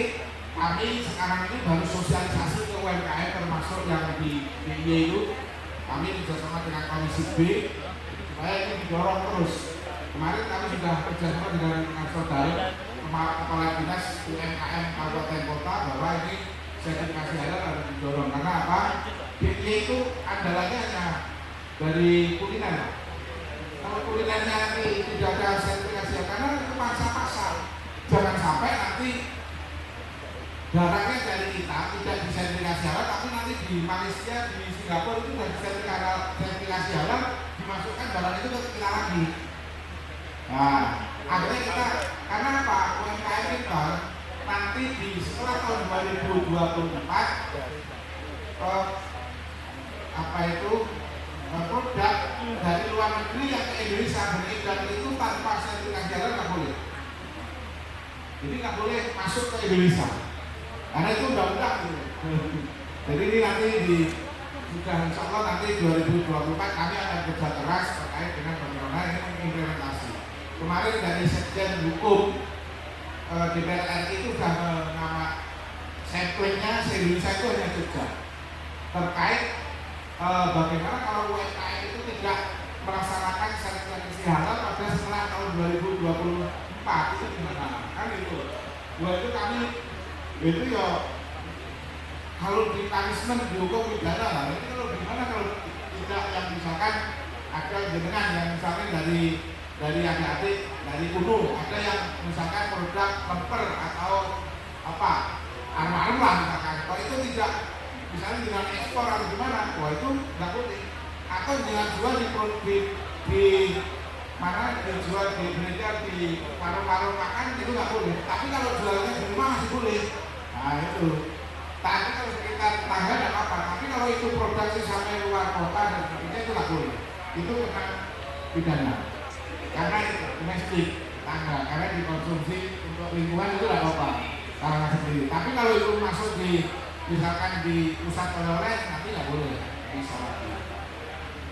kami sekarang ini baru sosialisasi ke UMKM termasuk yang di DIY itu kami kerjasama dengan Komisi B supaya ini didorong terus. Kemarin kami sudah kerjasama dengan saudara Kepala Dinas UMKM Kabupaten Kota bahwa ini sertifikasi halal harus didorong karena apa? BY itu andalannya hanya dari kuliner. Kalau kulinernya ini tidak ada sertifikasi halal karena itu pangsa pasar. Jangan sampai nanti barangnya dari kita tidak disertifikasi halal, tapi nanti di Malaysia, di Singapura itu sudah sertifikasi halal, dimasukkan barang itu ke kita lagi. Nah, akhirnya kita, karena apa? UMKM kita nanti di setelah tahun 2024 produk dari luar negeri yang ke Indonesia beredar itu tanpa sertifikasi halal nggak boleh. Jadi nggak boleh masuk ke Indonesia. Karena itu undang-undang gitu. Jadi ini nanti sudah insya Allah nanti 2024 kami akan kerja keras terkait dengan bagaimana ini mengimplementasi. Kemarin dari Sekjen Hukum DPR RI itu sudah nama samplingnya se-Indonesia itu hanya Jogja terkait bagaimana kalau UMKM itu tidak melaksanakan sertifikasi halal pada setelah tahun 2024 itu gimana? Kan itu. Buat itu kami itu ya kalau di punishment dihukum pidana lah. Ini kalau gimana kalau tidak yang misalkan ada jenengan yang misalkan dari adik-adik dari kuno ada yang misalkan produk lemper atau apa arwah-arwah misalkan, kalau itu tidak misalnya dengan ekspor atau gimana, wah itu nggak boleh. Atau jangan jual di mana dijual di beredar di warung-warung makan itu nggak boleh. Tapi kalau jualnya di rumah masih boleh. Nah itu. Tapi kalau sekitar tetangga nggak apa-apa. Tapi kalau itu produksi sampai luar kota dan sebagainya itu nggak boleh. Itu kena pidana. Karena itu domestik tetangga, karena dikonsumsi untuk lingkungan itu nggak apa-apa. Karangan sendiri. Tapi kalau itu masuk di misalkan di pusat oleh-oleh nanti nggak boleh bisa lagi.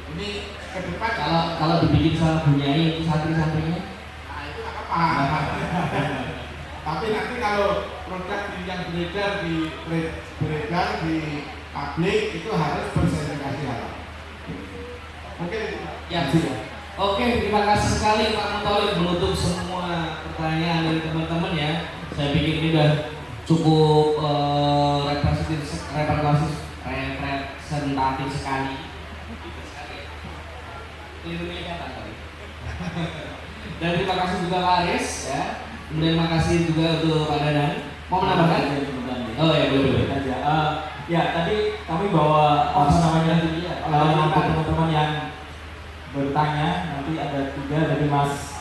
Ini ke depan Kalau dibikin sama bunyai itu santri-santrinya, nah itu nggak apa-apa. Tapi nanti kalau produk yang beredar di publik itu harus bersertifikasi halal. Oke, ya sudah. Oke, terima kasih sekali Pak Mutolib menutup semua pertanyaan dari teman-teman ya. Saya pikir ini sudah cukup representatif sekali. Dan terima kasih juga Pak Aris ya. Kemudian terima kasih juga untuk Pak Dadan. Mau menambahkan? Oh ya boleh aja. Ya tadi kami bawa untuk teman-teman yang bertanya nanti ada 3 dari Mas